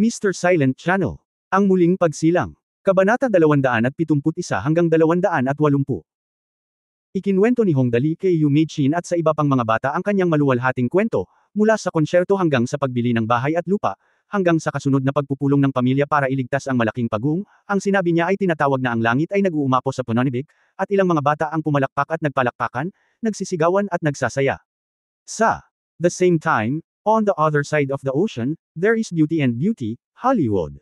Mr. Silent Channel. Ang muling pagsilang. Kabanata 271 hanggang 280. Ikinwento ni Hong Dali kay Yu Meichin at sa iba pang mga bata ang kanyang maluwalhating kwento, mula sa konsyerto hanggang sa pagbili ng bahay at lupa, hanggang sa kasunod na pagpupulong ng pamilya para iligtas ang malaking pagong. Ang sinabi niya ay tinatawag na ang langit ay nag-uumapo sa pananibik, at ilang mga bata ang pumalakpak at nagpalakpakan, nagsisigawan at nagsasaya. Sa the same time, on the other side of the ocean, there is beauty and beauty, Hollywood.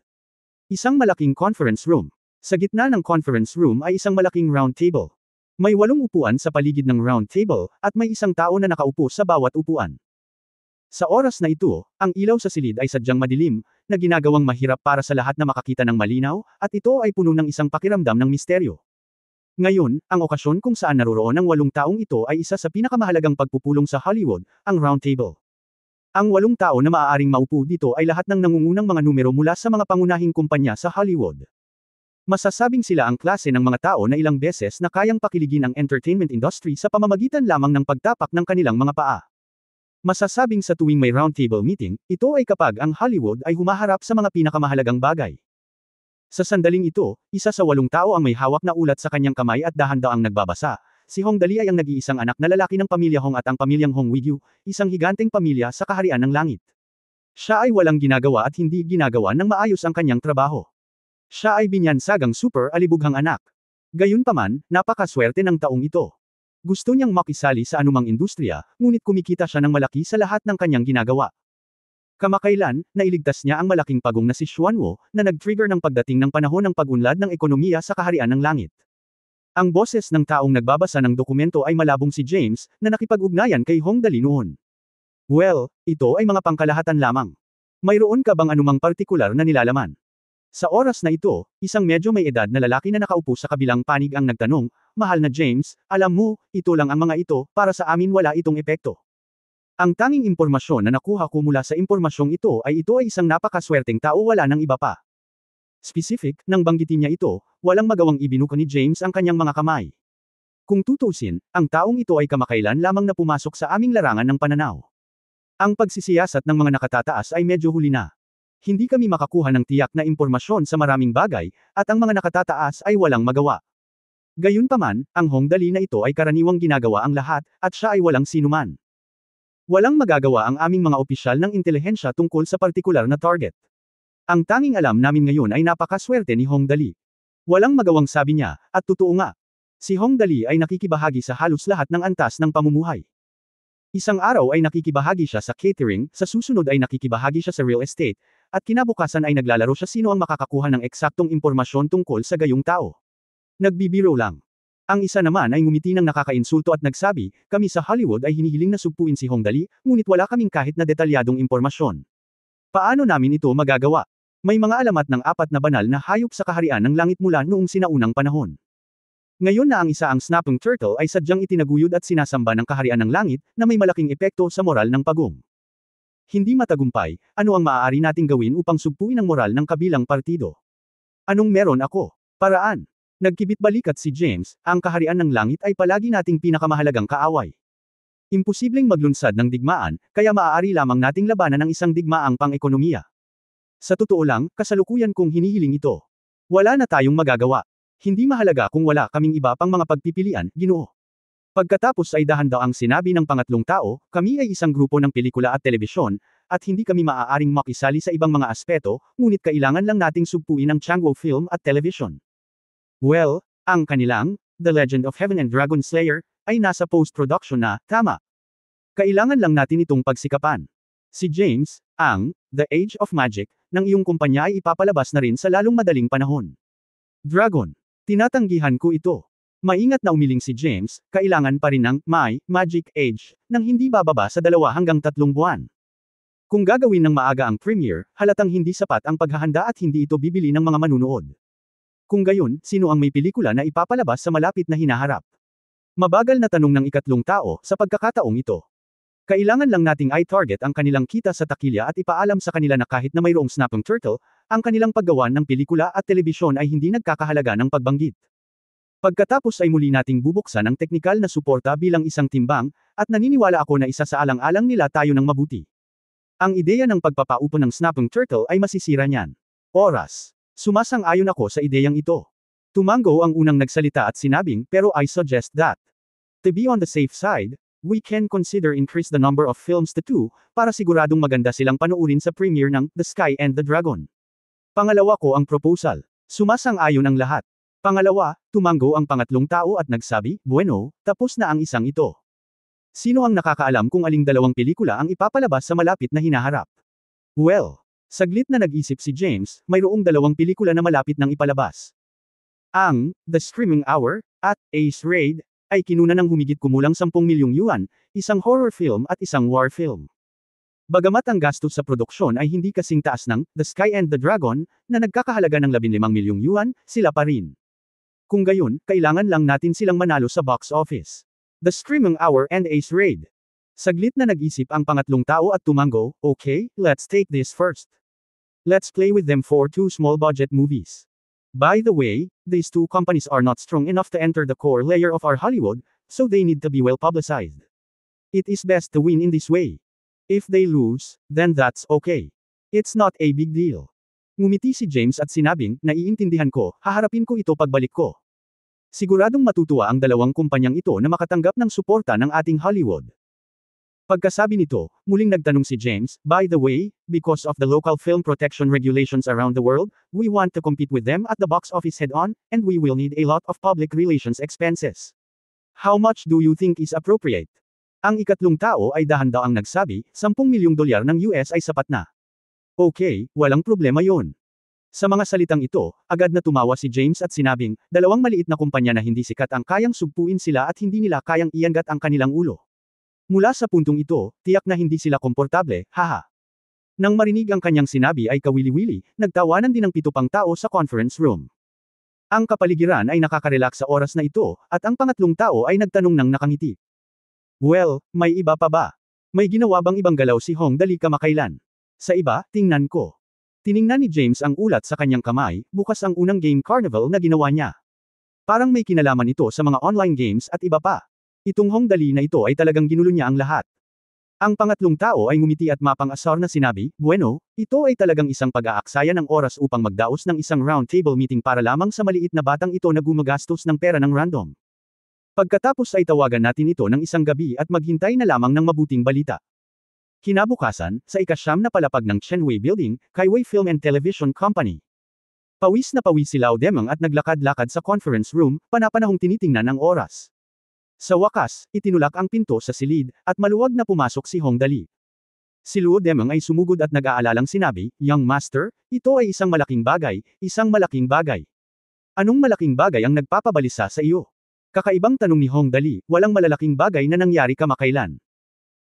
Isang malaking conference room. Sa gitna ng conference room ay isang malaking round table. May 8 upuan sa paligid ng round table, at may isang tao na nakaupo sa bawat upuan. Sa oras na ito, ang ilaw sa silid ay sadyang madilim, na ginagawang mahirap para sa lahat na makakita ng malinaw, at ito ay puno ng isang pakiramdam ng misteryo. Ngayon, ang okasyon kung saan naroroon ang 8 taong ito ay isa sa pinakamahalagang pagpupulong sa Hollywood, ang round table. Ang 8 tao na maaaring maupo dito ay lahat ng nangungunang mga numero mula sa mga pangunahing kumpanya sa Hollywood. Masasabing sila ang klase ng mga tao na ilang beses na kayang pakiligin ang entertainment industry sa pamamagitan lamang ng pagtapak ng kanilang mga paa. Masasabing sa tuwing may roundtable meeting, ito ay kapag ang Hollywood ay humaharap sa mga pinakamahalagang bagay. Sa sandaling ito, isa sa 8 tao ang may hawak na ulat sa kanyang kamay at dahan-daang nagbabasa. Si Hong Dali ay ang nag-iisang anak na lalaki ng pamilya Hong at ang pamilyang Hong Wigyu, isang higanteng pamilya sa kaharian ng langit. Siya ay walang ginagawa at hindi ginagawa ng maayos ang kanyang trabaho. Siya ay binyansagang super alibughang anak. Gayunpaman, napakaswerte ng taong ito. Gusto niyang makisali sa anumang industriya, ngunit kumikita siya ng malaki sa lahat ng kanyang ginagawa. Kamakailan, nailigtas niya ang malaking pagong na si Xuanwo, na nag-trigger ng pagdating ng panahon ng pag-unlad ng ekonomiya sa kaharian ng langit. Ang boses ng taong nagbabasa ng dokumento ay malabong si James, na nakipag-ugnayan kay Hong Dali noon. Well, ito ay mga pangkalahatan lamang. Mayroon ka bang anumang partikular na nilalaman? Sa oras na ito, isang medyo may edad na lalaki na nakaupo sa kabilang panig ang nagtanong, "Mahal na James, alam mo, ito lang ang mga ito, para sa amin wala itong epekto. Ang tanging impormasyon na nakuha ko mula sa impormasyong ito ay isang napakaswerteng tao, wala nang iba pa." Specific, nang banggitin niya ito, walang magawang ibinuka ni James ang kanyang mga kamay. Kung tutusin, ang taong ito ay kamakailan lamang na pumasok sa aming larangan ng pananaw. Ang pagsisiyasat ng mga nakatataas ay medyo huli na. Hindi kami makakuha ng tiyak na impormasyon sa maraming bagay, at ang mga nakatataas ay walang magawa. Gayunpaman, ang Hong Dali na ito ay karaniwang ginagawa ang lahat, at siya ay walang sinuman. Walang magagawa ang aming mga opisyal ng intelihensya tungkol sa partikular na target. Ang tanging alam namin ngayon ay napakaswerte ni Hong Dali. Walang magawang sabi niya, at totoo nga. Si Hong Dali ay nakikibahagi sa halos lahat ng antas ng pamumuhay. Isang araw ay nakikibahagi siya sa catering, sa susunod ay nakikibahagi siya sa real estate, at kinabukasan ay naglalaro siya sino ang makakakuha ng eksaktong impormasyon tungkol sa gayong tao. Nagbibiro lang. Ang isa naman ay ngumiti ng nakakainsulto at nagsabi, "Kami sa Hollywood ay hinihiling na sugpuin si Hong Dali, ngunit wala kaming kahit na detalyadong impormasyon. Paano namin ito magagawa? May mga alamat ng 4 na banal na hayop sa kaharian ng langit mula noong sinaunang panahon. Ngayon na ang isa ang snapping turtle ay sadyang itinaguyod at sinasamba ng kaharian ng langit, na may malaking epekto sa moral ng pagong. Hindi matagumpay, ano ang maaari nating gawin upang sugpuin ang moral ng kabilang partido? Anong meron ako? Paraan. Nagkibit balikat si James, ang kaharian ng langit ay palagi nating pinakamahalagang kaaway. Imposibleng maglunsad ng digmaan, kaya maaari lamang nating labanan ng isang digmaang pang-ekonomiya. Sa totoo lang, kasalukuyan kong hinihiling ito. Wala na tayong magagawa. Hindi mahalaga kung wala kaming iba pang mga pagpipilian, Ginoo. Pagkatapos ay dahan-daang sinabi ng pangatlong tao, "Kami ay isang grupo ng pelikula at telebisyon, at hindi kami maaaring makisali sa ibang mga aspeto, ngunit kailangan lang nating sugpuin ang Changwo Film at Television." Well, ang kanilang, The Legend of Heaven and Dragon Slayer, ay nasa post-production na, tama. Kailangan lang natin itong pagsikapan. Si James, ang The Age of Magic, ng iyong kumpanya ay ipapalabas na rin sa lalong madaling panahon. Dragon. Tinatanggihan ko ito. Maingat na umiling si James, kailangan pa rin ng My Magic Age, nang hindi bababa sa 2 hanggang 3 buwan. Kung gagawin ng maaga ang premiere, halatang hindi sapat ang paghahanda at hindi ito bibili ng mga manunood. Kung gayon, sino ang may pelikula na ipapalabas sa malapit na hinaharap? Mabagal na tanong ng ikatlong tao, sa pagkakataong ito. Kailangan lang nating i-target ang kanilang kita sa takilya at ipaalam sa kanila na kahit na mayroong snapping turtle, ang kanilang paggawa ng pelikula at telebisyon ay hindi nagkakahalaga ng pagbanggit. Pagkatapos ay muli nating bubuksan ang teknikal na suporta bilang isang timbang, at naniniwala ako na isa sa alang-alang nila tayo ng mabuti. Ang ideya ng pagpapaupo ng snapping turtle ay masisira niyan. Oras. Sumasang-ayon ako sa ideyang ito. Tumango ang unang nagsalita at sinabing, pero I suggest that. To be on the safe side, we can consider increase the number of films to 2, para siguradong maganda silang panoorin sa premiere ng The Sky and the Dragon. Pangalawa ko ang proposal. Sumasang-ayon ang lahat. Pangalawa, tumango ang pangatlong tao at nagsabi, bueno, tapos na ang isang ito. Sino ang nakakaalam kung aling dalawang pelikula ang ipapalabas sa malapit na hinaharap? Well, saglit na nag-isip si James, mayroong dalawang pelikula na malapit nang ipalabas. Ang The Screaming Hour at Ace Raid ay kinuna ng humigit kumulang 10 milyong yuan, isang horror film at isang war film. Bagamat ang gastos sa produksyon ay hindi kasing taas ng The Sky and the Dragon, na nagkakahalaga ng 15 milyong yuan, sila pa rin. Kung gayon, kailangan lang natin silang manalo sa box office. The Screaming Hour and Ace Raid. Saglit na nag-isip ang pangatlong tao at tumango, okay, let's take this first. Let's play with them for 2 small-budget movies. By the way, these 2 companies are not strong enough to enter the core layer of our Hollywood, so they need to be well publicized. It is best to win in this way. If they lose, then that's okay. It's not a big deal. Ngumiti si James at sinabing, naiintindihan ko, haharapin ko ito pagbalik ko. Siguradong matutuwa ang dalawang kumpanyang ito na makatanggap ng suporta ng ating Hollywood. Pagkasabi nito, muling nagtanong si James, by the way, because of the local film protection regulations around the world, we want to compete with them at the box office head-on, and we will need a lot of public relations expenses. How much do you think is appropriate? Ang ikatlong tao ay dahan-daang nagsabi, 10 milyong dolyar ng US ay sapat na. Okay, walang problema yon. Sa mga salitang ito, agad na tumawa si James at sinabing, dalawang maliit na kumpanya na hindi sikat ang kayang sugpuin sila at hindi nila kayang iangat ang kanilang ulo. Mula sa puntong ito, tiyak na hindi sila komportable, haha. Nang marinig ang kanyang sinabi ay kawili-wili, nagtawanan din ang 7 pang tao sa conference room. Ang kapaligiran ay nakakarelax sa oras na ito, at ang pangatlong tao ay nagtanong ng nakangiti. Well, may iba pa ba? May ginawa bang ibang galaw si Hong Dali kamakailan? Sa iba, tingnan ko. Tiningnan ni James ang ulat sa kanyang kamay, bukas ang unang game carnival na ginawa niya. Parang may kinalaman ito sa mga online games at iba pa. Itong Hong Dali na ito ay talagang ginulo niya ang lahat. Ang pangatlong tao ay ngumiti at mapang-asar na sinabi, bueno, ito ay talagang isang pag-aaksaya ng oras upang magdaos ng isang round table meeting para lamang sa maliit na batang ito na gumagastos ng pera ng random. Pagkatapos ay tawagan natin ito ng isang gabi at maghintay na lamang ng mabuting balita. Kinabukasan, sa ika-9 na palapag ng Chenwei Building, Kaiwei Film and Television Company. Pawis na pawis si Lao Demang at naglakad-lakad sa conference room, panapanahong tinitingnan ang oras. Sa wakas, itinulak ang pinto sa silid, at maluwag na pumasok si Hong Dali. Si Luo Demang ay sumugod at nag-aalalang sinabi, Young Master, ito ay isang malaking bagay, isang malaking bagay. Anong malaking bagay ang nagpapabalisa sa iyo? Kakaibang tanong ni Hong Dali, walang malalaking bagay na nangyari kamakailan.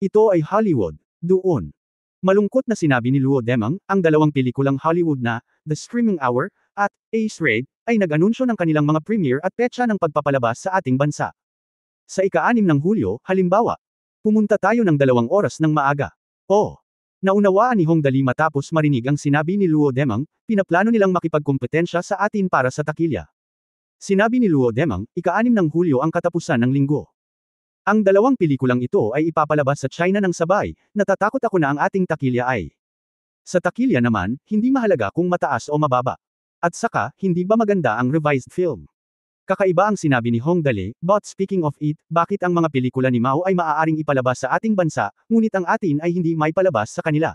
Ito ay Hollywood. Doon. Malungkot na sinabi ni Luo Demang, ang dalawang pelikulang Hollywood na, The Screaming Hour, at Ace Raid, ay nag-anunsyo ng kanilang mga premiere at petsa ng pagpapalabas sa ating bansa. Sa ika-6 ng Hulyo, halimbawa, pumunta tayo ng 2 oras ng maaga. Oh! Naunawaan ni Hong Dali matapos marinig ang sinabi ni Luo Demang, pinaplano nilang makipagkompetensya sa atin para sa takilya. Sinabi ni Luo Demang, ika-6 ng Hulyo ang katapusan ng linggo. Ang dalawang pelikulang ito ay ipapalabas sa China ng sabay, natatakot ako na ang ating takilya ay. Sa takilya naman, hindi mahalaga kung mataas o mababa. At saka, hindi ba maganda ang revised film? Kakaiba ang sinabi ni Hong Dali, but speaking of it, bakit ang mga pelikula ni Mao ay maaaring ipalabas sa ating bansa, ngunit ang atin ay hindi maipalabas sa kanila?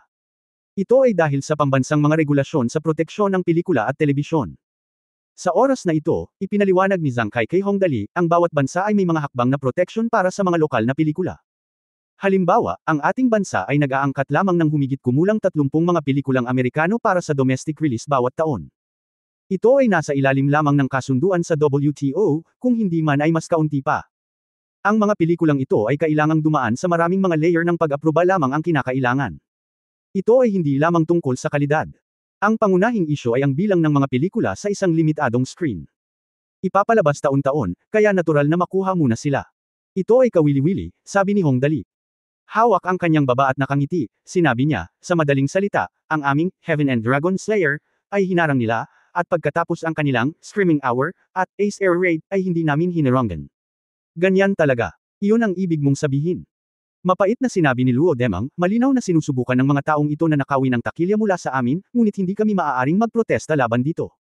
Ito ay dahil sa pambansang mga regulasyon sa proteksyon ng pelikula at telebisyon. Sa oras na ito, ipinaliwanag ni Zhang Kai kay Hong Dali, ang bawat bansa ay may mga hakbang na proteksyon para sa mga lokal na pelikula. Halimbawa, ang ating bansa ay nag-aangkat lamang ng humigit kumulang 30 mga pelikulang Amerikano para sa domestic release bawat taon. Ito ay nasa ilalim lamang ng kasunduan sa WTO, kung hindi man ay mas kaunti pa. Ang mga pelikulang ito ay kailangang dumaan sa maraming mga layer ng pag-aproba lamang ang kinakailangan. Ito ay hindi lamang tungkol sa kalidad. Ang pangunahing isyu ay ang bilang ng mga pelikula sa isang limitadong screen. Ipapalabas taon-taon, kaya natural na makuha muna sila. Ito ay kawili-wili, sabi ni Hong Dali. Hawak ang kanyang baba at nakangiti, sinabi niya, sa madaling salita, ang aming Heaven and Dragon Slayer ay hinarang nila, at pagkatapos ang kanilang Screaming Hour at Ace Air Raid ay hindi namin hinarangan. Ganyan talaga. Iyon ang ibig mong sabihin. Mapait na sinabi ni Luo Demang, malinaw na sinusubukan ng mga taong ito na nakawin ang takilya mula sa amin, ngunit hindi kami maaaring magprotesta laban dito.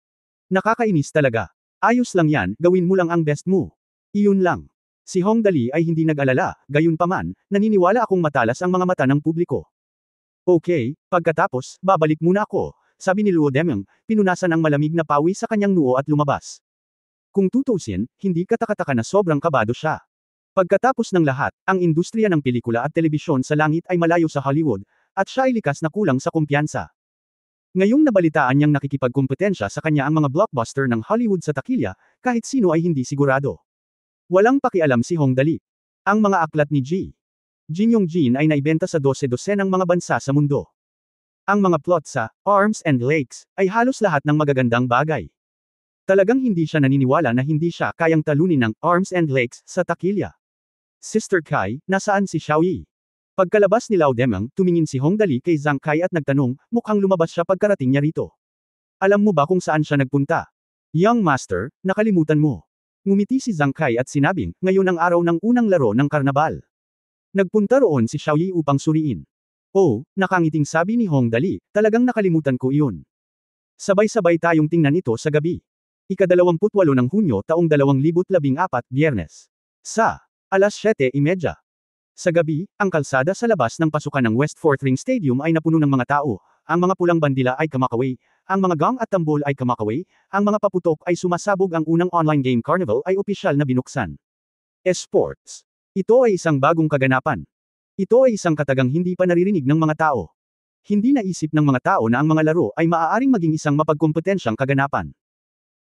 Nakakainis talaga. Ayos lang yan, gawin mo lang ang best mo. Iyon lang. Si Hong Dali ay hindi nag-alala, gayunpaman, naniniwala akong matalas ang mga mata ng publiko. Okay, pagkatapos, babalik muna ako, sabi ni Luo Demang, pinunasan ang malamig na pawi sa kanyang noo at lumabas. Kung tutusin, hindi katakataka na sobrang kabado siya. Pagkatapos ng lahat, ang industriya ng pelikula at telebisyon sa langit ay malayo sa Hollywood, at siya ay likas na kulang sa kumpiyansa. Ngayong nabalitaan niyang nakikipagkumpetensya sa kanya ang mga blockbuster ng Hollywood sa takilya, kahit sino ay hindi sigurado. Walang pakialam si Hong Dali. Ang mga aklat ni Jin Yong-jin ay naibenta sa 12-dosenang mga bansa sa mundo. Ang mga plot sa Arms and Legs ay halos lahat ng magagandang bagay. Talagang hindi siya naniniwala na hindi siya kayang talunin ng Arms and Legs sa takilya. Sister Kai, nasaan si Xiaoyi? Pagkalabas ni Lao Demang, tumingin si Hong Dali kay Zhang Kai at nagtanong, mukhang lumabas siya pagkarating niya rito. Alam mo ba kung saan siya nagpunta? Young Master, nakalimutan mo. Ngumiti si Zhang Kai at sinabing, ngayon ang araw ng unang laro ng karnabal. Nagpunta roon si Xiaoyi upang suriin. Oh, nakangiting sabi ni Hong Dali, talagang nakalimutan ko iyon. Sabay-sabay tayong tingnan ito sa gabi. Ika-28 ng Hunyo taong 2014, Biyernes. Sa alas 7:30. Sa gabi, ang kalsada sa labas ng pasukan ng West Fourth Ring Stadium ay napuno ng mga tao, ang mga pulang bandila ay kamakaway, ang mga gong at tambol ay kamakaway, ang mga paputok ay sumasabog, ang unang online game carnival ay opisyal na binuksan. Esports. Ito ay isang bagong kaganapan. Ito ay isang katagang hindi pa naririnig ng mga tao. Hindi naisip ng mga tao na ang mga laro ay maaaring maging isang mapagkompetensyang kaganapan.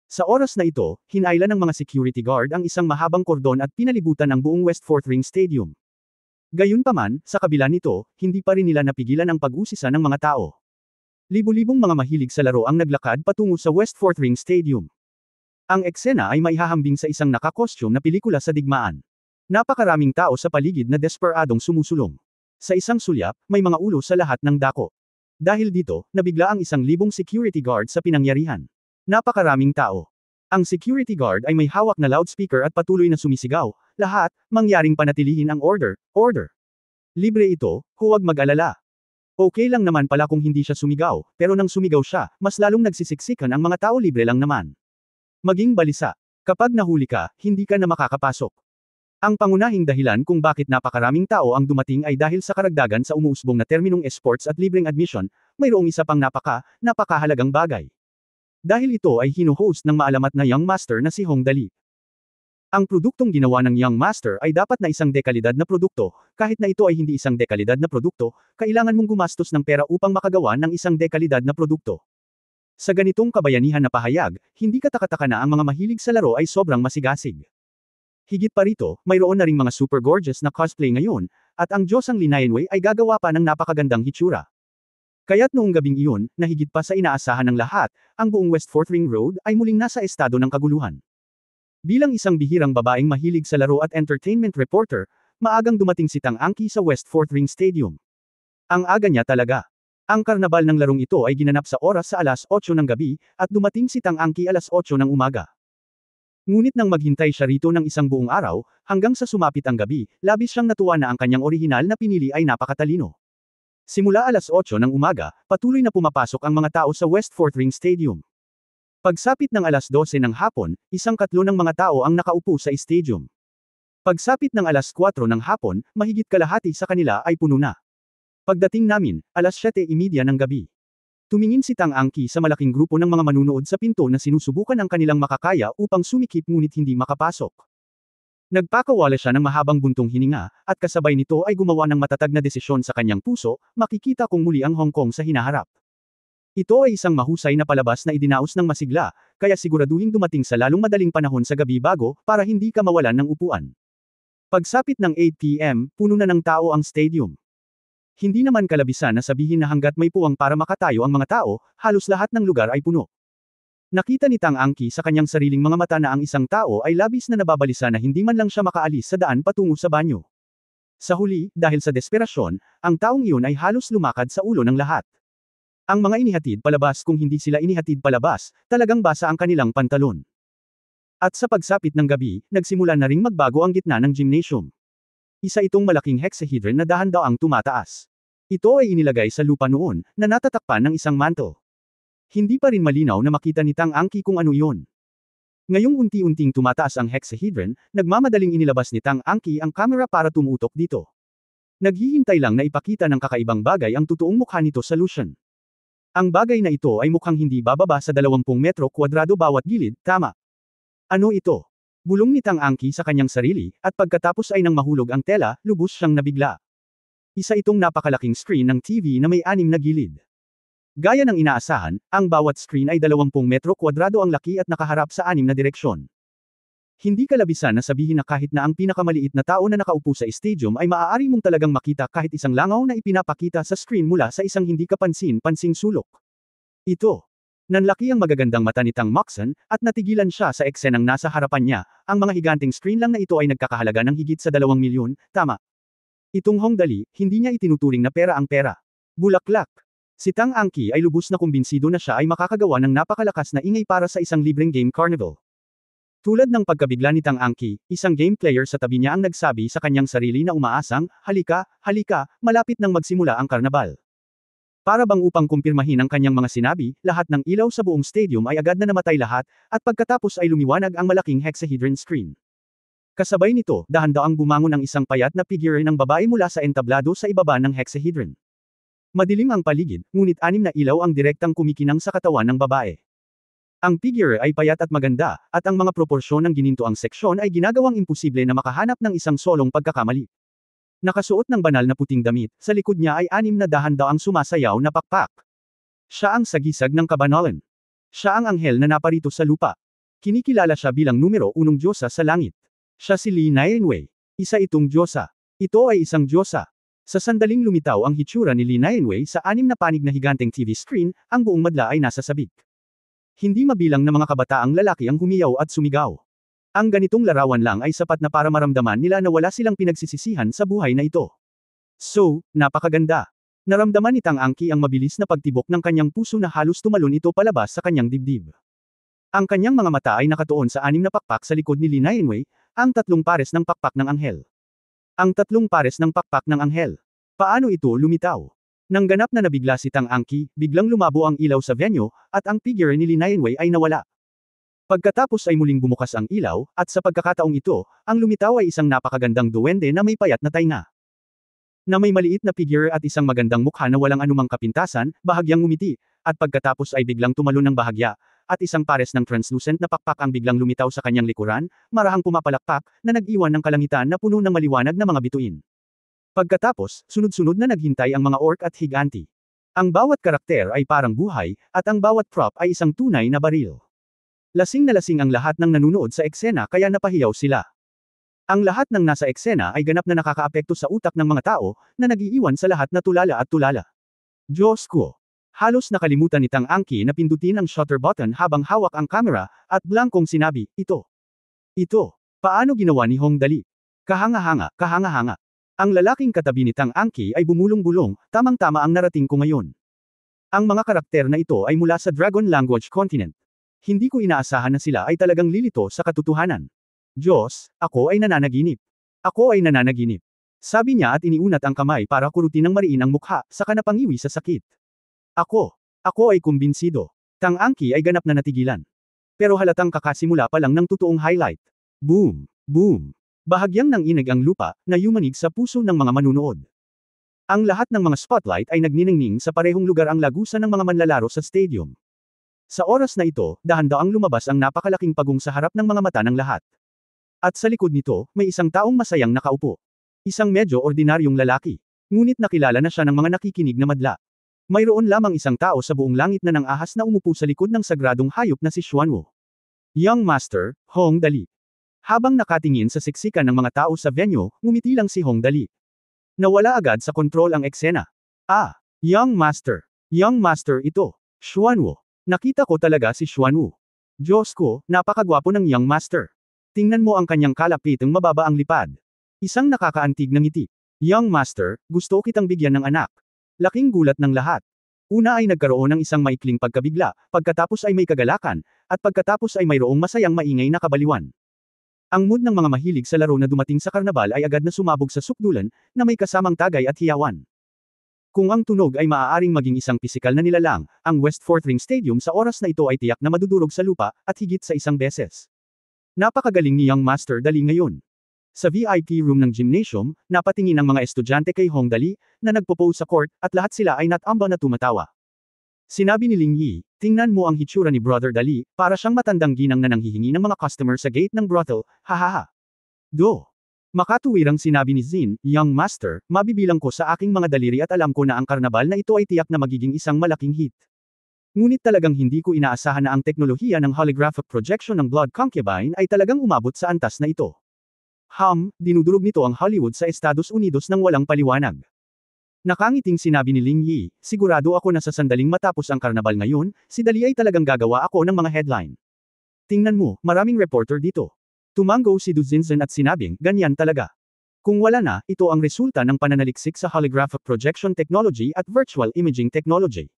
Sa oras na ito, hinailan ng mga security guard ang isang mahabang kordon at pinalibutan ang buong West Fourth Ring Stadium. Gayunpaman, sa kabila nito, hindi pa rin nila napigilan ang pag-usisa ng mga tao. Libo-libong mga mahilig sa laro ang naglakad patungo sa West Fourth Ring Stadium. Ang eksena ay maihahambing sa isang nakakostyum na pelikula sa digmaan. Napakaraming tao sa paligid na desperadong sumusulong. Sa isang sulyap, may mga ulo sa lahat ng dako. Dahil dito, nabigla ang 1,000 security guard sa pinangyarihan. Napakaraming tao. Ang security guard ay may hawak na loudspeaker at patuloy na sumisigaw, lahat, mangyaring panatilihin ang order, order. Libre ito, huwag mag-alala. Okay lang naman pala kung hindi siya sumigaw, pero nang sumigaw siya, mas lalong nagsisiksikan ang mga tao, libre lang naman. Maging balisa. Kapag nahuli ka, hindi ka na makakapasok. Ang pangunahing dahilan kung bakit napakaraming tao ang dumating ay dahil sa karagdagan sa umuusbong na terminong esports at libreng admission, mayroong isa pang napakahalagang bagay. Dahil ito ay hino-host ng maalamat na Young Master na si Hong Dali. Ang produktong ginawa ng Young Master ay dapat na isang dekalidad na produkto, kahit na ito ay hindi isang dekalidad na produkto, kailangan mong gumastos ng pera upang makagawa ng isang dekalidad na produkto. Sa ganitong kabayanihan na pahayag, hindi katakataka na ang mga mahilig sa laro ay sobrang masigasig. Higit pa rito, mayroon na ring mga super gorgeous na cosplay ngayon, at ang Diyosang Lin Yanwei ay gagawa pa ng napakagandang hitsura. Kaya't noong gabing iyon, na higit pa sa inaasahan ng lahat, ang buong West Fourth Ring Road ay muling nasa estado ng kaguluhan. Bilang isang bihirang babaeng mahilig sa laro at entertainment reporter, maagang dumating si Tang Angki sa West Fourth Ring Stadium. Ang aga niya talaga. Ang karnabal ng larong ito ay ginanap sa oras sa alas 8 ng gabi, at dumating si Tang Angki alas 8 ng umaga. Ngunit nang maghintay siya rito ng isang buong araw, hanggang sa sumapit ang gabi, labis siyang natuwa na ang kanyang orihinal na pinili ay napakatalino. Simula alas 8 ng umaga, patuloy na pumapasok ang mga tao sa West Fourth Ring Stadium. Pagsapit ng alas 12 ng hapon, 1/3 ng mga tao ang nakaupo sa stadium. Pagsapit ng alas 4 ng hapon, mahigit kalahati sa kanila ay puno na. Pagdating namin, alas 7:30 ng gabi. Tumingin si Tang Angki sa malaking grupo ng mga manunood sa pinto na sinusubukan ang kanilang makakaya upang sumikip ngunit hindi makapasok. Nagpakawala siya ng mahabang buntong hininga, at kasabay nito ay gumawa ng matatag na desisyon sa kanyang puso, makikita kong muli ang Hong Kong sa hinaharap. Ito ay isang mahusay na palabas na idinaos ng masigla, kaya siguraduhin dumating sa lalong madaling panahon sa gabi bago, para hindi ka mawalan ng upuan. Pagsapit ng 8 p.m., puno na ng tao ang stadium. Hindi naman kalabisan na sabihin na hanggat may puwang para makatayo ang mga tao, halos lahat ng lugar ay puno. Nakita ni Tang Angki sa kanyang sariling mga mata na ang isang tao ay labis na nababalisa na hindi man lang siya makaalis sa daan patungo sa banyo. Sa huli, dahil sa desperasyon, ang taong iyon ay halos lumakad sa ulo ng lahat. Ang mga inihatid palabas, kung hindi sila inihatid palabas, talagang basa ang kanilang pantalon. At sa pagsapit ng gabi, nagsimula na ring magbago ang gitna ng gymnasium. Isa itong malaking hexahedron na dahan-daang tumataas. Ito ay inilagay sa lupa noon, na natatakpan ng isang mantle. Hindi pa rin malinaw na makita ni Tang Angki kung ano iyon. Ngayong unti-unting tumataas ang hexahedron, nagmamadaling inilabas ni Tang Angki ang kamera para tumutok dito. Naghihintay lang na ipakita ng kakaibang bagay ang totoong mukha nito sa Lucian. Ang bagay na ito ay mukhang hindi bababa sa 20 metro kwadrado bawat gilid, tama. Ano ito? Bulong ni Tang Angki sa kanyang sarili, at pagkatapos ay nang mahulog ang tela, lubos siyang nabigla. Isa itong napakalaking screen ng TV na may 6 na gilid. Gaya ng inaasahan, ang bawat screen ay 20 metro kwadrado ang laki at nakaharap sa 6 na direksyon. Hindi kalabisan na sabihin na kahit na ang pinakamaliit na tao na nakaupo sa stadium ay maaari mong talagang makita kahit isang langaw na ipinapakita sa screen mula sa isang hindi kapansin-pansing sulok. Ito. Nanlaki ang magagandang mata ni Tang Moxon, at natigilan siya sa eksenang nasa harapan niya, ang mga higanteng screen lang na ito ay nagkakahalaga ng higit sa 2 milyon, tama. Itong Hong Dali, hindi niya itinuturing na pera ang pera. Bulaklak. Si Tang Angki ay lubos na kumbinsido na siya ay makakagawa ng napakalakas na ingay para sa isang libreng game carnival. Tulad ng pagkabigla ni Tang Angki, isang game player sa tabi niya ang nagsabi sa kanyang sarili na umaasang, halika, halika, malapit nang magsimula ang karnabal. Para bang upang kumpirmahin ang kanyang mga sinabi, lahat ng ilaw sa buong stadium ay agad na namatay lahat, at pagkatapos ay lumiwanag ang malaking hexahedron screen. Kasabay nito, dahan-daang bumangon ang isang payat na figure ng babae mula sa entablado sa ibaba ng hexahedron. Madilim ang paligid, ngunit 6 na ilaw ang direktang kumikinang sa katawan ng babae. Ang figure ay payat at maganda, at ang mga proporsyon ng ginintoang seksyon ay ginagawang imposible na makahanap ng isang solong pagkakamali. Nakasuot ng banal na puting damit, sa likod niya ay 6 na dahan-daang sumasayaw na pakpak. Siya ang sagisag ng kabanalan. Siya ang anghel na naparito sa lupa. Kinikilala siya bilang numero 1 diyosa sa langit. Siya si Li Nianwei. Isa itong diyosa. Ito ay isang diyosa. Sa sandaling lumitaw ang hitsura ni Li Nianwei sa 6 na panig na higanteng TV screen, ang buong madla ay nasa sabik. Hindi mabilang na mga kabataang lalaki ang humiyaw at sumigaw. Ang ganitong larawan lang ay sapat na para maramdaman nila na wala silang pinagsisisihan sa buhay na ito. So, napakaganda. Naramdaman ni Tang Angki ang mabilis na pagtibok ng kanyang puso na halos tumalon ito palabas sa kanyang dibdib. Ang kanyang mga mata ay nakatuon sa 6 na pakpak sa likod ni Li Nianwei, ang 3 pares ng pakpak ng anghel. Ang 3 pares ng pakpak ng anghel. Paano ito lumitaw? Nang ganap na nabigla si Tang Angki, biglang lumabo ang ilaw sa venue, at ang figure ni Li Nianwei ay nawala. Pagkatapos ay muling bumukas ang ilaw, at sa pagkakataong ito, ang lumitaw ay isang napakagandang duwende na may payat na tainga. Na may maliit na figure at isang magandang mukha na walang anumang kapintasan, bahagyang ngumiti, at pagkatapos ay biglang tumalon ng bahagya, at isang pares ng translucent na pakpak ang biglang lumitaw sa kanyang likuran, marahang pumapalakpak, na nag-iwan ng kalangitan na puno ng maliwanag na mga bituin. Pagkatapos, sunod-sunod na naghintay ang mga orc at higanti. Ang bawat karakter ay parang buhay, at ang bawat prop ay isang tunay na baril. Lasing na lasing ang lahat ng nanunood sa eksena kaya napahiyaw sila. Ang lahat ng nasa eksena ay ganap na nakakaapekto sa utak ng mga tao, na nag-iiwan sa lahat na tulala at tulala. Diyos ko! Halos nakalimutan ni Tang Angki na pindutin ang shutter button habang hawak ang kamera, at blangkong sinabi, ito. Ito. Paano ginawa ni Hong Dali? Kahanga-hanga, kahanga-hanga. Ang lalaking katabi ni Tang Angki ay bumulong-bulong, tamang-tama ang narating ko ngayon. Ang mga karakter na ito ay mula sa Dragon Language Continent. Hindi ko inaasahan na sila ay talagang lilito sa katotohanan. Diyos, ako ay nananaginip. Ako ay nananaginip. Sabi niya at iniunat ang kamay para kurutin ng mariin ang mukha, saka napangiwi sa sakit. Ako ay kumbinsido. Tang Angki ay ganap na natigilan. Pero halatang kakasimula pa lang ng totoong highlight. Boom! Boom! Bahagyang nanginig ang lupa, na yumanig sa puso ng mga manunood. Ang lahat ng mga spotlight ay nagniningning sa parehong lugar ang lagusan ng mga manlalaro sa stadium. Sa oras na ito, dahan-daang lumabas ang napakalaking pagong sa harap ng mga mata ng lahat. At sa likod nito, may isang taong masayang nakaupo. Isang medyo ordinaryong lalaki. Ngunit nakilala na siya ng mga nakikinig na madla. Mayroon lamang isang tao sa buong langit na nang ahas na umupo sa likod ng sagradong hayop na si Xuanwu. Young Master, Hong Dali. Habang nakatingin sa siksikan ng mga tao sa venue, ngumiti lang si Hong Dali. Nawala agad sa kontrol ang eksena. Young Master. Young Master ito. Xuanwu. Nakita ko talaga si Xuanwu. Diyos ko, napakagwapo ng Young Master. Tingnan mo ang kanyang kalapitang mababa ang lipad. Isang nakakaantig na ngiti. Young Master, gusto kitang bigyan ng anak. Laking gulat ng lahat. Una ay nagkaroon ng isang maikling pagkabigla, pagkatapos ay may kagalakan, at pagkatapos ay mayroong masayang maingay na kabaliwan. Ang mood ng mga mahilig sa laro na dumating sa karnabal ay agad na sumabog sa sukdulan, na may kasamang tagay at hiyawan. Kung ang tunog ay maaaring maging isang pisikal na nilalang, ang West Fourth Ring Stadium sa oras na ito ay tiyak na madudurog sa lupa, at higit sa isang beses. Napakagaling ni Young Master Dali ngayon. Sa VIP room ng gymnasium, napatingin ang mga estudyante kay Hong Dali, na nagpo-pose sa court, at lahat sila ay natamba na tumatawa. Sinabi ni Ling Yi, tingnan mo ang hitsura ni Brother Dali, para siyang matandang ginang na nanghihingi ng mga customer sa gate ng brothel, hahaha. Makatuwirang sinabi ni Zin, Young Master, mabibilang ko sa aking mga daliri at alam ko na ang karnabal na ito ay tiyak na magiging isang malaking hit. Ngunit talagang hindi ko inaasahan na ang teknolohiya ng holographic projection ng Blood Concubine ay talagang umabot sa antas na ito. Dinudurog nito ang Hollywood sa Estados Unidos ng walang paliwanag. Nakangiting sinabi ni Ling Yi, sigurado ako na sa sandaling matapos ang karnabal ngayon, si Dali ay talagang gagawa ako ng mga headline. Tingnan mo, maraming reporter dito. Tumango si Du Zinzhen at sinabing, ganyan talaga. Kung wala na, ito ang resulta ng pananaliksik sa holographic projection technology at virtual imaging technology.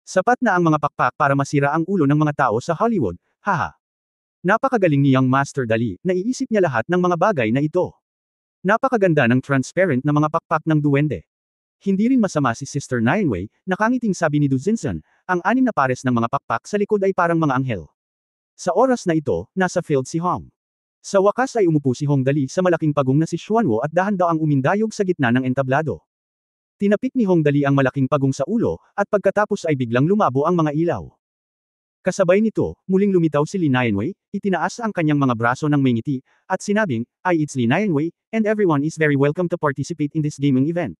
Sapat na ang mga pakpak para masira ang ulo ng mga tao sa Hollywood, haha. Napakagaling ni Young Master Dali, naiisip niya lahat ng mga bagay na ito. Napakaganda ng transparent na mga pakpak ng duwende. Hindi rin masama si Sister Nianwei, nakangiting sabi ni Du Zinzhen, ang 6 na pares ng mga pakpak sa likod ay parang mga anghel. Sa oras na ito, nasa field si Hong. Sa wakas ay umupo si Hong Dali sa malaking pagong na si Xuanwo at dahan-daang umindayog sa gitna ng entablado. Tinapik ni Hong Dali ang malaking pagong sa ulo, at pagkatapos ay biglang lumabo ang mga ilaw. Kasabay nito, muling lumitaw si Li Nianwei, itinaas ang kanyang mga braso ng may ngiti, at sinabing, it's Li Nianwei, and everyone is very welcome to participate in this gaming event.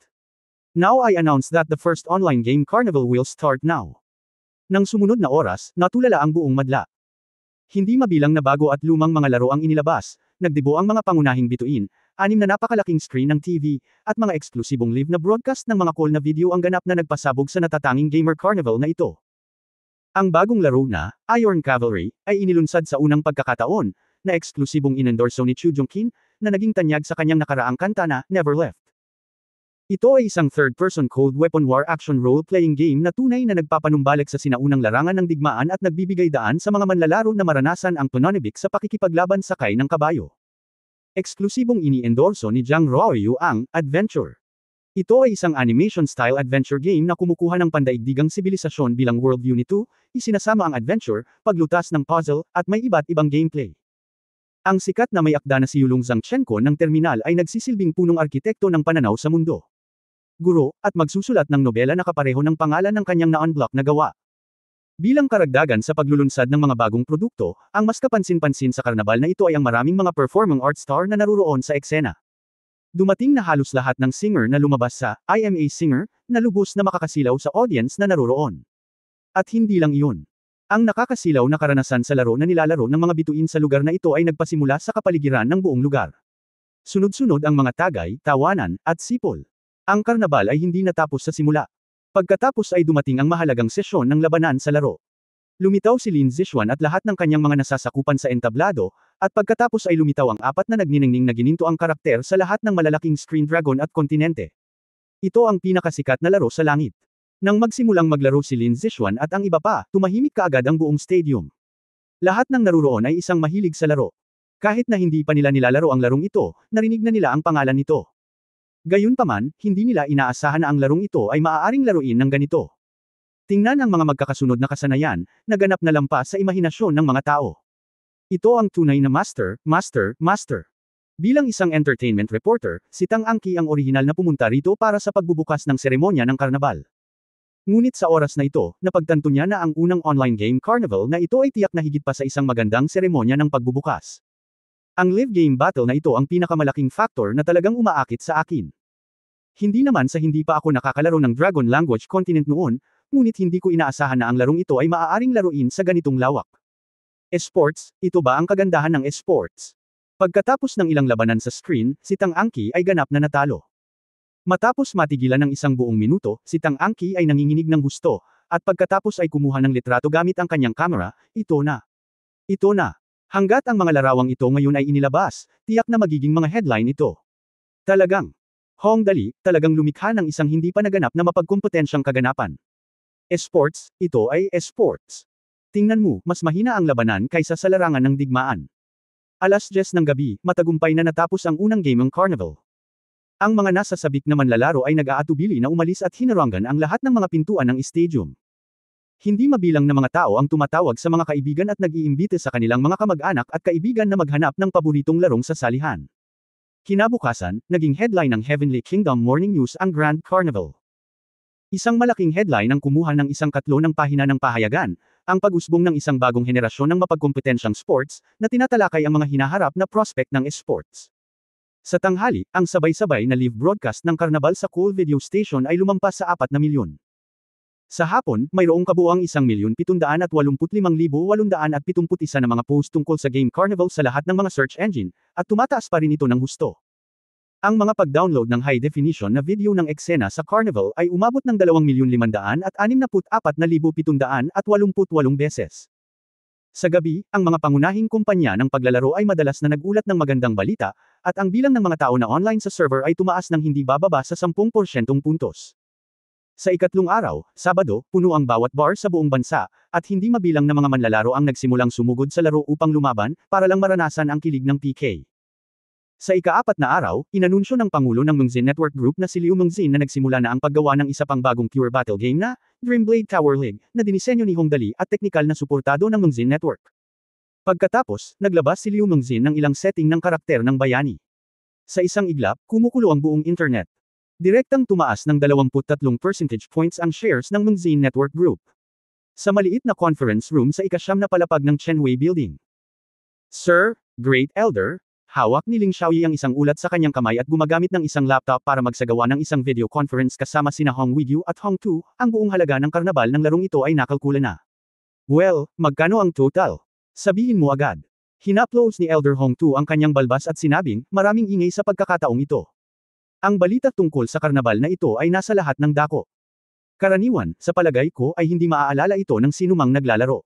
Now I announce that the first online game carnival will start now. Nang sumunod na oras, natulala ang buong madla. Hindi mabilang na bago at lumang mga laro ang inilabas, nagdebo ang mga pangunahing bituin, 6 na napakalaking screen ng TV, at mga eksklusibong live na broadcast ng mga call na video ang ganap na nagpasabog sa natatanging gamer carnival na ito. Ang bagong laro na, Iron Cavalry, ay inilunsad sa unang pagkakataon, na eksklusibong inendorso ni Chu Jongkin, na naging tanyag sa kanyang nakaraang kanta na, Never Left. Ito ay isang third-person cold weapon war action role-playing game na tunay na nagpapanumbalik sa sinaunang larangan ng digmaan at nagbibigay daan sa mga manlalaro na maranasan ang pananibik sa pakikipaglaban sakay ng kabayo. Eksklusibong ini-endorso ni Zhang Ruoyu ang Adventure. Ito ay isang animation-style adventure game na kumukuha ng pandaigdigang sibilisasyon bilang Worldview nito, isinasama ang adventure, paglutas ng puzzle, at may iba't ibang gameplay. Ang sikat na may akda na si Yulong Zhangchenko ng terminal ay nagsisilbing punong arkitekto ng pananaw sa mundo. Guro, at magsusulat ng nobela na kapareho ng pangalan ng kanyang na-unblock na gawa. Bilang karagdagan sa paglulunsad ng mga bagong produkto, ang mas kapansin-pansin sa karnabal na ito ay ang maraming mga performing art star na naruroon sa eksena. Dumating na halos lahat ng singer na lumabas sa IMA Singer, na lubos na makakasilaw sa audience na naruroon. At hindi lang iyon. Ang nakakasilaw na karanasan sa laro na nilalaro ng mga bituin sa lugar na ito ay nagpasimula sa kapaligiran ng buong lugar. Sunod-sunod ang mga tagay, tawanan, at sipol. Ang karnabal ay hindi natapos sa simula. Pagkatapos ay dumating ang mahalagang sesyon ng labanan sa laro. Lumitaw si Lin Zixuan at lahat ng kanyang mga nasasakupan sa entablado, at pagkatapos ay lumitaw ang 4 na nagniningning na gininto ang karakter sa lahat ng malalaking screen dragon at kontinente. Ito ang pinakasikat na laro sa langit. Nang magsimulang maglaro si Lin Zixuan at ang iba pa, tumahimik kaagad ang buong stadium. Lahat ng naruroon ay isang mahilig sa laro. Kahit na hindi pa nila nilalaro ang larong ito, narinig na nila ang pangalan nito. Gayunpaman, hindi nila inaasahan na ang larong ito ay maaaring laruin ng ganito. Tingnan ang mga magkakasunod na kasanayan, naganap na lampas sa imahinasyon ng mga tao. Ito ang tunay na master. Bilang isang entertainment reporter, si Tang Angki ang orihinal na pumunta rito para sa pagbubukas ng seremonya ng karnabal. Ngunit sa oras na ito, napagtanto niya na ang unang online game carnival na ito ay tiyak na higit pa sa isang magandang seremonya ng pagbubukas. Ang live game battle na ito ang pinakamalaking factor na talagang umaakit sa akin. Hindi naman sa hindi pa ako nakakalaro ng Dragon Language Continent noon, ngunit hindi ko inaasahan na ang larong ito ay maaaring laruin sa ganitong lawak. Esports, ito ba ang kagandahan ng esports? Pagkatapos ng ilang labanan sa screen, si Tang Angki ay ganap na natalo. Matapos matigilan ng isang buong minuto, si Tang Angki ay nanginginig ng husto, at pagkatapos ay kumuha ng litrato gamit ang kanyang kamera, ito na. Hanggat ang mga larawang ito ngayon ay inilabas, tiyak na magiging mga headline ito. Talagang. Hong Dali, talagang lumikha ng isang hindi pa naganap na mapagkompetensyang kaganapan. Esports, ito ay esports. Tingnan mo, mas mahina ang labanan kaysa sa larangan ng digmaan. 10:00 ng gabi, matagumpay na natapos ang unang game ng Carnival. Ang mga nasa sabik na manlalaro ay nag-aatubili na umalis at hinarangan ang lahat ng mga pintuan ng stadium. Hindi mabilang na mga tao ang tumatawag sa mga kaibigan at nag-iimbite sa kanilang mga kamag-anak at kaibigan na maghanap ng paboritong larong sa salihan. Kinabukasan, naging headline ng Heavenly Kingdom Morning News ang Grand Carnival. Isang malaking headline ang kumuha ng 1/3 ng pahina ng pahayagan, ang pag-usbong ng isang bagong henerasyon ng mapagkompetensyang sports, na tinatalakay ang mga hinaharap na prospect ng esports. Sa tanghali, ang sabay-sabay na live broadcast ng Carnival sa Cool Video Station ay lumampas sa 4 na milyon. Sa hapon, mayroong kabuuang 1,785,871 na mga post tungkol sa Game Carnival sa lahat ng mga search engine, at tumataas pa rin ito ng husto. Ang mga pag-download ng high-definition na video ng eksena sa Carnival ay umabot ng 2,564,788 beses. Sa gabi, ang mga pangunahing kumpanya ng paglalaro ay madalas na nagulat ng magandang balita, at ang bilang ng mga tao na online sa server ay tumaas ng hindi bababa sa 10% puntos. Sa ikatlong araw, Sabado, puno ang bawat bar sa buong bansa, at hindi mabilang na mga manlalaro ang nagsimulang sumugod sa laro upang lumaban, para lang maranasan ang kilig ng PK. Sa ika-4 na araw, inanunsyo ng Pangulo ng Mungzin Network Group na si Liu Mungzin na nagsimula na ang paggawa ng isa pang bagong pure battle game na Dreamblade Tower League, na dinisenyo ni Hong Dali at teknikal na suportado ng Mungzin Network. Pagkatapos, naglabas si Liu Mungzin ng ilang setting ng karakter ng bayani. Sa isang iglap, kumukulo ang buong internet. Direktang tumaas ng 23 percentage points ang shares ng Mungzin Network Group. Sa maliit na conference room sa ika-9 na palapag ng Chenwei Building. Sir, Great Elder, hawak ni Ling Xiaoyi ang isang ulat sa kanyang kamay at gumagamit ng isang laptop para magsagawa ng isang video conference kasama sina Hong Weigyu at Hong Tu. Ang buong halaga ng karnabal ng larong ito ay nakalkula na. Well, magkano ang total? Sabihin mo agad. Hinaplos ni Elder Hong Tu ang kanyang balbas at sinabing, maraming ingay sa pagkakataong ito. Ang balita tungkol sa karnabal na ito ay nasa lahat ng dako. Karaniwan, sa palagay ko ay hindi maaalala ito ng sinumang naglalaro.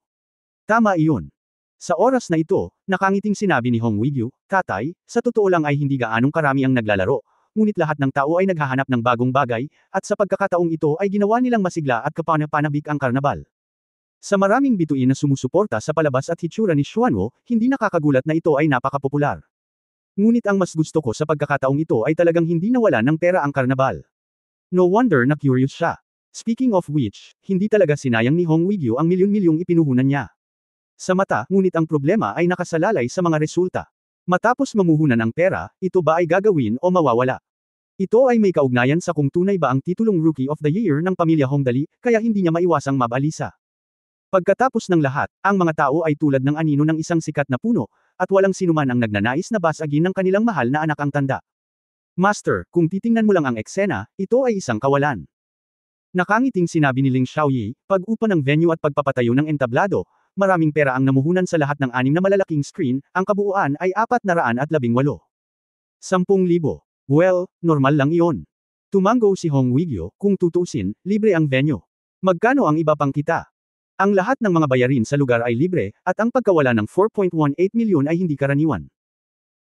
Tama iyon. Sa oras na ito, nakangiting sinabi ni Hong Weigyu, Tatay, sa totoo lang ay hindi gaanong karami ang naglalaro, ngunit lahat ng tao ay naghahanap ng bagong bagay, at sa pagkakataong ito ay ginawa nilang masigla at kapanapanabik ang karnabal. Sa maraming bituin na sumusuporta sa palabas at hitsura ni Xuanwo, hindi nakakagulat na ito ay napakapopular. Ngunit ang mas gusto ko sa pagkakataong ito ay talagang hindi nawala ng pera ang karnabal. No wonder na curious siya. Speaking of which, hindi talaga sinayang ni Hong Weigyu ang milyon-milyong ipinuhunan niya. Sa mata, ngunit ang problema ay nakasalalay sa mga resulta. Matapos mamuhunan ang pera, ito ba ay gagawin o mawawala? Ito ay may kaugnayan sa kung tunay ba ang titulong Rookie of the Year ng pamilya Hong Dali, kaya hindi niya maiwasang mabalisa. Pagkatapos ng lahat, ang mga tao ay tulad ng anino ng isang sikat na puno, at walang sinuman ang nagnanais na basagin ng kanilang mahal na anak ang tanda. Master, kung titingnan mo lang ang eksena, ito ay isang kawalan. Nakangiting sinabi ni Ling Xiaoyi, pag-upa ng venue at pagpapatayo ng entablado, maraming pera ang namuhunan sa lahat ng 6 na malalaking screen, ang kabuuan ay 418. 10,000. Well, normal lang iyon. Tumango si Hong Weigyu, kung tutuusin, libre ang venue. Magkano ang iba pang kita? Ang lahat ng mga bayarin sa lugar ay libre, at ang pagkawala ng 4.18 milyon ay hindi karaniwan.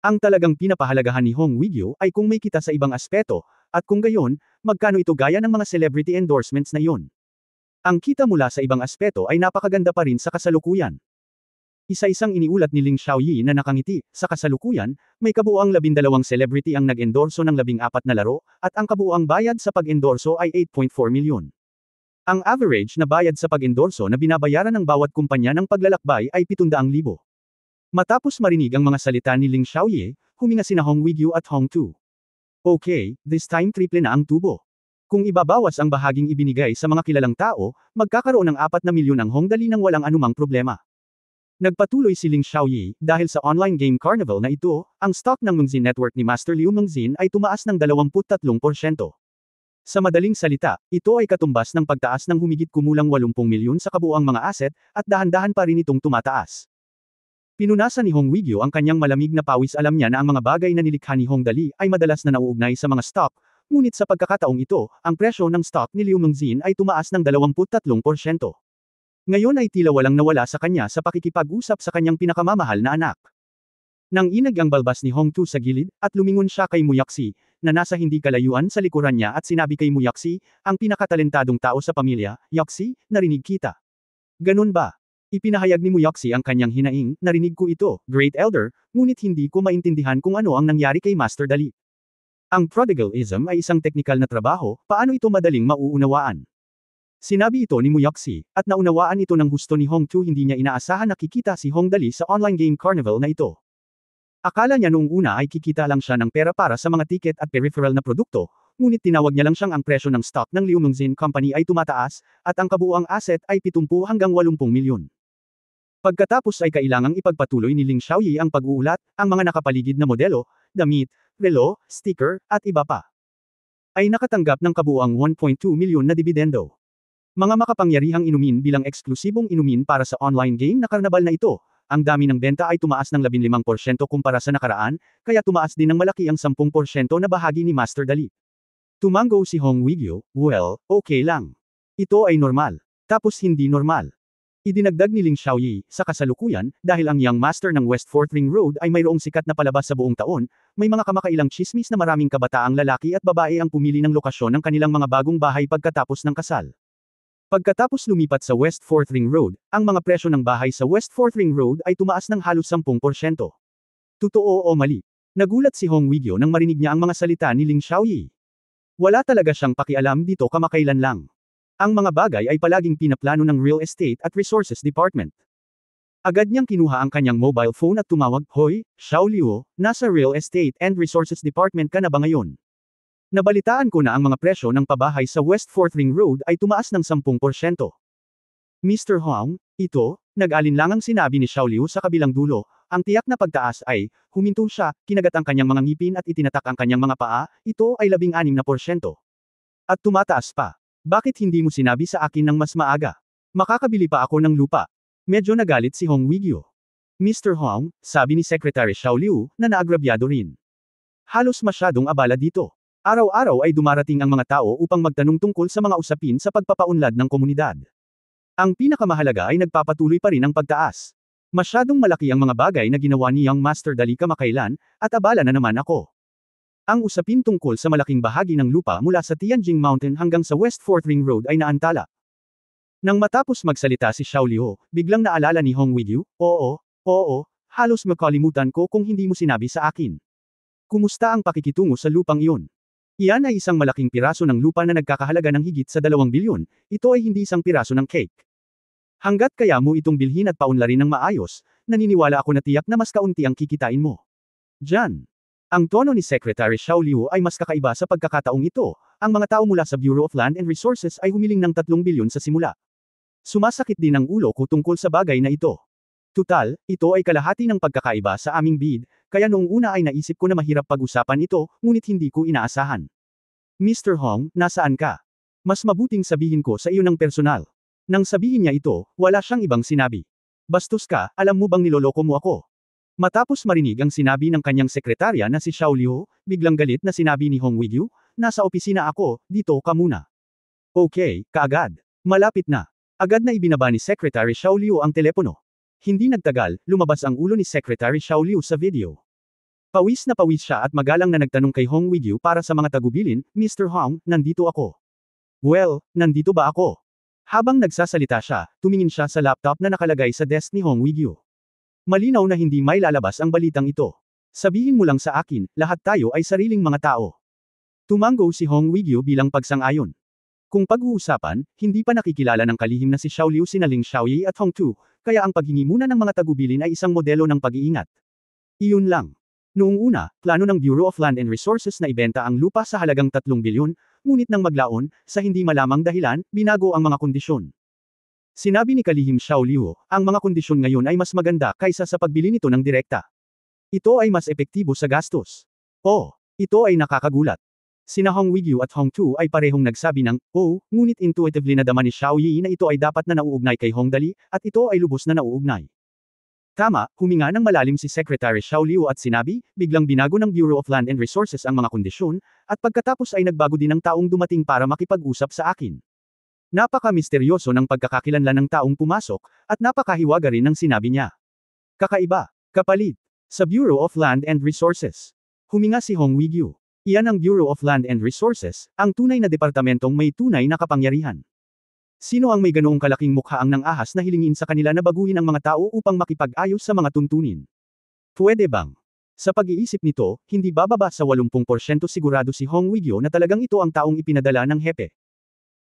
Ang talagang pinapahalagahan ni Hong Weigyu ay kung may kita sa ibang aspeto, at kung gayon, magkano ito gaya ng mga celebrity endorsements na iyon. Ang kita mula sa ibang aspeto ay napakaganda pa rin sa kasalukuyan. Isa-isang iniulat ni Ling Xiaoyi na nakangiti, sa kasalukuyan, may kabuuang 12 celebrity ang nag-endorso ng 14 na laro, at ang kabuuang bayad sa pag-endorso ay 8.4 milyon. Ang average na bayad sa pag-endorso na binabayaran ng bawat kumpanya ng paglalakbay ay 700,000. Matapos marinig ang mga salita ni Ling Xiaoyi, huminga sina Hong Weigyu at Hong Tu. Okay, this time triple na ang tubo. Kung ibabawas ang bahaging ibinigay sa mga kilalang tao, magkakaroon ng 4 na milyon ang Hong Dali nang walang anumang problema. Nagpatuloy si Ling Xiaoyi, dahil sa online game carnival na ito, ang stock ng Mungzin Network ni Master Liu Mungzin ay tumaas ng 23%. Sa madaling salita, ito ay katumbas ng pagtaas ng humigit kumulang 80 milyon sa kabuuang mga asset, at dahan-dahan pa rin itong tumataas. Pinunasan ni Hong Weigyu ang kanyang malamig na pawis. Alam niya na ang mga bagay na nilikha ni Hong Dali ay madalas na nauugnay sa mga stock, ngunit sa pagkakataong ito, ang presyo ng stock ni Liu Mungzin ay tumaas ng 23%. Ngayon ay tila walang nawala sa kanya sa pakikipag-usap sa kanyang pinakamamahal na anak. Nang inag ang balbas ni Hong Tu sa gilid, at lumingon siya kay Muyaksi, na nasa hindi kalayuan sa likuran niya at sinabi kay Muyaksi, ang pinakatalentadong tao sa pamilya, Yaksi, narinig kita. Ganun ba? Ipinahayag ni Muyoxi ang kanyang hinaing, narinig ko ito, Great Elder, ngunit hindi ko maintindihan kung ano ang nangyari kay Master Dali. Ang prodigalism ay isang teknikal na trabaho, paano ito madaling mauunawaan? Sinabi ito ni Muyoxi, at naunawaan ito ng husto ni Hong Tu, hindi niya inaasahan na kikita si Hong Dali sa online game carnival na ito. Akala niya noong una ay kikita lang siya ng pera para sa mga tiket at peripheral na produkto, ngunit tinawag niya lang siyang ang presyo ng stock ng Liu Mengzin Company ay tumataas, at ang kabuuang asset ay 70 hanggang 80 milyon. Pagkatapos ay kailangang ipagpatuloy ni Ling Xiaoyi ang pag-uulat, ang mga nakapaligid na modelo, damit, relo, sticker, at iba pa. Ay nakatanggap ng kabuuang 1.2 milyon na dibidendo. Mga makapangyarihang inumin bilang eksklusibong inumin para sa online game na karnabal na ito, ang dami ng benta ay tumaas ng 15% kumpara sa nakaraan, kaya tumaas din ng malaki ang 10% na bahagi ni Master Dali. Tumango si Hong Weiguo, well, okay lang. Ito ay normal. Tapos hindi normal. Idinagdag ni Ling Xiaoyi, sa kasalukuyan, dahil ang Young Master ng West 4th Ring Road ay mayroong sikat na palabas sa buong taon, may mga kamakailang chismis na maraming kabataang lalaki at babae ang pumili ng lokasyon ng kanilang mga bagong bahay pagkatapos ng kasal. Pagkatapos lumipat sa West 4th Ring Road, ang mga presyo ng bahay sa West 4th Ring Road ay tumaas ng halos 10%. Totoo o mali? Nagulat si Hong Weiguo nang marinig niya ang mga salita ni Ling Xiaoyi. Wala talaga siyang pakialam dito, kamakailan lang. Ang mga bagay ay palaging pinaplano ng Real Estate at Resources Department. Agad niyang kinuha ang kanyang mobile phone at tumawag, Hoy, Xiao Liu, nasa Real Estate and Resources Department ka na ba ngayon? Nabalitaan ko na ang mga presyo ng pabahay sa West 4th Ring Road ay tumaas ng 10%. Mr. Huang, ito, nag-alinlangang sinabi ni Xiao Liu sa kabilang dulo, ang tiyak na pagtaas ay, huminto siya, kinagat ang kanyang mga ngipin at itinatak ang kanyang mga paa, ito ay 16%. At tumataas pa. Bakit hindi mo sinabi sa akin ng mas maaga? Makakabili pa ako ng lupa. Medyo nagalit si Hong Weiguo. Mr. Huang, sabi ni Secretary Xiao Liu, na naagrabyado rin. Halos masyadong abala dito. Araw-araw ay dumarating ang mga tao upang magtanong tungkol sa mga usapin sa pagpapaunlad ng komunidad. Ang pinakamahalaga ay nagpapatuloy pa rin ang pagtaas. Masyadong malaki ang mga bagay na ginawa ni Young Master Dali kamakailan, at abala na naman ako. Ang usapin tungkol sa malaking bahagi ng lupa mula sa Tianjing Mountain hanggang sa West 4th Ring Road ay naantala. Nang matapos magsalita si Xiao Liu, biglang naalala ni Hong Weiguo, oo, halos makalimutan ko kung hindi mo sinabi sa akin. Kumusta ang pakikitungo sa lupang iyon? Iyan ay isang malaking piraso ng lupa na nagkakahalaga ng higit sa 2 bilyon, ito ay hindi isang piraso ng cake. Hanggat kaya mo itong bilhin at paunlarin ng maayos, naniniwala ako na tiyak na mas kaunti ang kikitain mo. Diyan. Ang tono ni Secretary Xiao Liu ay mas kakaiba sa pagkakataong ito, ang mga tao mula sa Bureau of Land and Resources ay humiling ng 3 bilyon sa simula. Sumasakit din ang ulo ko tungkol sa bagay na ito. Tutal, ito ay kalahati ng pagkakaiba sa aming bid, kaya noong una ay naisip ko na mahirap pag-usapan ito, ngunit hindi ko inaasahan. Mr. Hong, nasaan ka? Mas mabuting sabihin ko sa iyo ng personal. Nang sabihin niya ito, wala siyang ibang sinabi. Bastos ka, alam mo bang niloloko mo ako? Matapos marinig ang sinabi ng kanyang sekretarya na si Xiao Liu, biglang galit na sinabi ni Hong Weiguo, nasa opisina ako, dito ka muna. Okay, kaagad. Malapit na. Agad na ibinaba ni Secretary Xiao Liu ang telepono. Hindi nagtagal, lumabas ang ulo ni Secretary Xiao Liu sa video. Pawis na pawis siya at magalang na nagtanong kay Hong Weiguo para sa mga tagubilin, Mr. Hong, nandito ako. Well, nandito ba ako? Habang nagsasalita siya, tumingin siya sa laptop na nakalagay sa desk ni Hong Weiguo. Malinaw na hindi may lalabas ang balitang ito. Sabihin mo lang sa akin, lahat tayo ay sariling mga tao. Tumango si Hong Weiguo bilang pagsang-ayon. Kung pag-uusapan, hindi pa nakikilala ng kalihim na si Xiao Liu sina Ling Xiaoyi at Hong Tu, kaya ang paghingi muna ng mga tagubilin ay isang modelo ng pag-iingat. Iyon lang. Noong una, plano ng Bureau of Land and Resources na ibenta ang lupa sa halagang 3 bilyon, ngunit nang maglaon, sa hindi malamang dahilan, binago ang mga kondisyon. Sinabi ni kalihim Xiao Liu, ang mga kondisyon ngayon ay mas maganda kaysa sa pagbili nito ng direkta. Ito ay mas epektibo sa gastos. Ito ay nakakagulat. Sina Hong Weiguo at Hong Tu ay parehong nagsabi ng, ngunit intuitively nadama ni Xiaoyi na ito ay dapat na nauugnay kay Hong Dali, at ito ay lubos na nauugnay. Tama, huminga ng malalim si Secretary Xiao Liu at sinabi, biglang binago ng Bureau of Land and Resources ang mga kondisyon, at pagkatapos ay nagbago din ng taong dumating para makipag-usap sa akin. Napaka-misteryoso ng pagkakakilanlan ng taong pumasok, at napakahiwaga rin ng sinabi niya. Kakaiba, kapalit, sa Bureau of Land and Resources. Huminga si Hong Weiguo. Iyan ang Bureau of Land and Resources, ang tunay na departamentong may tunay na kapangyarihan. Sino ang may ganoong kalaking mukhaang ng ahas na hilingin sa kanila na baguhin ang mga tao upang makipag-ayos sa mga tuntunin? Pwede bang? Sa pag-iisip nito, hindi bababa sa 80% sigurado si Hong Weigyo na talagang ito ang taong ipinadala ng hepe.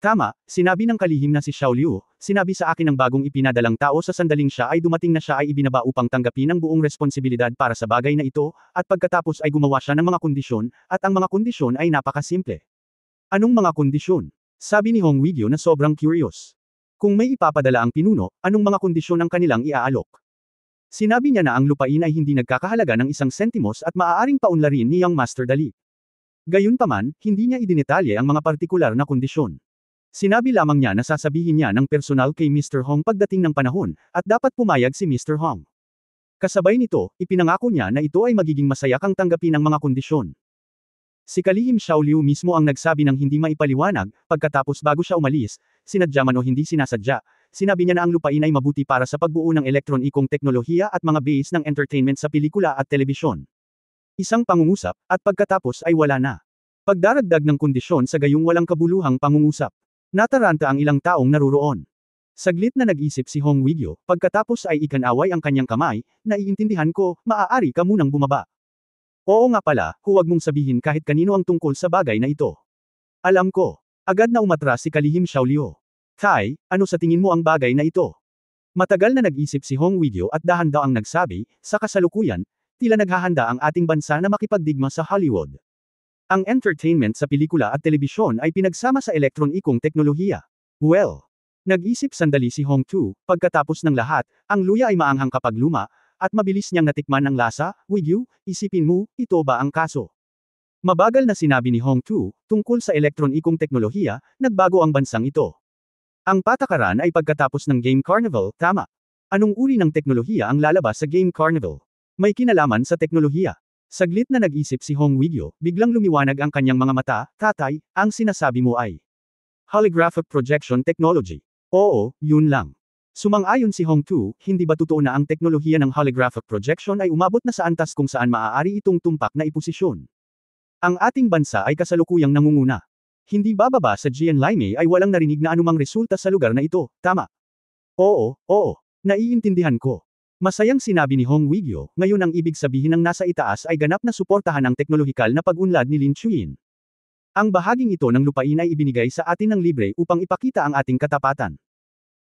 Tama, sinabi ng kalihim na si Xiao Liu, sinabi sa akin ng bagong ipinadalang tao sa sandaling siya ay dumating na siya ay ibinaba upang tanggapin ang buong responsibilidad para sa bagay na ito, at pagkatapos ay gumawa siya ng mga kondisyon, at ang mga kondisyon ay napakasimple. Anong mga kondisyon? Sabi ni Hong Weigyo na sobrang curious. Kung may ipapadala ang pinuno, anong mga kondisyon ang kanilang iaalok? Sinabi niya na ang lupain ay hindi nagkakahalaga ng 1 sentimos at maaaring paunlarin ni Young Master Dali. Gayunpaman, hindi niya idinetalye ang mga partikular na kondisyon. Sinabi lamang niya na sasabihin niya ng personal kay Mr. Hong pagdating ng panahon, at dapat pumayag si Mr. Hong. Kasabay nito, ipinangako niya na ito ay magiging masaya kang tanggapin ang mga kondisyon. Si kalihim Xiao Liu mismo ang nagsabi ng hindi maipaliwanag, pagkatapos bago siya umalis, sinadya man o hindi sinasadya, sinabi niya na ang lupain ay mabuti para sa pagbuo ng elektronikong teknolohiya at mga base ng entertainment sa pelikula at telebisyon. Isang pangungusap, at pagkatapos ay wala na. Pagdaragdag ng kondisyon sa gayong walang kabuluhang pangungusap. Nataranta ang ilang taong naruroon. Saglit na nag-isip si Hong Weigyo, pagkatapos ay ikanaway ang kanyang kamay, naiintindihan ko, maaari ka munang bumaba. Oo nga pala, huwag mong sabihin kahit kanino ang tungkol sa bagay na ito. Alam ko. Agad na umatras si kalihim Xiao Liu. Tai, ano sa tingin mo ang bagay na ito? Matagal na nag-isip si Hong Weigyo at dahan-daang nagsabi, sa kasalukuyan, tila naghahanda ang ating bansa na makipagdigma sa Hollywood. Ang entertainment sa pelikula at telebisyon ay pinagsama sa elektronikong teknolohiya. Well, nag-isip sandali si Hong Tu, pagkatapos ng lahat, ang luya ay maanghang kapag luma, at mabilis niyang natikman ang lasa. Weigyo, isipin mo, ito ba ang kaso? Mabagal na sinabi ni Hong Tu, tungkol sa elektronikong teknolohiya, nagbago ang bansang ito. Ang patakaran ay pagkatapos ng Game Carnival, tama. Anong uri ng teknolohiya ang lalabas sa Game Carnival? May kinalaman sa teknolohiya. Saglit na nag-isip si Hong Weigyo, biglang lumiwanag ang kanyang mga mata. Tatay, ang sinasabi mo ay holographic projection technology. Oo, yun lang. Sumang-ayon si Hong Tu, hindi ba totoo na ang teknolohiya ng holographic projection ay umabot na sa antas kung saan maaari itong tumpak na iposisyon? Ang ating bansa ay kasalukuyang nangunguna. Hindi bababa sa GNLIME ay walang narinig na anumang resulta sa lugar na ito, tama? Oo, naiintindihan ko. Masayang sinabi ni Hong Weigyo, ngayon ang ibig sabihin ng nasa itaas ay ganap na suportahan ang teknolohikal na pag-unlad ni Lin Chuyin. Ang bahaging ito ng lupain ay ibinigay sa atin ng libre upang ipakita ang ating katapatan.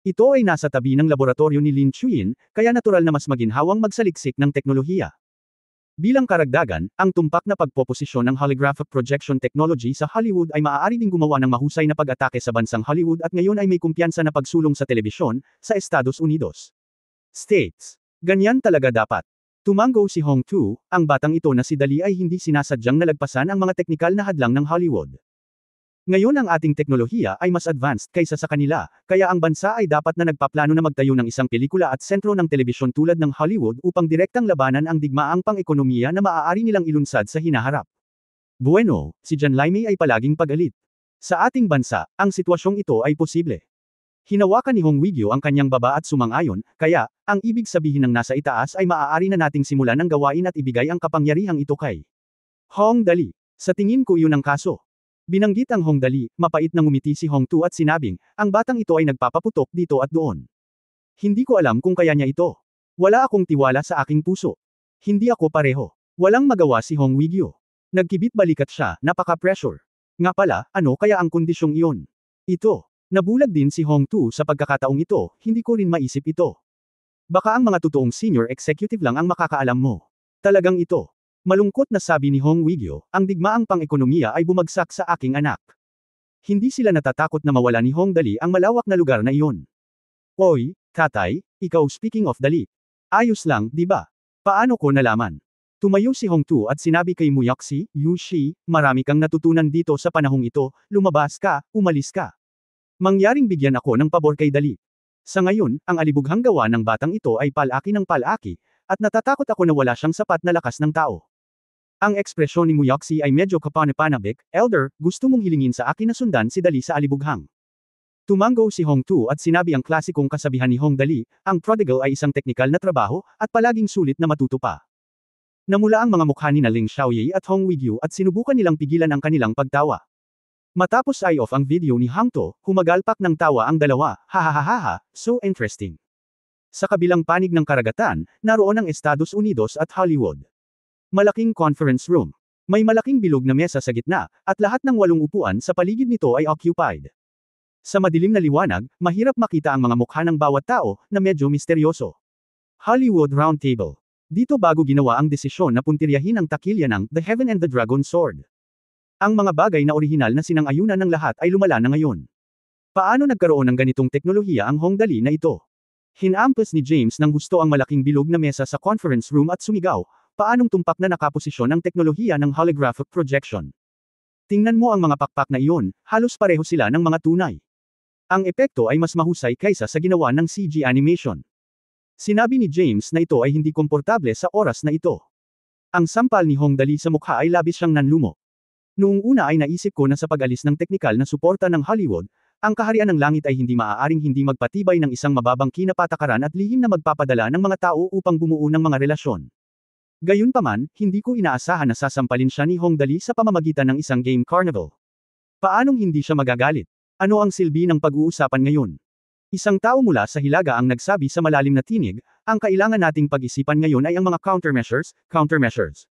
Ito ay nasa tabi ng laboratorio ni Lin Chuyin, kaya natural na mas maginhawang magsaliksik ng teknolohiya. Bilang karagdagan, ang tumpak na pagpoposisyon ng holographic projection technology sa Hollywood ay maaari ding gumawa ng mahusay na pag-atake sa bansang Hollywood at ngayon ay may kumpiyansa na pagsulong sa telebisyon, sa Estados Unidos. States. Ganyan talaga dapat. Tumango si Hong Tu, ang batang ito na si Dali ay hindi sinasadyang nalagpasan ang mga teknikal na hadlang ng Hollywood. Ngayon ang ating teknolohiya ay mas advanced kaysa sa kanila, kaya ang bansa ay dapat na nagpaplano na magtayo ng isang pelikula at sentro ng telebisyon tulad ng Hollywood upang direktang labanan ang digmaang pang-ekonomiya na maaari nilang ilunsad sa hinaharap. Bueno, si GNLIME ay palaging pag-alit. Sa ating bansa, ang sitwasyong ito ay posible. Hinawakan ni Hong Weigyo ang kanyang baba at sumang-ayon, kaya, ang ibig sabihin ng nasa itaas ay maaari na nating simulan ang gawain at ibigay ang kapangyarihang ito kay Hong Dali. Sa tingin ko yun ang kaso. Binanggit ang Hong Dali, mapait na ngumiti si Hong Tu at sinabing, ang batang ito ay nagpapaputok dito at doon. Hindi ko alam kung kaya niya ito. Wala akong tiwala sa aking puso. Hindi ako pareho. Walang magawa si Hong Weigyo. Nagkibit balikat siya, napaka-pressure. Nga pala, ano kaya ang kondisyong iyon? Ito. Nabulag din si Hong Tu sa pagkakataong ito, hindi ko rin maisip ito. Baka ang mga totoong senior executive lang ang makakaalam mo. Talagang ito. Malungkot na sabi ni Hong Weigyo, ang digmaang pang-ekonomiya ay bumagsak sa aking anak. Hindi sila natatakot na mawala ni Hong Dali ang malawak na lugar na iyon. Oy, tatay, ikaw speaking of Dali. Ayos lang, di ba? Paano ko nalaman? Tumayo si Hong Tu at sinabi kay Muyoxi, Yushi, marami kang natutunan dito sa panahong ito, lumabas ka, umalis ka. Mangyaring bigyan ako ng pabor kay Dali. Sa ngayon, ang alibughang gawa ng batang ito ay palaki ng palaki, at natatakot ako na wala siyang sapat na lakas ng tao. Ang ekspresyon ni Muyoxi ay medyo kapanapanabik, Elder, gusto mong hilingin sa akin na sundan si Dali sa alibughang. Tumango si Hong Tu at sinabi ang klasikong kasabihan ni Hong Dali, ang prodigal ay isang teknikal na trabaho, at palaging sulit na matuto pa. Namula ang mga mukha ni Ling Xiaoyi at Hong Weigyo at sinubukan nilang pigilan ang kanilang pagtawa. Matapos i-off ang video ni Hangto, humagalpak ng tawa ang dalawa, hahaha, so interesting. Sa kabilang panig ng karagatan, naroon ang Estados Unidos at Hollywood. Malaking conference room. May malaking bilog na mesa sa gitna, at lahat ng 8 upuan sa paligid nito ay occupied. Sa madilim na liwanag, mahirap makita ang mga mukha ng bawat tao, na medyo misteryoso. Hollywood Round Table. Dito bago ginawa ang desisyon na puntiryahin ang takilya ng The Heaven and the Dragon Sword. Ang mga bagay na orihinal na sinang-ayunan ng lahat ay lumala na ngayon. Paano nagkaroon ng ganitong teknolohiya ang Hongdali na ito? Hinampas ni James ng gusto ang malaking bilog na mesa sa conference room at sumigaw, paanong tumpak na nakaposisyon ang teknolohiya ng holographic projection. Tingnan mo ang mga pakpak na iyon, halos pareho sila ng mga tunay. Ang epekto ay mas mahusay kaysa sa ginawa ng CG animation. Sinabi ni James na ito ay hindi komportable sa oras na ito. Ang sampal ni Hongdali sa mukha ay labis siyang nanlumo. Noong una ay naisip ko na sa pag-alis ng teknikal na suporta ng Hollywood, ang kaharian ng langit ay hindi maaaring hindi magpatibay ng isang mababang kinapatakaran at lihim na magpapadala ng mga tao upang bumuo ng mga relasyon. Gayunpaman, hindi ko inaasahan na sasampalin siya ni Hongdali sa pamamagitan ng isang game carnival. Paanong hindi siya magagalit? Ano ang silbi ng pag-uusapan ngayon? Isang tao mula sa hilaga ang nagsabi sa malalim na tinig, ang kailangan nating pag-isipan ngayon ay ang mga countermeasures.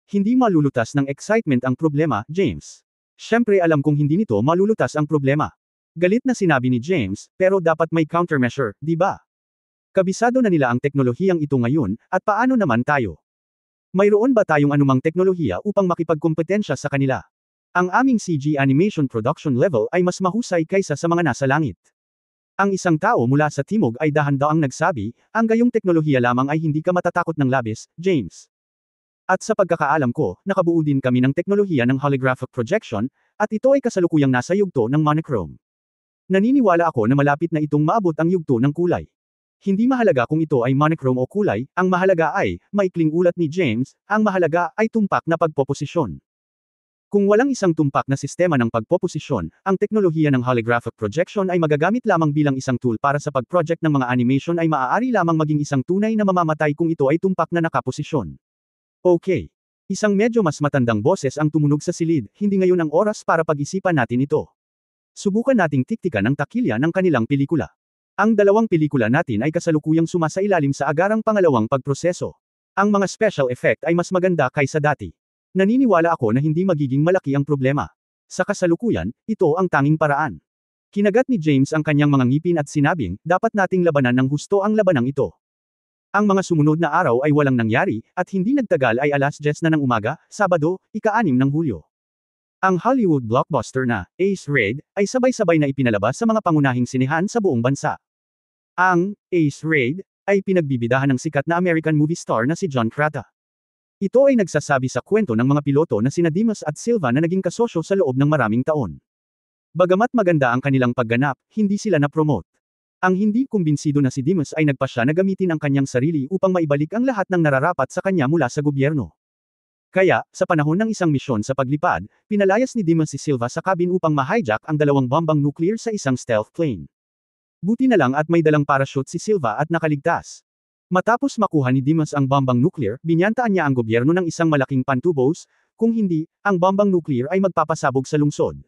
Hindi malulutas ng excitement ang problema, James. Siyempre alam kong hindi nito malulutas ang problema. Galit na sinabi ni James, pero dapat may countermeasure, di ba? Kabisado na nila ang teknolohiyang ito ngayon, at paano naman tayo? Mayroon ba tayong anumang teknolohiya upang makipagkompetensya sa kanila? Ang aming CG animation production level ay mas mahusay kaysa sa mga nasa langit. Ang isang tao mula sa timog ay dahan-daang nagsabi, ang gayong teknolohiya lamang ay hindi ka matatakot ng labis, James. At sa pagkakaalam ko, nakabuo din kami ng teknolohiya ng holographic projection, at ito ay kasalukuyang nasa yugto ng monochrome. Naniniwala ako na malapit na itong maabot ang yugto ng kulay. Hindi mahalaga kung ito ay monochrome o kulay, ang mahalaga ay, maikling ulat ni James, ang mahalaga ay tumpak na pagpoposisyon. Kung walang isang tumpak na sistema ng pagpoposisyon, ang teknolohiya ng holographic projection ay magagamit lamang bilang isang tool para sa pag-project ng mga animation ay maaari lamang maging isang tunay na mamamatay kung ito ay tumpak na nakaposisyon. Okay. Isang medyo mas matandang boses ang tumunog sa silid, hindi ngayon ang oras para pag-isipan natin ito. Subukan nating tiktikan ang takilya ng kanilang pelikula. Ang dalawang pelikula natin ay kasalukuyang sumasailalim sa agarang pangalawang pagproseso. Ang mga special effect ay mas maganda kaysa dati. Naniniwala ako na hindi magiging malaki ang problema. Sa kasalukuyan, ito ang tanging paraan. Kinagat ni James ang kanyang mga ngipin at sinabing, dapat nating labanan ng husto ang labanang ito. Ang mga sumunod na araw ay walang nangyari, at hindi nagtagal ay 10:00 na ng umaga, Sabado, ika-6 ng Hulyo. Ang Hollywood blockbuster na Ace Raid ay sabay-sabay na ipinalabas sa mga pangunahing sinehan sa buong bansa. Ang Ace Raid ay pinagbibidahan ng sikat na American movie star na si John Crata. Ito ay nagsasabi sa kwento ng mga piloto na sina Dimas at Silva na naging kasosyo sa loob ng maraming taon. Bagamat maganda ang kanilang pagganap, hindi sila na-promote. Ang hindi kumbinsido na si Dimas ay nagpasya na gamitin ang kanyang sarili upang maibalik ang lahat ng nararapat sa kanya mula sa gobyerno. Kaya, sa panahon ng isang misyon sa paglipad, pinalayas ni Dimas si Silva sa cabin upang ma-hijack ang 2 bombang nuclear sa isang stealth plane. Buti na lang at may dalang parachute si Silva at nakaligtas. Matapos makuha ni Dimas ang bombang nuclear, binyantaan niya ang gobyerno ng isang malaking pantubos, kung hindi, ang bombang nuclear ay magpapasabog sa lungsod.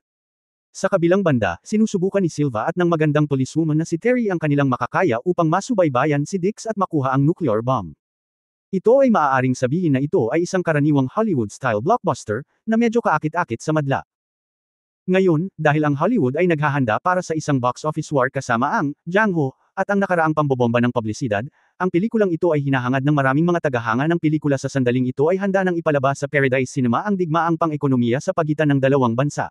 Sa kabilang banda, sinusubukan ni Silva at ng magandang policewoman na si Terry ang kanilang makakaya upang masubaybayan si Dix at makuha ang nuclear bomb. Ito ay maaaring sabihin na ito ay isang karaniwang Hollywood-style blockbuster, na medyo kaakit-akit sa madla. Ngayon, dahil ang Hollywood ay naghahanda para sa isang box office war kasama ang Django, at ang nakaraang pambobomba ng publisidad, ang pelikulang ito ay hinahangad ng maraming mga tagahanga ng pelikula sa sandaling ito ay handa nang ipalabas sa Paradise Cinema ang digmaang pang-ekonomiya sa pagitan ng dalawang bansa.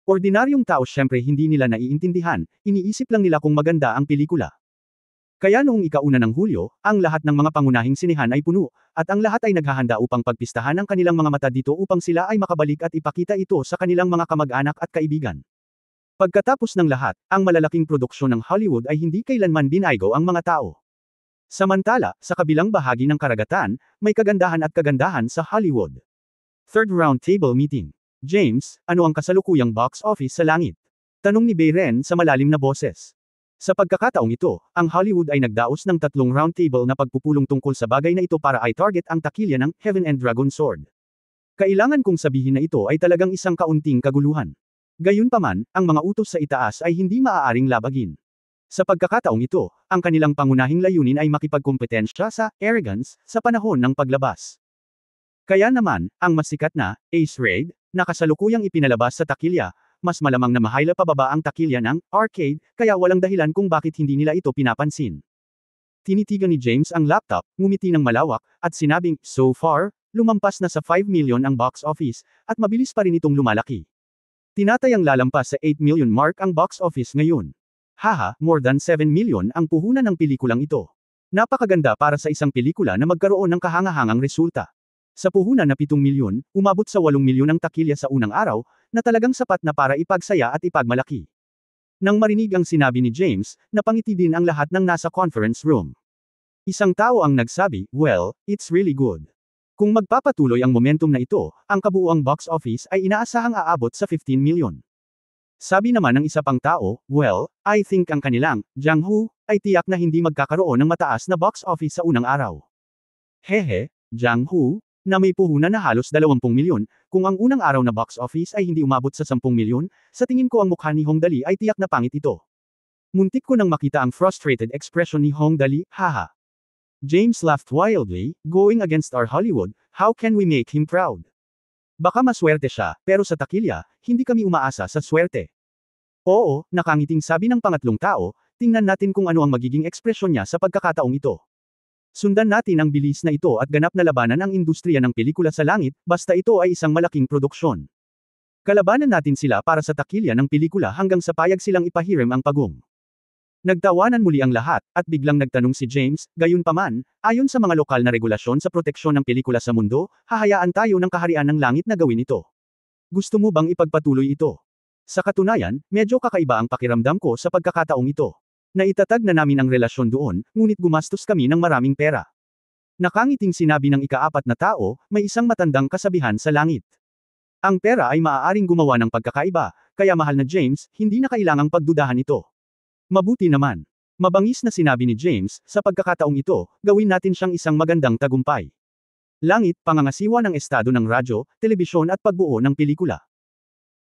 Ordinaryong tao syempre hindi nila naiintindihan, iniisip lang nila kung maganda ang pelikula. Kaya noong ika-1 ng Hulyo, ang lahat ng mga pangunahing sinehan ay puno, at ang lahat ay naghahanda upang pagpistahan ang kanilang mga mata dito upang sila ay makabalik at ipakita ito sa kanilang mga kamag-anak at kaibigan. Pagkatapos ng lahat, ang malalaking produksyon ng Hollywood ay hindi kailanman binaygo ang mga tao. Samantala, sa kabilang bahagi ng karagatan, may kagandahan at kagandahan sa Hollywood. Third Round Table Meeting. James, ano ang kasalukuyang box office sa langit? Tanong ni Bayren sa malalim na boses. Sa pagkakataong ito, ang Hollywood ay nagdaos ng 3 roundtable na pagpupulong tungkol sa bagay na ito para i-target ang takilya ng Heaven and Dragon Sword. Kailangan kong sabihin na ito ay talagang isang kaunting kaguluhan. Gayunpaman, ang mga utos sa itaas ay hindi maaaring labagin. Sa pagkakataong ito, ang kanilang pangunahing layunin ay makipagkompetensya sa arrogance sa panahon ng paglabas. Kaya naman, ang mas sikat na Ace Raid na kasalukuyang ipinalabas sa takilya, mas malamang na mahayla pababa ang takilya ng arcade, kaya walang dahilan kung bakit hindi nila ito pinapansin. Tinitigan ni James ang laptop, ngumiti ng malawak, at sinabing, "So far, lumampas na sa 5 million ang box office, at mabilis pa rin itong lumalaki. Tinatayang lalampas sa 8 million mark ang box office ngayon. Haha, more than 7 million ang puhunan ng pelikulang ito. Napakaganda para sa isang pelikula na magkaroon ng kahangahangang resulta. Sa puhunan na 7 milyon, umabot sa 8 milyon ang takilya sa unang araw, na talagang sapat na para ipagsaya at ipagmalaki." Nang marinig ang sinabi ni James, napangiti din ang lahat ng nasa conference room. Isang tao ang nagsabi, "Well, it's really good." Kung magpapatuloy ang momentum na ito, ang kabuuang box office ay inaasahang aabot sa 15 milyon. Sabi naman ng isa pang tao, "Well, I think ang kanilang, Jiang-Hu, ay tiyak na hindi magkakaroon ng mataas na box office sa unang araw." Hehe, Jiang-Hu, na may puhunan na halos 20 milyon, kung ang unang araw na box office ay hindi umabot sa 10 milyon, sa tingin ko ang mukha ni Hong Dali ay tiyak na pangit ito. Muntik ko nang makita ang frustrated expression ni Hong Dali, haha. James laughed wildly, "Going against our Hollywood, how can we make him proud?" Baka maswerte siya, pero sa takilya, hindi kami umaasa sa swerte. Oo, nakangiting sabi ng pangatlong tao, tingnan natin kung ano ang magiging ekspresyon niya sa pagkakataong ito. Sundan natin ang bilis na ito at ganap na labanan ang industriya ng pelikula sa langit, basta ito ay isang malaking produksyon. Kalabanan natin sila para sa takilya ng pelikula hanggang sa payag silang ipahiram ang pagong. Nagtawanan muli ang lahat, at biglang nagtanong si James, "Gayunpaman, ayon sa mga lokal na regulasyon sa proteksyon ng pelikula sa mundo, hahayaan tayo ng kaharian ng langit na gawin ito. Gusto mo bang ipagpatuloy ito?" Sa katunayan, medyo kakaiba ang pakiramdam ko sa pagkakataong ito. Naitatag na namin ang relasyon doon, ngunit gumastos kami ng maraming pera. Nakangiting sinabi ng ikaapat na tao, may isang matandang kasabihan sa langit. Ang pera ay maaaring gumawa ng pagkakaiba, kaya mahal na James, hindi na kailangang pagdudahan ito. Mabuti naman. Mabangis na sinabi ni James, sa pagkakataong ito, gawin natin siyang isang magandang tagumpay. Langit, pangangasiwa ng estado ng radyo, telebisyon at pagbuo ng pelikula.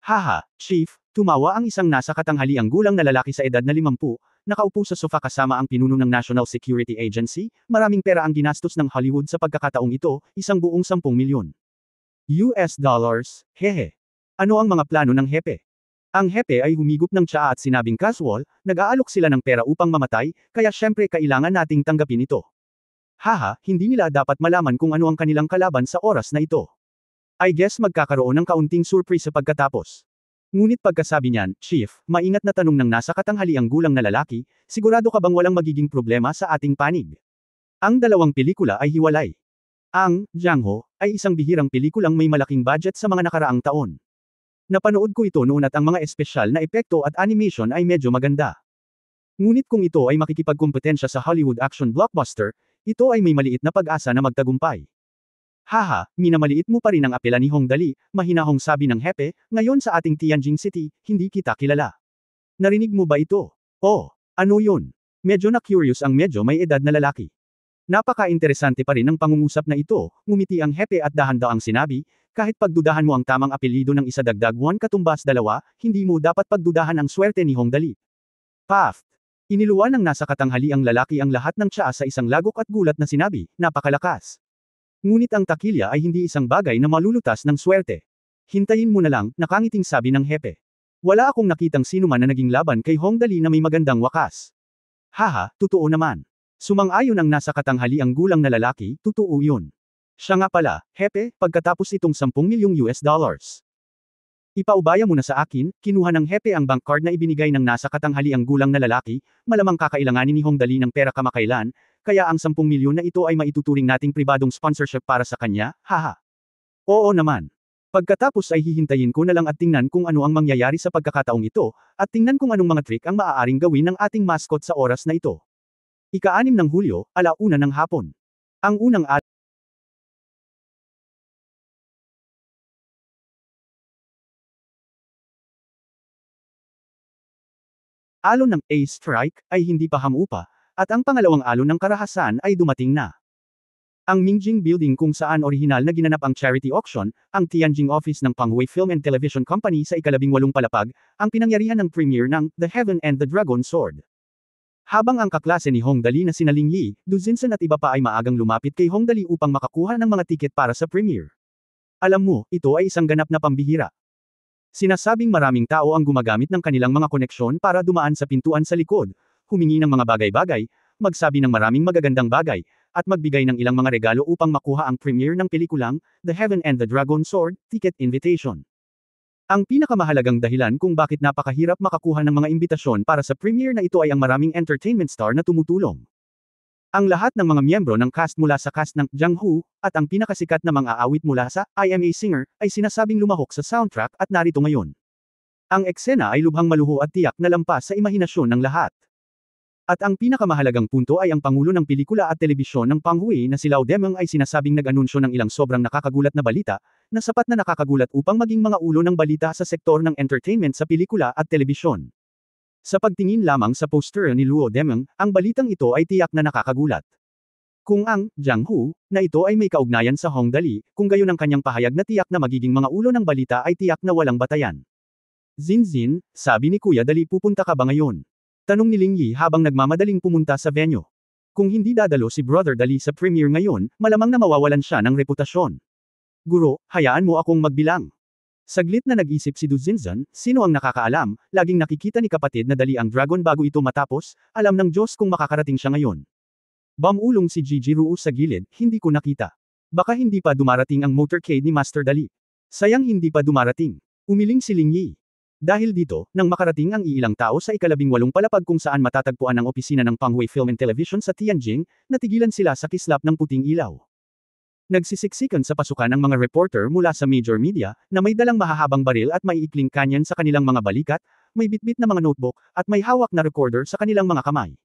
Haha, Chief, tumawa ang isang nasa katanghaliang gulang na lalaki sa edad na 50, nakaupo sa sofa kasama ang pinuno ng National Security Agency, maraming pera ang ginastos ng Hollywood sa pagkakataong ito, isang buong 10 milyon. US dollars, hehe. Ano ang mga plano ng hepe? Ang hepe ay humigop ng tsaa at sinabing casual, nag-aalok sila ng pera upang mamatay, kaya syempre kailangan nating tanggapin ito. Haha, hindi nila dapat malaman kung ano ang kanilang kalaban sa oras na ito. I guess magkakaroon ng kaunting surprise sa pagkatapos. Ngunit pagkasabi niyan, Chief, maingat na tanong ng nasa katanghaliang gulang na lalaki, sigurado ka bang walang magiging problema sa ating panig? Ang dalawang pelikula ay hiwalay. Ang Jiang-Ho ay isang bihirang pelikulang may malaking budget sa mga nakaraang taon. Napanood ko ito noon at ang mga espesyal na epekto at animation ay medyo maganda. Ngunit kung ito ay makikipagkumpetensya sa Hollywood action blockbuster, ito ay may maliit na pag-asa na magtagumpay. Haha, minamaliit mo pa rin ang apela ni Hong Dali, mahinahong sabi ng hepe, ngayon sa ating Tianjin City, hindi kita kilala. Narinig mo ba ito? Oh, ano yun? Medyo na-curious ang medyo may edad na lalaki. Napaka-interesante pa rin ng pangungusap na ito, ngumiti ang hepe at dahan-daang sinabi, kahit pagdudahan mo ang tamang apelyido ng isa dagdag 1 katumbas 2, hindi mo dapat pagdudahan ang swerte ni Hong Dali. Paft. Iniluwan ng nasa katanghaliang lalaki ang lahat ng tsaa sa isang lagok at gulat na sinabi, napakalakas. Ngunit ang takilya ay hindi isang bagay na malulutas ng swerte. Hintayin mo na lang, nakangiting sabi ng hepe. Wala akong nakitang sino man na naging laban kay Hong Dali na may magandang wakas. Haha, totoo naman. Sumang-ayon ang nasa katanghaliang gulang na lalaki, totoo yun. Siya nga pala, hepe, pagkatapos itong 10 milyong US dollars. Ipaubaya mo na sa akin, kinuha ng hepe ang bank card na ibinigay ng nasa katanghaliang gulang na lalaki, malamang kakailanganin ni Hong Dali ng pera kamakailan, kaya ang 10 milyon na ito ay maituturing nating pribadong sponsorship para sa kanya, haha. Oo naman. Pagkatapos ay hihintayin ko na lang at tingnan kung ano ang mangyayari sa pagkakataong ito, at tingnan kung anong mga trick ang maaaring gawin ng ating mascot sa oras na ito. Ika-6 ng Hulyo, 1:00 ng hapon. Ang unang alon ng Ace Strike ay hindi pa hamupa, at ang pangalawang alon ng karahasan ay dumating na. Ang Mingjing Building kung saan orihinal na ginanap ang charity auction, ang Tianjin office ng Panghui Film and Television Company sa ika-18 palapag, ang pinangyarihan ng premiere ng The Heaven and the Dragon Sword. Habang ang kaklase ni Hong Dali na sina Ling Yi, Du Zinsan at iba pa ay maagang lumapit kay Hong Dali upang makakuha ng mga tiket para sa premiere. Alam mo, ito ay isang ganap na pambihira. Sinasabing maraming tao ang gumagamit ng kanilang mga koneksyon para dumaan sa pintuan sa likod, humingi ng mga bagay-bagay, magsabi ng maraming magagandang bagay, at magbigay ng ilang mga regalo upang makuha ang premiere ng pelikulang, The Heaven and the Dragon Sword, ticket invitation. Ang pinakamahalagang dahilan kung bakit napakahirap makakuha ng mga imbitasyon para sa premiere na ito ay ang maraming entertainment star na tumutulong. Ang lahat ng mga miyembro ng cast mula sa cast ng Jiang Hu, at ang pinakasikat na mga aawit mula sa I Am a Singer, ay sinasabing lumahok sa soundtrack at narito ngayon. Ang eksena ay lubhang maluho at tiyak na lampas sa imahinasyon ng lahat. At ang pinakamahalagang punto ay ang pangulo ng pelikula at telebisyon ng Panghui na si Lau Demeng ay sinasabing nag-anunsyo ng ilang sobrang nakakagulat na balita, na sapat na nakakagulat upang maging mga ulo ng balita sa sektor ng entertainment sa pelikula at telebisyon. Sa pagtingin lamang sa poster ni Luo Demeng, ang balitang ito ay tiyak na nakakagulat. Kung ang Jiang Hu na ito ay may kaugnayan sa Hong Dali, kung gayon ang kanyang pahayag na tiyak na magiging mga ulo ng balita ay tiyak na walang batayan. Zinzin, sabi ni Kuya Dali, pupunta ka ba ngayon? Tanong ni Ling Yi habang nagmamadaling pumunta sa venue. Kung hindi dadalo si Brother Dali sa premiere ngayon, malamang na mawawalan siya ng reputasyon. Guro, hayaan mo akong magbilang. Saglit na nag-isip si Du Zinzan, sino ang nakakaalam, laging nakikita ni kapatid na Dali ang dragon bago ito matapos, alam ng Diyos kung makakarating siya ngayon. Bamulong si Gigi Ruo sa gilid, hindi ko nakita. Baka hindi pa dumarating ang motorcade ni Master Dali. Sayang hindi pa dumarating. Umiling si Ling Yi. Dahil dito, nang makarating ang iilang tao sa ika-18 palapag kung saan matatagpuan ang opisina ng Panghui Film and Television sa Tianjin, natigilan sila sa kislap ng puting ilaw. Nagsisiksikan sa pasukan ang mga reporter mula sa major media, na may dalang mahahabang baril at maiikling kanyan sa kanilang mga balikat, may bitbit na mga notebook, at may hawak na recorder sa kanilang mga kamay.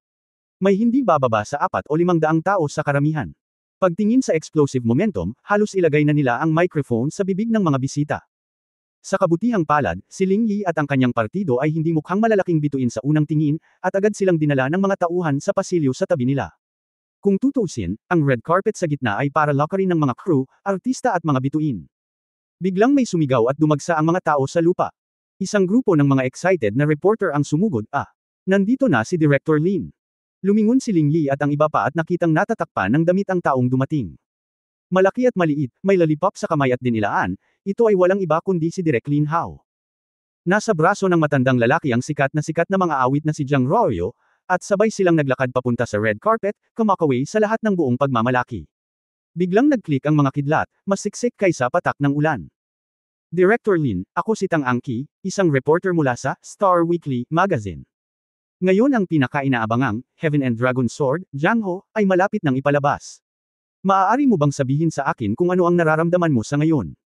May hindi bababa sa 4 o 500 tao sa karamihan. Pagtingin sa explosive momentum, halos ilagay na nila ang microphone sa bibig ng mga bisita. Sa kabutihang palad, si Ling Yi at ang kanyang partido ay hindi mukhang malalaking bituin sa unang tingin, at agad silang dinala ng mga tauhan sa pasilyo sa tabi nila. Kung tutuusin, ang red carpet sa gitna ay para lockerin ng mga crew, artista at mga bituin. Biglang may sumigaw at dumagsa ang mga tao sa lupa. Isang grupo ng mga excited na reporter ang sumugod, nandito na si Director Lin. Lumingon si Ling Yi at ang iba pa at nakitang natatakpan ng damit ang taong dumating. Malaki at maliit, may lollipop sa kamay at dinilaan, ito ay walang iba kundi si Direk Lin Hao. Nasa braso ng matandang lalaki ang sikat na mga awit na si Jiang Ruoyo, at sabay silang naglakad papunta sa red carpet, kumakaway sa lahat ng buong pagmamalaki. Biglang nag-click ang mga kidlat, mas siksik kaysa patak ng ulan. Director Lin, ako si Tang Angqi, isang reporter mula sa Star Weekly Magazine. Ngayon ang pinaka-inaabangang Heaven and Dragon Sword, Jiang Ho, ay malapit nang ipalabas. Maaari mo bang sabihin sa akin kung ano ang nararamdaman mo sa ngayon?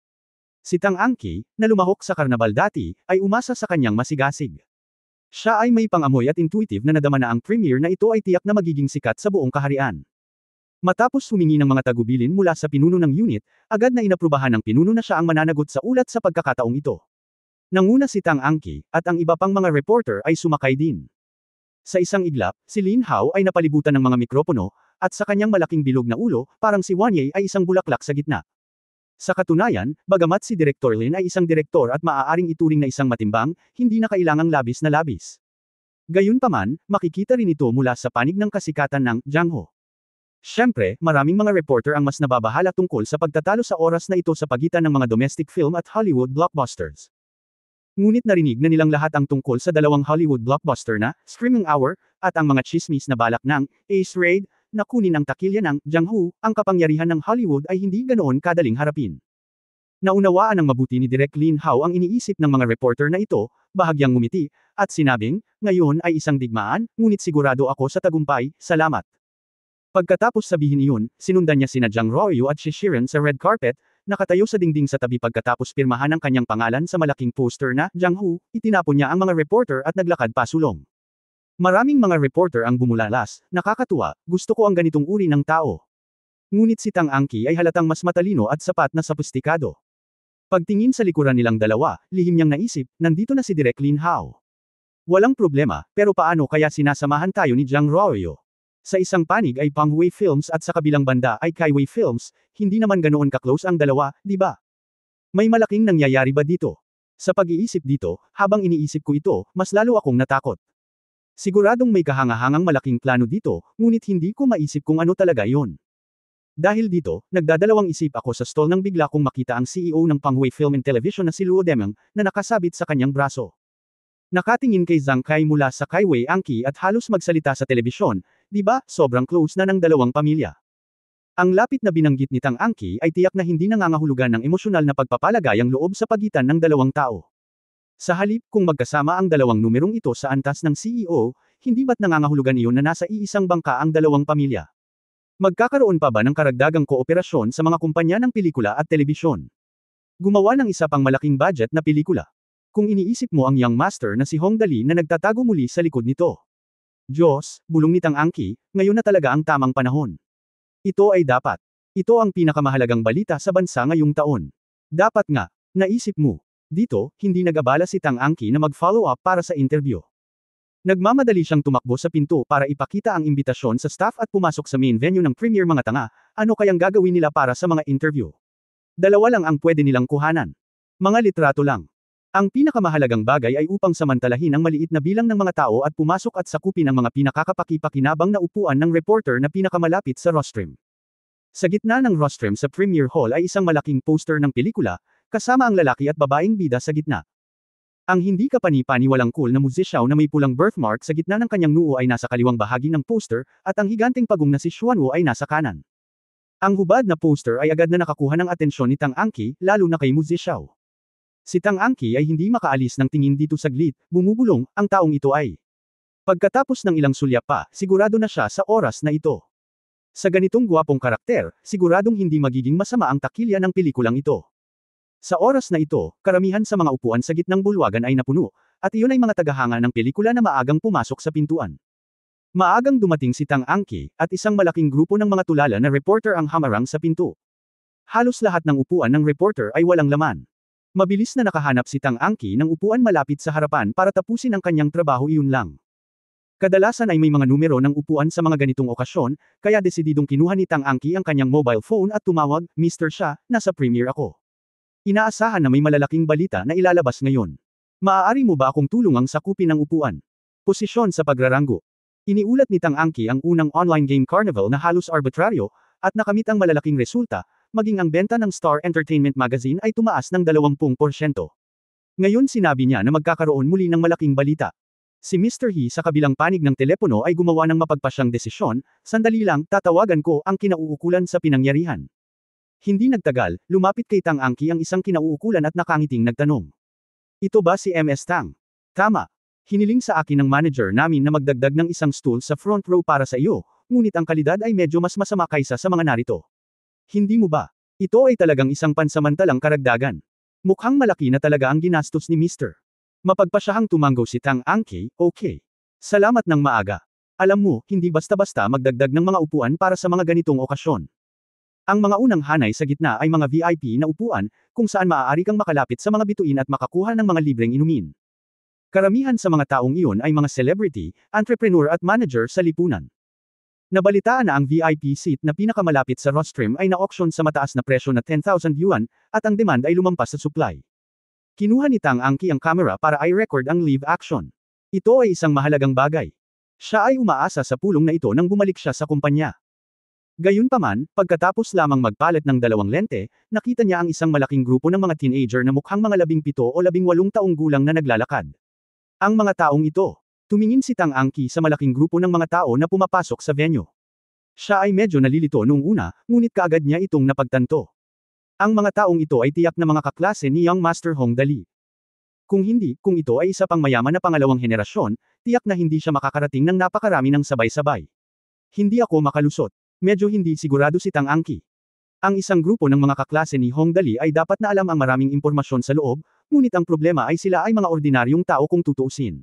Si Tang Angqi, na lumahok sa karnabal dati, ay umasa sa kanyang masigasig. Siya ay may pangamoy at intuitive na nadama na ang premiere na ito ay tiyak na magiging sikat sa buong kaharian. Matapos humingi ng mga tagubilin mula sa pinuno ng unit, agad na inaprubahan ng pinuno na siya ang mananagot sa ulat sa pagkakataong ito. Nanguna si Tang Angqi, at ang iba pang mga reporter ay sumakay din. Sa isang iglap, si Lin Hao ay napalibutan ng mga mikropono, at sa kanyang malaking bilog na ulo, parang si Wanye ay isang bulaklak sa gitna. Sa katunayan, bagamat si Director Lin ay isang direktor at maaaring ituring na isang matimbang, hindi na kailangang labis na labis. Gayunpaman, makikita rin ito mula sa panig ng kasikatan ng Jiang Ho. Siyempre, maraming mga reporter ang mas nababahala tungkol sa pagtatalo sa oras na ito sa pagitan ng mga domestic film at Hollywood blockbusters. Ngunit narinig na nilang lahat ang tungkol sa dalawang Hollywood blockbuster na Screaming Hour at ang mga chismis na balak ng Ace Raid na kunin ang takilya ng Jiang Hu, ang kapangyarihan ng Hollywood ay hindi ganoon kadaling harapin. Naunawaan ng mabuti ni Direk Lin Hao ang iniisip ng mga reporter na ito, bahagyang ngumiti, at sinabing, ngayon ay isang digmaan, ngunit sigurado ako sa tagumpay, salamat. Pagkatapos sabihin iyon, sinundan niya sina Jiang Ruoyu at si Shiren sa red carpet, nakatayo sa dingding sa tabi pagkatapos pirmahan ang kanyang pangalan sa malaking poster na Jiang Hu, itinapon niya ang mga reporter at naglakad pasulong. Maraming mga reporter ang bumulalas, nakakatuwa, gusto ko ang ganitong uri ng tao. Ngunit si Tang Angqi ay halatang mas matalino at sapat na sophisticado. Pagtingin sa likuran nilang dalawa, lihim niyang naisip, nandito na si Direk Lin Hao. Walang problema, pero paano kaya sinasamahan tayo ni Jiang Ruoyo? Sa isang panig ay Pangway Films at sa kabilang banda ay Kaiway Films, hindi naman ganoon ka-close ang dalawa, di ba? May malaking nangyayari ba dito? Sa pag-iisip dito, habang iniisip ko ito, mas lalo akong natakot. Siguradong may kahangahangang malaking plano dito, ngunit hindi ko maisip kung ano talaga yon. Dahil dito, nagdadalawang isip ako sa stall nang bigla kong makita ang CEO ng Pangway Film and Television na si Luo Demeng, na nakasabit sa kanyang braso. Nakatingin kay Zhang Kai mula sa Kaiway Angki at halos magsalita sa telebisyon, di ba, sobrang close na ng dalawang pamilya. Ang lapit na binanggit ni Tang Angki ay tiyak na hindi nangangahulugan ng emosyonal na pagpapalagay ang loob sa pagitan ng dalawang tao. Sa halip, kung magkasama ang dalawang numerong ito sa antas ng CEO, hindi ba't nangangahulugan iyon na nasa iisang bangka ang dalawang pamilya? Magkakaroon pa ba ng karagdagang kooperasyon sa mga kumpanya ng pelikula at telebisyon? Gumawa ng isa pang malaking budget na pelikula. Kung iniisip mo ang young master na si Hong Dali na nagtatago muli sa likod nito. Diyos, bulong ni Tang Angki, ngayon na talaga ang tamang panahon. Ito ay dapat. Ito ang pinakamahalagang balita sa bansa ngayong taon. Dapat nga, naisip mo. Dito, hindi nag-abala si Tang Angki na mag-follow up para sa interview. Nagmamadali siyang tumakbo sa pinto para ipakita ang imbitasyon sa staff at pumasok sa main venue ng premiere. Mga tanga, ano kayang gagawin nila para sa mga interview? Dalawa lang ang pwede nilang kuhanan. Mga litrato lang. Ang pinakamahalagang bagay ay upang samantalahin ang maliit na bilang ng mga tao at pumasok at sakupin ang mga pinakakapaki-pakinabang na upuan ng reporter na pinakamalapit sa rostrum. Sa gitna ng rostrum sa premiere hall ay isang malaking poster ng pelikula, kasama ang lalaki at babaeng bida sa gitna. Ang hindi kapani-paniwalang cool na musisyaw na may pulang birthmark sa gitna ng kanyang noo ay nasa kaliwang bahagi ng poster, at ang higanteng pagong na si Xuanwo ay nasa kanan. Ang hubad na poster ay agad na nakakuha ng atensyon ni Tang Angki, lalo na kay musisyaw. Si Tang Angki ay hindi makaalis ng tingin dito saglit, bumubulong, ang taong ito ay. Pagkatapos ng ilang sulyap pa, sigurado na siya sa oras na ito. Sa ganitong gwapong karakter, siguradong hindi magiging masama ang takilya ng pelikulang ito. Sa oras na ito, karamihan sa mga upuan sa gitnang bulwagan ay napuno, at iyon ay mga tagahanga ng pelikula na maagang pumasok sa pintuan. Maagang dumating si Tang Angki, at isang malaking grupo ng mga tulala na reporter ang hamarang sa pinto. Halos lahat ng upuan ng reporter ay walang laman. Mabilis na nakahanap si Tang Angki ng upuan malapit sa harapan para tapusin ang kanyang trabaho. Iyon lang. Kadalasan ay may mga numero ng upuan sa mga ganitong okasyon, kaya desididong kinuha ni Tang Angki ang kanyang mobile phone at tumawag, Mr. Sha, nasa premiere ako. Inaasahan na may malalaking balita na ilalabas ngayon. Maaari mo ba akong tulungang sakupin ang upuan? Posisyon sa pagraranggo. Iniulat ni Tang Angki ang unang online game carnival na halos arbitraryo, at nakamit ang malalaking resulta, maging ang benta ng Star Entertainment Magazine ay tumaas ng 20%. Ngayon sinabi niya na magkakaroon muli ng malaking balita. Si Mr. He sa kabilang panig ng telepono ay gumawa ng mapagpasyang desisyon, sandali lang, tatawagan ko ang kinauukulan sa pinangyarihan. Hindi nagtagal, lumapit kay Tang Angki ang isang kinauukulan at nakangiting nagtanong. Ito ba si MS Tang? Tama. Hiniling sa akin ng manager namin na magdagdag ng isang stool sa front row para sa iyo, ngunit ang kalidad ay medyo mas masama kaysa sa mga narito. Hindi mo ba? Ito ay talagang isang pansamantalang karagdagan. Mukhang malaki na talaga ang ginastos ni Mr. Mapagpasyahang tumanggo si Tang Angki, okay. Salamat ng maaga. Alam mo, hindi basta-basta magdagdag ng mga upuan para sa mga ganitong okasyon. Ang mga unang hanay sa gitna ay mga VIP na upuan, kung saan maaari kang makalapit sa mga bituin at makakuha ng mga libreng inumin. Karamihan sa mga taong iyon ay mga celebrity, entrepreneur at manager sa lipunan. Nabalitaan na ang VIP seat na pinakamalapit sa rostrum ay na-auction sa mataas na presyo na 10,000 yuan, at ang demand ay lumampas sa supply. Kinuha ni Tang Angki ang camera para i-record ang live action. Ito ay isang mahalagang bagay. Siya ay umaasa sa pulong na ito nang bumalik siya sa kumpanya. Gayunpaman, pagkatapos lamang magpalit ng dalawang lente, nakita niya ang isang malaking grupo ng mga teenager na mukhang mga 17 o 18 taong gulang na naglalakad. Ang mga taong ito. Tumingin si Tang Angki sa malaking grupo ng mga tao na pumapasok sa venue. Siya ay medyo nalilito noong una, ngunit kaagad niya itong napagtanto. Ang mga taong ito ay tiyak na mga kaklase ni Young Master Hong Dali. Kung ito ay isa pang mayaman na pangalawang henerasyon, tiyak na hindi siya makakarating ng napakarami ng sabay-sabay. Hindi ako makalusot. Medyo hindi sigurado si Tang Angki. Ang isang grupo ng mga kaklase ni Hong Dali ay dapat na alam ang maraming impormasyon sa loob, ngunit ang problema ay sila ay mga ordinaryong tao kung tutuusin.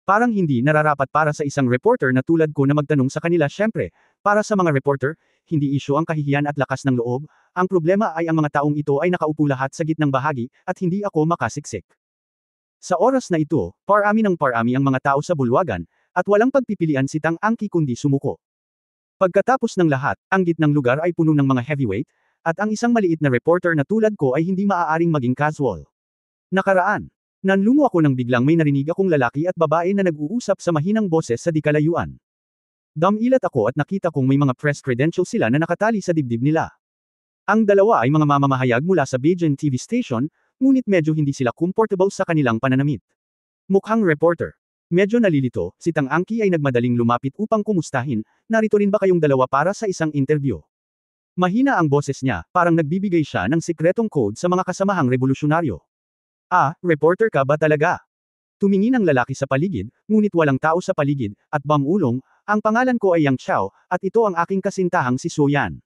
Parang hindi nararapat para sa isang reporter na tulad ko na magtanong sa kanila. Syempre, para sa mga reporter, hindi isyu ang kahihiyan at lakas ng loob, ang problema ay ang mga taong ito ay nakaupo lahat sa gitnang bahagi, at hindi ako makasiksik. Sa oras na ito, parami ng parami ang mga tao sa bulwagan, at walang pagpipilian si Tang Angki kundi sumuko. Pagkatapos ng lahat, ang gitnang lugar ay puno ng mga heavyweight, at ang isang maliit na reporter na tulad ko ay hindi maaaring maging casual. Nakaraan. Nanlumo ako nang biglang may narinig akong lalaki at babae na nag-uusap sa mahinang boses sa di kalayuan. Damilat ako at nakita kong may mga press credentials sila na nakatali sa dibdib nila. Ang dalawa ay mga mamamahayag mula sa Beijing TV station, ngunit medyo hindi sila comfortable sa kanilang pananamit. Mukhang reporter. Medyo nalilito, si Tang Angki ay nagmadaling lumapit upang kumustahin, narito rin ba kayong dalawa para sa isang interview? Mahina ang boses niya, parang nagbibigay siya ng sikretong code sa mga kasamahang revolusyonaryo. Ah, reporter ka ba talaga? Tumingin ang lalaki sa paligid, ngunit walang tao sa paligid, at bamulong, ang pangalan ko ay Yang Chao, at ito ang aking kasintahang si So Yan.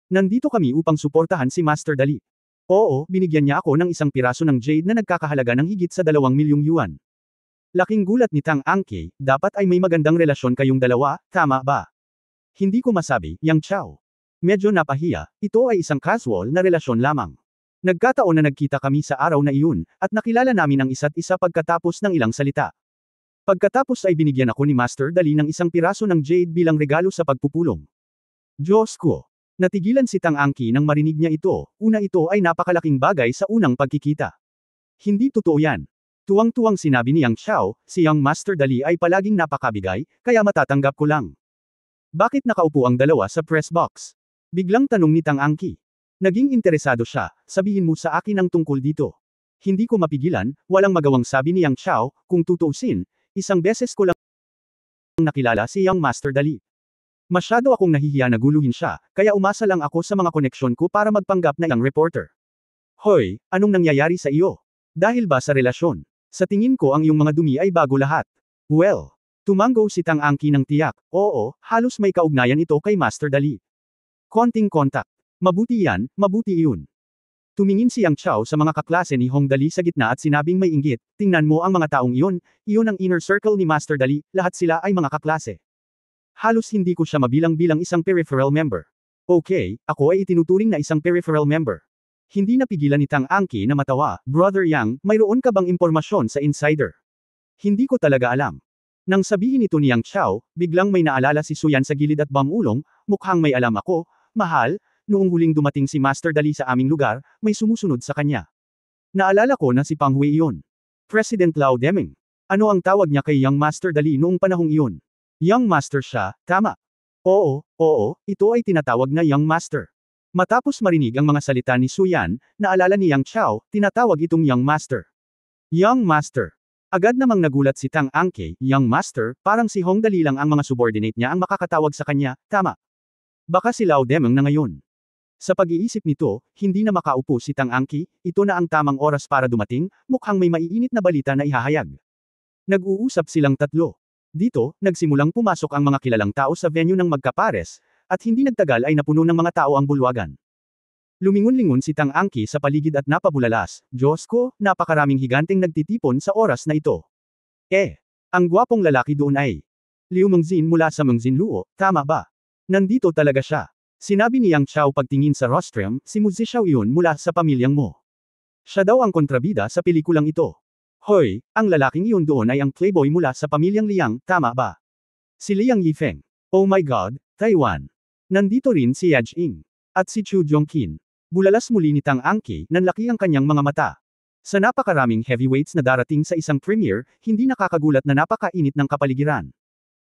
Nandito kami upang suportahan si Master Dali. Oo, binigyan niya ako ng isang piraso ng jade na nagkakahalaga ng higit sa 2 milyong yuan. Laking gulat ni Tang Angki, dapat ay may magandang relasyon kayong dalawa, tama ba? Hindi ko masabi, Yang Chao. Medyo napahiya, ito ay isang casual na relasyon lamang. Nagkataon na nagkita kami sa araw na iyon, at nakilala namin ang isa't isa pagkatapos ng ilang salita. Pagkatapos ay binigyan ako ni Master Dali ng isang piraso ng jade bilang regalo sa pagpupulong. Diyos ko! Natigilan si Tang Angki nang marinig niya ito, ito ay napakalaking bagay sa unang pagkikita. Hindi totoo yan. Tuwang-tuwang sinabi ni Yang Chao, si Young Master Dali ay palaging napakabigay, kaya matatanggap ko lang. Bakit nakaupo ang dalawa sa press box? Biglang tanong ni Tang Angki. Naging interesado siya, sabihin mo sa akin ang tungkol dito. Hindi ko mapigilan, walang magawang sabi ni Yang Chao, kung tutuusin, isang beses ko lang nakilala si Young Master Dali. Masyado akong nahihiya na guluhin siya, kaya umasa lang ako sa mga koneksyon ko para magpanggap na young reporter. Hoy, anong nangyayari sa iyo? Dahil ba sa relasyon? Sa tingin ko ang iyong mga dumi ay bago lahat. Well, tumango si Tang Angki ng tiyak, oo, halos may kaugnayan ito kay Master Dali. Konting kontak. Mabuti yan, mabuti iyon. Tumingin si Yang Chao sa mga kaklase ni Hong Dali sa gitna at sinabing may inggit, tingnan mo ang mga taong iyon ang inner circle ni Master Dali, lahat sila ay mga kaklase. Halos hindi ko siya mabilang-bilang isang peripheral member. Okay, ako ay itinuturing na isang peripheral member. Hindi napigilan ni Tang Angki na matawa, Brother Yang, mayroon ka bang impormasyon sa insider? Hindi ko talaga alam. Nang sabihin ito ni Yang Chao, biglang may naalala si So Yan sa gilid at bamulong, mukhang may alam ako, mahal, noong huling dumating si Master Dali sa aming lugar, may sumusunod sa kanya. Naalala ko na si Pang Hui iyon. President Lao Deming. Ano ang tawag niya kay Young Master Dali noong panahong iyon? Young Master siya, tama. Oo, ito ay tinatawag na Young Master. Matapos marinig ang mga salita ni So Yan, naalala ni Yang Chao, tinatawag itong Young Master. Young Master. Agad namang nagulat si Tang Angki, Young Master, parang si Hong Dali lang ang mga subordinate niya ang makakatawag sa kanya, tama. Baka si Lao Demeng na ngayon. Sa pag-iisip nito, hindi na makaupo si Tang Angki, ito na ang tamang oras para dumating, mukhang may maiinit na balita na ihahayag. Nag-uusap silang tatlo. Dito, nagsimulang pumasok ang mga kilalang tao sa venue ng magkapares, at hindi nagtagal ay napuno ng mga tao ang bulwagan. Lumingon-lingon si Tang Angki sa paligid at napabulalas, Diyos ko, napakaraming higanteng nagtitipon sa oras na ito. Ang gwapong lalaki doon ay Liu Mengzin mula sa Mengzin Luo, tama ba? Nandito talaga siya. Sinabi ni Yang Chao pagtingin sa rostrum, si Mu Zixao yun mula sa pamilyang mo. Siya daw ang kontrabida sa pelikulang ito. Hoy, ang lalaking iyon doon ay ang playboy mula sa pamilyang Liang, tama ba? Si Liang Yifeng. Oh my God, Taiwan. Nandito rin si Yajing. At si Chu Zhongqin. Bulalas muli ni Tang Angki, nanlaki ang kanyang mga mata. Sa napakaraming heavyweights na darating sa isang premiere, hindi nakakagulat na napakainit ng kapaligiran.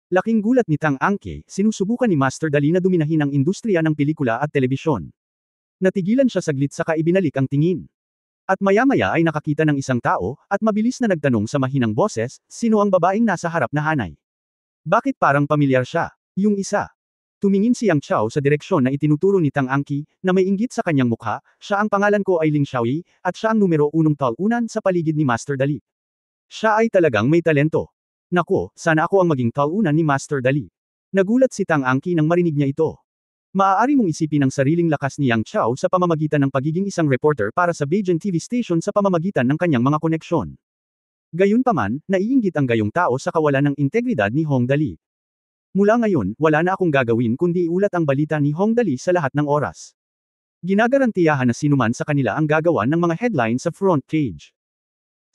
Laking gulat ni Tang Angki, sinusubukan ni Master Dali na duminahin ang industriya ng pelikula at telebisyon. Natigilan siya saglit saka ibinalik ang tingin. At maya-maya ay nakakita ng isang tao, at mabilis na nagtanong sa mahinang boses, sino ang babaeng nasa harap na hanay? Bakit parang pamilyar siya? Yung isa. Tumingin si Yang Chao sa direksyon na itinuturo ni Tang Angki, na may inggit sa kanyang mukha, siya ang pangalan ko ay Ling Xiaoyi, at siya ang numero 1 talunan sa paligid ni Master Dali. Siya ay talagang may talento. Nako, sana ako ang maging talunan ni Master Dali. Nagulat si Tang Angki nang marinig niya ito. Maaari mong isipin ang sariling lakas ni Yang Chao sa pamamagitan ng pagiging isang reporter para sa Beijing TV station sa pamamagitan ng kanyang mga koneksyon. Gayunpaman, naiinggit ang gayong tao sa kawalan ng integridad ni Hong Dali. Mula ngayon, wala na akong gagawin kundi iulat ang balita ni Hong Dali sa lahat ng oras. Ginagarantiyahan na sinuman sa kanila ang gagawan ng mga headline sa front page.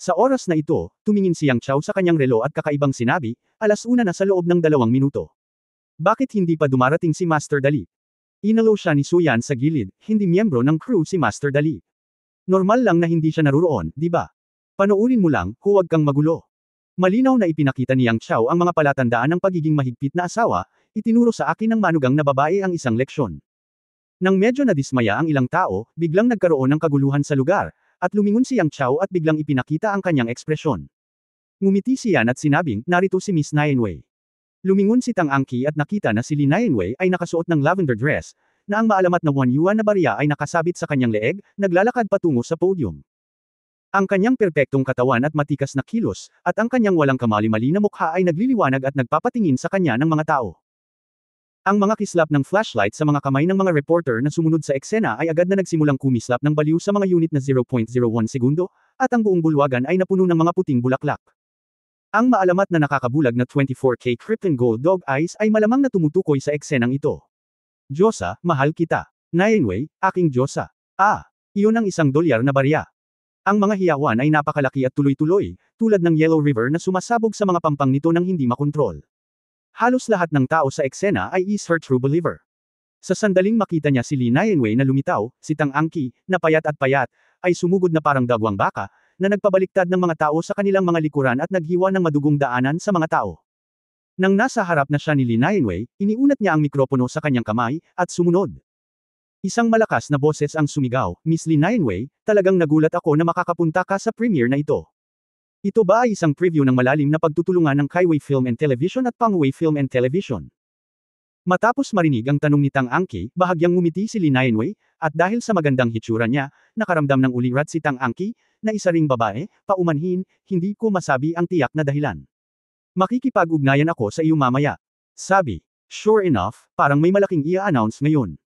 Sa oras na ito, tumingin si Yang Chao sa kanyang relo at kakaibang sinabi, 1:00 na sa loob ng 2 minuto. Bakit hindi pa dumarating si Master Dali? Inalo siya ni Suyan sa gilid, hindi miyembro ng crew si Master Dali. Normal lang na hindi siya naruroon, di ba? Panoorin mo lang, huwag kang magulo. Malinaw na ipinakita ni Yang Chao ang mga palatandaan ng pagiging mahigpit na asawa, itinuro sa akin ng manugang na babae ang isang leksyon. Nang medyo nadismaya ang ilang tao, biglang nagkaroon ng kaguluhan sa lugar, at lumingon si Yang Chao at biglang ipinakita ang kanyang ekspresyon. Ngumiti siya at sinabing, narito si Miss Nianwei. Lumingon si Tang Angki at nakita na si Li Nianwei ay nakasuot ng lavender dress, na ang maalamat na Wan Yuan na barya ay nakasabit sa kanyang leeg, naglalakad patungo sa podium. Ang kanyang perpektong katawan at matikas na kilos, at ang kanyang walang kamali-mali na mukha ay nagliliwanag at nagpapatingin sa kanya ng mga tao. Ang mga kislap ng flashlight sa mga kamay ng mga reporter na sumunod sa eksena ay agad na nagsimulang kumislap ng baliw sa mga unit na 0.01 segundo, at ang buong bulwagan ay napuno ng mga puting bulaklak. Ang maalamat na nakakabulag na 24K Krypton Gold Dog Eyes ay malamang na tumutukoy sa eksenang ito. Diyosa, mahal kita. Nianwei, aking Diyosa. Iyon ang $1 na barya. Ang mga hiyawan ay napakalaki at tuloy-tuloy, tulad ng Yellow River na sumasabog sa mga pampang nito nang hindi makontrol. Halos lahat ng tao sa eksena ay is her true believer. Sa sandaling makita niya si Li Nianwei na lumitaw, si Tang Angki, na payat at payat, ay sumugod na parang dagwang baka, na nagpabaliktad ng mga tao sa kanilang mga likuran at naghiwa ng madugong daanan sa mga tao. Nang nasa harap na siya ni Li Nianwei, iniunat niya ang mikropono sa kanyang kamay, at sumunod. Isang malakas na boses ang sumigaw, Miss Li Nianwei, talagang nagulat ako na makakapunta ka sa premiere na ito. Ito ba ay isang preview ng malalim na pagtutulungan ng Kaiwei Film and Television at Pangwei Film and Television? Matapos marinig ang tanong ni Tang Angki, bahagyang ngumiti si Li Nianwei, at dahil sa magandang hitsura niya, nakaramdam ng ulirat si Tang Angki, na isa ring babae, paumanhin, hindi ko masabi ang tiyak na dahilan. Makikipag-ugnayan ako sa iyo mamaya. Sabi. Sure enough, parang may malaking i-announce ngayon.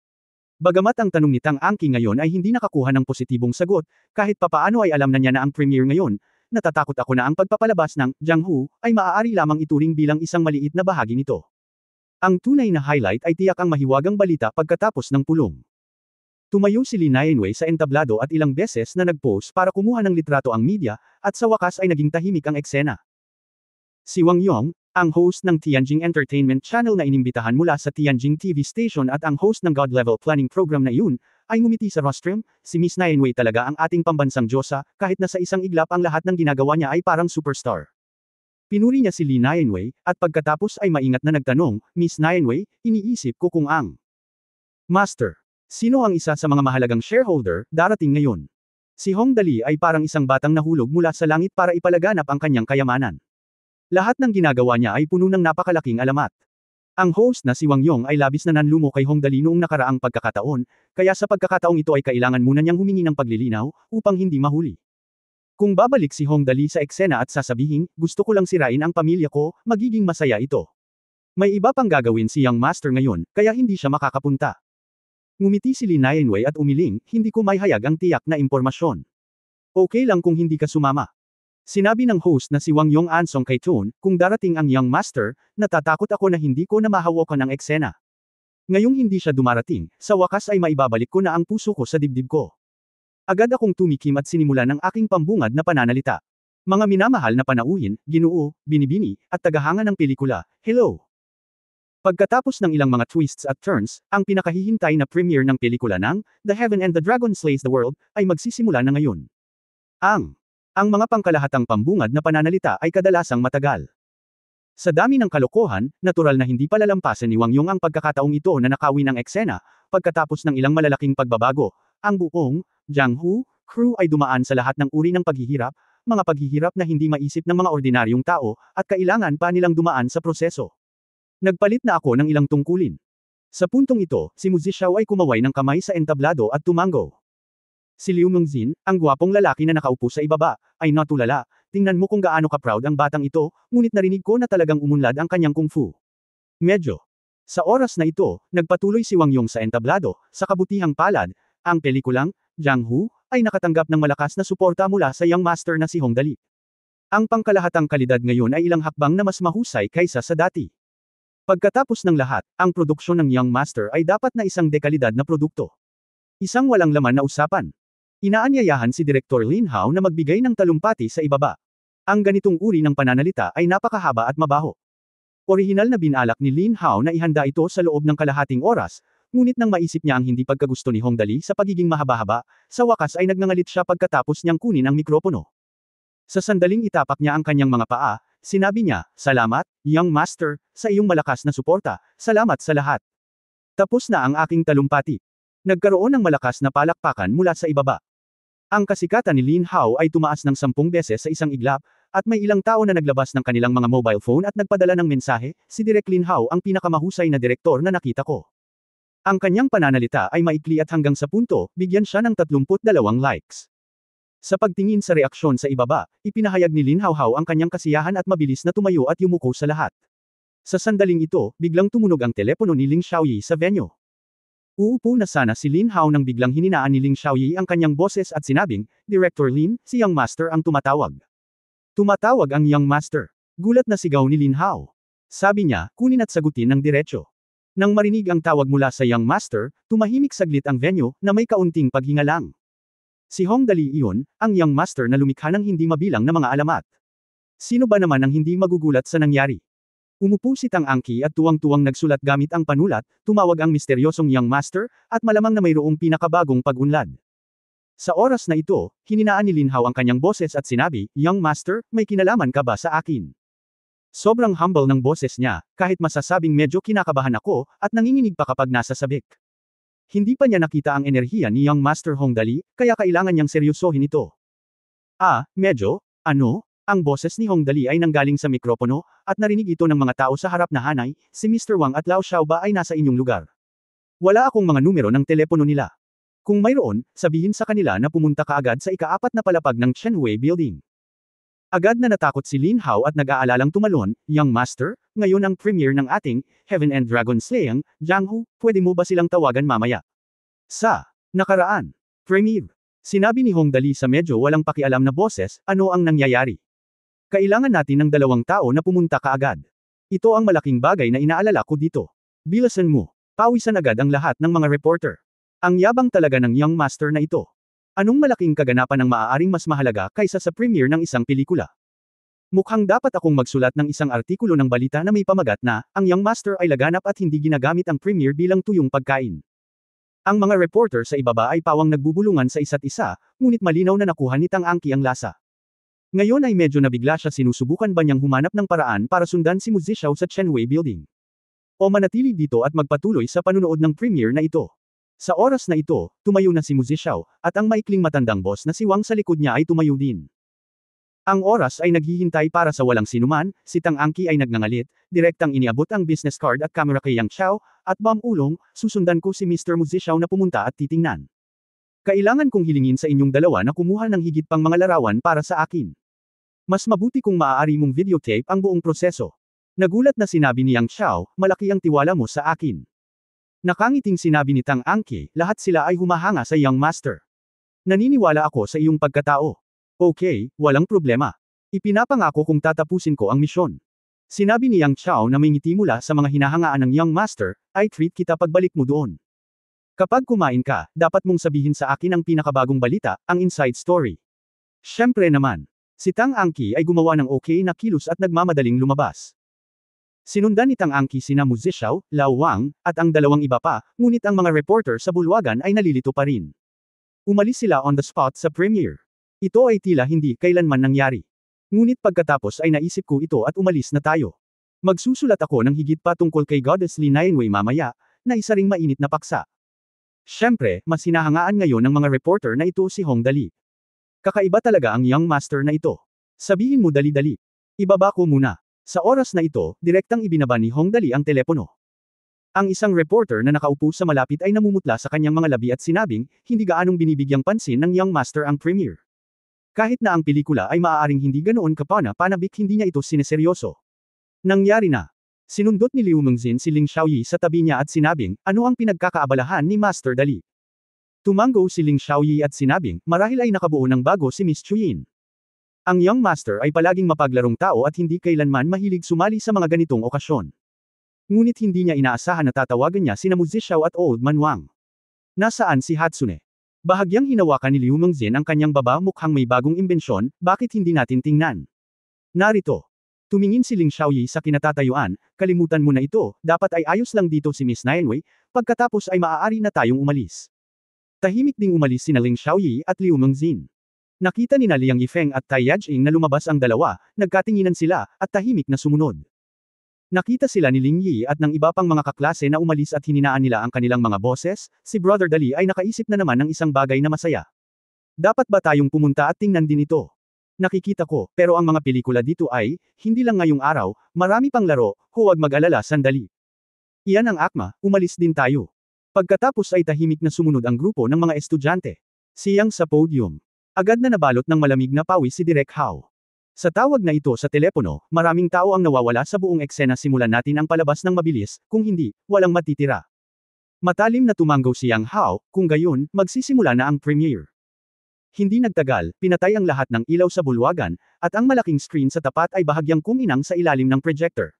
Bagamat ang tanong ni Tang Angki ngayon ay hindi nakakuha ng positibong sagot, kahit papaano ay alam na niya na ang premiere ngayon, natatakot ako na ang pagpapalabas ng Jianghu ay maaari lamang ituring bilang isang maliit na bahagi nito. Ang tunay na highlight ay tiyak ang mahiwagang balita pagkatapos ng pulong. Tumayo si Li Nianwei sa entablado at ilang beses na nag-pose para kumuha ng litrato ang media, at sa wakas ay naging tahimik ang eksena. Si Wang Yong, ang host ng Tianjin Entertainment Channel na inimbitahan mula sa Tianjin TV station at ang host ng God-level planning program na iyon, ay ngumiti sa rostrum, si Miss Nianwei talaga ang ating pambansang Diyosa, kahit na sa isang iglap ang lahat ng ginagawa niya ay parang superstar. Pinuri niya si Li Nianwei, at pagkatapos ay maingat na nagtanong, Miss Nianwei, iniisip ko kung ang Master, sino ang isa sa mga mahalagang shareholder, darating ngayon. Si Hong Dali ay parang isang batang nahulog mula sa langit para ipalaganap ang kanyang kayamanan. Lahat ng ginagawa niya ay puno ng napakalaking alamat. Ang host na si Wang Yong ay labis na nanlumo kay Hong Dali noong nakaraang pagkakataon, kaya sa pagkakataong ito ay kailangan muna niyang humingi ng paglilinaw, upang hindi mahuli. Kung babalik si Hong Dali sa eksena at sasabihin, gusto ko lang sirain ang pamilya ko, magiging masaya ito. May iba pang gagawin si Young Master ngayon, kaya hindi siya makakapunta. Ngumiti si Li Nianwei at umiling, hindi ko maihayag ang tiyak na impormasyon. Okay lang kung hindi ka sumama. Sinabi ng host na si Wang Yong Ansong kay Toon, kung darating ang Young Master, natatakot ako na hindi ko na mahawakan ang eksena. Ngayong hindi siya dumarating, sa wakas ay maibabalik ko na ang puso ko sa dibdib ko. Agad akong tumikim at sinimulan ang aking pambungad na pananalita. Mga minamahal na panauhin, Ginoo, Binibini, at tagahanga ng pelikula, hello! Pagkatapos ng ilang mga twists at turns, ang pinakahihintay na premiere ng pelikula ng The Heaven and the Dragon Slays the World ay magsisimula na ngayon. Ang mga pangkalahatang pambungad na pananalita ay kadalasang matagal. Sa dami ng kalokohan, natural na hindi palalampasan ni Wang Yong ang pagkakataong ito na nakawin ang eksena, pagkatapos ng ilang malalaking pagbabago, ang buong Jianghu crew ay dumaan sa lahat ng uri ng paghihirap, mga paghihirap na hindi maisip ng mga ordinaryong tao, at kailangan pa nilang dumaan sa proseso. Nagpalit na ako ng ilang tungkulin. Sa puntong ito, si Mu Zixao ay kumaway ng kamay sa entablado at tumango. Si Liu Mengzin, ang gwapong lalaki na nakaupo sa ibaba, ay natulala, tingnan mo kung gaano ka-proud ang batang ito, ngunit narinig ko na talagang umunlad ang kanyang kung fu. Medyo. Sa oras na ito, nagpatuloy si Wang Yong sa entablado, sa kabutihang palad, ang pelikulang Jianghu ay nakatanggap ng malakas na suporta mula sa Young Master na si Hong Dali. Ang pangkalahatang kalidad ngayon ay ilang hakbang na mas mahusay kaysa sa dati. Pagkatapos ng lahat, ang produksyon ng Young Master ay dapat na isang dekalidad na produkto. Isang walang laman na usapan. Inaanyayahan si Direktor Lin Hao na magbigay ng talumpati sa ibaba. Ang ganitong uri ng pananalita ay napakahaba at mabaho. Orihinal na binalak ni Lin Hao na ihanda ito sa loob ng kalahating oras, ngunit nang maisip niya ang hindi pagkagusto ni Hong Dali sa pagiging mahaba-haba, sa wakas ay nagngangalit siya pagkatapos niyang kunin ang mikropono. Sa sandaling itapak niya ang kanyang mga paa, sinabi niya, "Salamat, young master, sa iyong malakas na suporta, salamat sa lahat. Tapos na ang aking talumpati." Nagkaroon ng malakas na palakpakan mula sa ibaba. Ang kasikatan ni Lin Hao ay tumaas ng 10 beses sa isang iglap, at may ilang tao na naglabas ng kanilang mga mobile phone at nagpadala ng mensahe, "Si Direk Lin Hao ang pinakamahusay na direktor na nakita ko." Ang kanyang pananalita ay maikli at hanggang sa punto, bigyan siya ng 32 likes. Sa pagtingin sa reaksyon sa ibaba, ipinahayag ni Lin Hao ang kanyang kasiyahan at mabilis na tumayo at yumuko sa lahat. Sa sandaling ito, biglang tumunog ang telepono ni Ling Xiaoyi sa venue. Uupo na sana si Lin Hao nang biglang hininaan ni Ling Xiaoyi ang kanyang boses at sinabing, "Director Lin, si Young Master ang tumatawag." Tumatawag ang Young Master. Gulat na sigaw ni Lin Hao. Sabi niya, kunin at sagutin ng diretso. Nang marinig ang tawag mula sa Young Master, tumahimik saglit ang venue, na may kaunting paghinga lang. Si Hong Dali iyon, ang Young Master na lumikha ng hindi mabilang na mga alamat. Sino ba naman ang hindi magugulat sa nangyari? Umupo si Tang Angqi at tuwang-tuwang nagsulat gamit ang panulat, tumawag ang misteryosong Young Master, at malamang na mayroong pinakabagong pag-unlad. Sa oras na ito, hininaan ni Lin Hao ang kanyang boses at sinabi, "Young Master, may kinalaman ka ba sa akin?" Sobrang humble ng boses niya, kahit masasabing medyo kinakabahan ako, at nanginginig pa kapag nasa sabik. Hindi pa niya nakita ang enerhiya ni Young Master Hong Dali, kaya kailangan niyang seryosohin ito. Medyo? Ano? Ang boses ni Hong Dali ay nanggaling sa mikropono, at narinig ito ng mga tao sa harap na Hanay, si Mr. Wang at Lao Xiao ba ay nasa inyong lugar? Wala akong mga numero ng telepono nila. Kung mayroon, sabihin sa kanila na pumunta kaagad sa ika-4 na palapag ng Chenhui Building. Agad na natakot si Lin Hao at nag-aalalang tumalon, "Young Master, ngayon ang premiere ng ating, Heaven and Dragon Slaying, Jiang Hu, pwede mo ba silang tawagan mamaya?" Sa nakaraan, premiere. Sinabi ni Hong Dali sa medyo walang pakialam na boses, "Ano ang nangyayari? Kailangan natin ng 2 tao na pumunta kaagad. Ito ang malaking bagay na inaalala ko dito. Bilisan mo." Pawisan agad ang lahat ng mga reporter. Ang yabang talaga ng Young Master na ito. Anong malaking kaganapan ang maaaring mas mahalaga kaysa sa premiere ng isang pelikula? Mukhang dapat akong magsulat ng isang artikulo ng balita na may pamagat na, ang Young Master ay laganap at hindi ginagamit ang premiere bilang tuyong pagkain. Ang mga reporter sa ibaba ay pawang nagbubulungan sa isa't isa, ngunit malinaw na nakuha ni Tang Angqi ang lasa. Ngayon ay medyo nabigla siya, sinusubukan ba niyang humanap ng paraan para sundan si Mu Zixao sa Chenhui Building? O manatili dito at magpatuloy sa panunood ng premiere na ito? Sa oras na ito, tumayo na si Mu Zixao, at ang maikling matandang boss na si Wang sa likod niya ay tumayo din. Ang oras ay naghihintay para sa walang sinuman, si Tang Angqi ay nagngangalit, direktang iniabot ang business card at camera kay Yang Xiao, at ulong, "Susundan ko si Mr. Mu Zixao na pumunta at titingnan. Kailangan kong hilingin sa inyong dalawa na kumuha ng higit pang mga larawan para sa akin. Mas mabuti kung maaari mong videotape ang buong proseso." Nagulat na sinabi ni Yang Xiao, "Malaki ang tiwala mo sa akin." Nakangiting sinabi ni Tang Angqi, "Lahat sila ay humahanga sa Young Master. Naniniwala ako sa iyong pagkatao. Okay, walang problema. Ipinapangako kung tatapusin ko ang misyon." Sinabi ni Yang Xiao na may ngiti mula sa mga hinahangaan ng Young Master, "I treat kita pagbalik mo doon. Kapag kumain ka, dapat mong sabihin sa akin ang pinakabagong balita, ang inside story." Siyempre naman. Si Tang Angqi ay gumawa ng okay na kilos at nagmamadaling lumabas. Sinundan ni Tang Angqi sina Mu Zixao, Lao Wang, at ang 2 iba pa, ngunit ang mga reporter sa bulwagan ay nalilito pa rin. Umalis sila on the spot sa premiere. Ito ay tila hindi kailanman nangyari. Ngunit pagkatapos ay naisip ko ito at umalis na tayo. Magsusulat ako ng higit pa tungkol kay Goddess Li Nianwei mamaya, na isa ring mainit na paksa. Siyempre, mas hinahangaan ngayon ng mga reporter na ito si Hong Dali. Kakaiba talaga ang Young Master na ito. Sabihin mo dali-dali. Ibaba ko muna. Sa oras na ito, direktang ibinaba ni Hong Dali ang telepono. Ang isang reporter na nakaupo sa malapit ay namumutla sa kanyang mga labi at sinabing, hindi gaanong binibigyang pansin ng Young Master ang premiere. Kahit na ang pelikula ay maaaring hindi ganoon kapana-panabik, hindi niya ito sineseryoso. Nangyari na. Sinundot ni Liu Mengzin si Ling Xiaoyi sa tabi niya at sinabing, ano ang pinagkakaabalahan ni Master Dali? Tumango si Ling Xiaoyi at sinabing, marahil ay nakabuo ng bago si Miss Chuyin. Ang Young Master ay palaging mapaglarong tao at hindi kailanman mahilig sumali sa mga ganitong okasyon. Ngunit hindi niya inaasahan na tatawagan niya sina Mu Zixao at Old Man Wang. Nasaan si Hatsune? Bahagyang hinawakan ni Liu Mengzin ang kanyang baba, mukhang may bagong imbensyon, bakit hindi natin tingnan? Narito. Tumingin si Ling Xiaoyi sa kinatatayuan, kalimutan mo na ito, dapat ay ayos lang dito si Miss Nianwei, pagkatapos ay maaari na tayong umalis. Tahimik ding umalis sina Ling Xiaoyi at Liu Mengzin. Nakita ni Liang Yifeng at Tai Yajing na lumabas ang dalawa, nagkatinginan sila, at tahimik na sumunod. Nakita sila ni Ling Yi at ng iba pang mga kaklase na umalis at hininaan nila ang kanilang mga boses, si Brother Dali ay nakaisip na naman ng isang bagay na masaya. Dapat ba tayong pumunta at tingnan din ito? Nakikita ko, pero ang mga pelikula dito ay, hindi lang ngayong araw, marami pang laro, huwag mag-alala sandali. Iyan ang akma, umalis din tayo. Pagkatapos ay tahimik na sumunod ang grupo ng mga estudyante. Siyang sa podium. Agad na nabalot ng malamig na pawis si Direk Hao. Sa tawag na ito sa telepono, maraming tao ang nawawala sa buong eksena, simulan natin ang palabas ng mabilis, kung hindi, walang matitira. Matalim na tumanggaw si Yang Hao, kung gayon, magsisimula na ang premiere. Hindi nagtagal, pinatay ang lahat ng ilaw sa bulwagan, at ang malaking screen sa tapat ay bahagyang kuminang sa ilalim ng projector.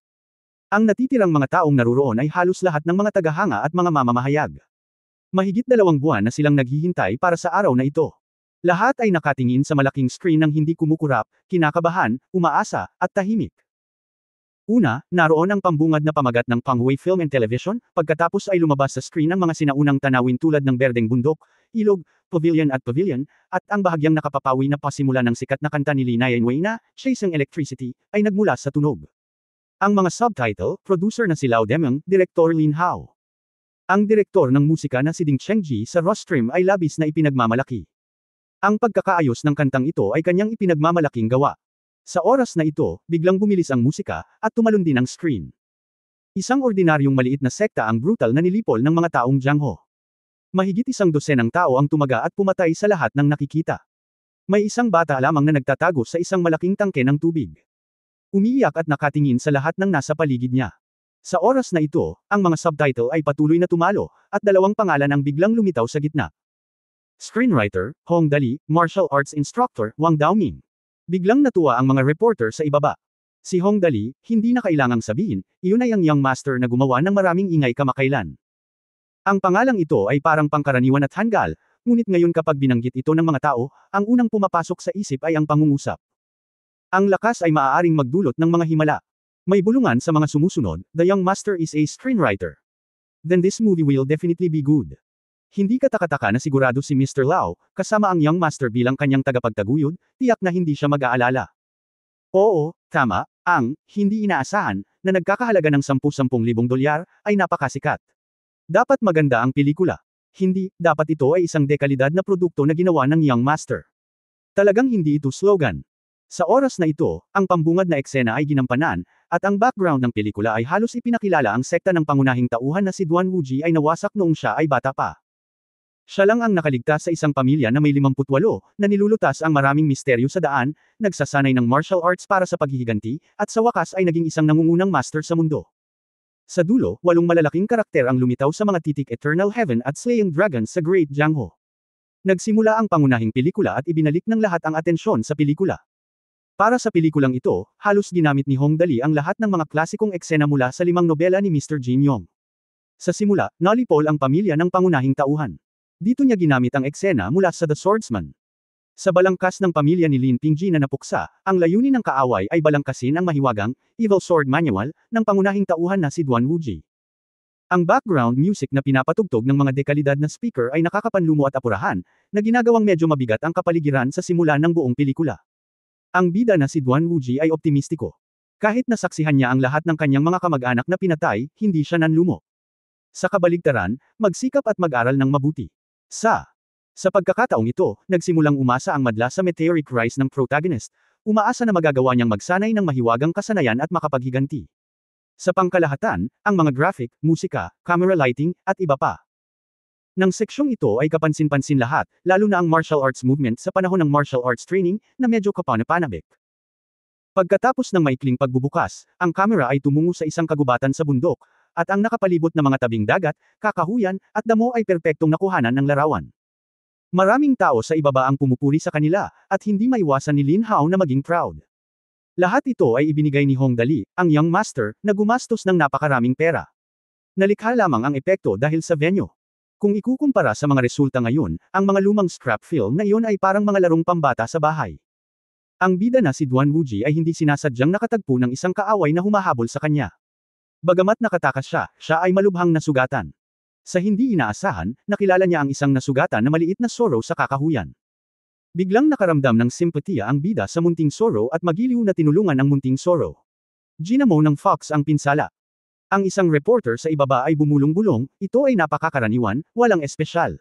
Ang natitirang mga taong naruroon ay halos lahat ng mga tagahanga at mga mamamahayag. Mahigit 2 buwan na silang naghihintay para sa araw na ito. Lahat ay nakatingin sa malaking screen ng hindi kumukurap, kinakabahan, umaasa, at tahimik. Una, naroon ang pambungad na pamagat ng Pangway Film and Television, pagkatapos ay lumabas sa screen ang mga sinaunang tanawin tulad ng berdeng bundok, ilog, pavilion, at ang bahagyang nakapapawi na pasimula ng sikat na kanta ni Li Nianwei na, Chasing Electricity, ay nagmula sa tunog. Ang mga subtitle, producer na si Lao Demeng, Direktor Lin Hao. Ang direktor ng musika na si Ding Chengji sa rostrum ay labis na ipinagmamalaki. Ang pagkakaayos ng kantang ito ay kanyang ipinagmamalaking gawa. Sa oras na ito, biglang bumilis ang musika, at tumalon din ang screen. Isang ordinaryong maliit na sekta ang brutal na nilipol ng mga taong Jiangho. Mahigit 100 tao ang tumaga at pumatay sa lahat ng nakikita. May isang bata lamang na nagtatago sa isang malaking tangke ng tubig. Umiiyak at nakatingin sa lahat ng nasa paligid niya. Sa oras na ito, ang mga subtitle ay patuloy na tumalo, at 2 pangalan ang biglang lumitaw sa gitna. Screenwriter, Hong Dali, Martial Arts Instructor, Wang Daoming. Biglang natuwa ang mga reporter sa ibaba. Si Hong Dali, hindi na kailangang sabihin, iyon ay ang young master na gumawa ng maraming ingay kamakailan. Ang pangalang ito ay parang pangkaraniwan at hanggal, ngunit ngayon kapag binanggit ito ng mga tao, ang unang pumapasok sa isip ay ang pangungusap. Ang lakas ay maaaring magdulot ng mga himala. May bulungan sa mga sumusunod, the young master is a screenwriter. Then this movie will definitely be good. Hindi katakataka na sigurado si Mr. Lau, kasama ang young master bilang kanyang tagapagtaguyod, tiyak na hindi siya mag-aalala. Oo, tama, ang hindi inaasahan na nagkakahalaga ng 10,000 dolyar ay napakasikat. Dapat maganda ang pelikula. Hindi, dapat ito ay isang dekalidad na produkto na ginawa ng young master. Talagang hindi ito slogan. Sa oras na ito, ang pambungad na eksena ay ginampanan, at ang background ng pelikula ay halos ipinakilala ang sekta ng pangunahing tauhan na si Duan Wuji ay nawasak noong siya ay bata pa. Siya lang ang nakaligtas sa isang pamilya na may 58, na nilulutas ang maraming misteryo sa daan, nagsasanay ng martial arts para sa paghihiganti, at sa wakas ay naging isang nangungunang master sa mundo. Sa dulo, 8 malalaking karakter ang lumitaw sa mga titik Eternal Heaven at Slaying Dragons sa Great Jiangho. Nagsimula ang pangunahing pelikula at ibinalik ng lahat ang atensyon sa pelikula. Para sa pelikulang ito, halos ginamit ni Hong Dali ang lahat ng mga klasikong eksena mula sa 5 nobela ni Mr. Jin Yong. Sa simula, nalipol ang pamilya ng pangunahing tauhan. Dito niya ginamit ang eksena mula sa The Swordsman. Sa balangkas ng pamilya ni Lin Pingji na napuksa, ang layunin ng kaaway ay balangkasin ang mahiwagang, Evil Sword Manual, ng pangunahing tauhan na si Duan Wuji. Ang background music na pinapatugtog ng mga dekalidad na speaker ay nakakapanlumo at apurahan, na ginagawang medyo mabigat ang kapaligiran sa simula ng buong pelikula. Ang bida na si Duan Wuji ay optimistiko. Kahit nasaksihan niya ang lahat ng kanyang mga kamag-anak na pinatay, hindi siya nanlumo. Sa kabaligtaran, magsikap at mag-aral ng mabuti. Sa pagkakataong ito, nagsimulang umasa ang madla sa meteoric rise ng protagonist, umaasa na magagawa niyang magsanay ng mahiwagang kasanayan at makapaghiganti. Sa pangkalahatan, ang mga graphic, musika, camera lighting, at iba pa. Nang seksyong ito ay kapansin-pansin lahat, lalo na ang martial arts movement sa panahon ng martial arts training, na medyo kapanapanabik. Pagkatapos ng maikling pagbubukas, ang camera ay tumungo sa isang kagubatan sa bundok, at ang nakapalibot na mga tabing dagat, kakahuyan, at damo ay perpektong nakuhanan ng larawan. Maraming tao sa ibaba ang pumupuri sa kanila, at hindi maiwasan ni Lin Hao na maging proud. Lahat ito ay ibinigay ni Hong Dali, ang young master, na gumastos ng napakaraming pera. Nalikha lamang ang epekto dahil sa venue. Kung ikukumpara sa mga resulta ngayon, ang mga lumang scrap film na iyon ay parang mga larong pambata sa bahay. Ang bida na si Duan Wuji ay hindi sinasadyang nakatagpo ng isang kaaway na humahabol sa kanya. Bagamat nakatakas siya ay malubhang nasugatan. Sa hindi inaasahan, nakilala niya ang isang nasugatan na maliit na Zoro sa kakahuyan. Biglang nakaramdam ng simpatiya ang bida sa munting Zoro at magiliw na tinulungan ang munting Zoro. Ginamo ng Fox ang pinsala. Ang isang reporter sa ibaba ay bumulong-bulong, ito ay napakakaraniwan, walang espesyal.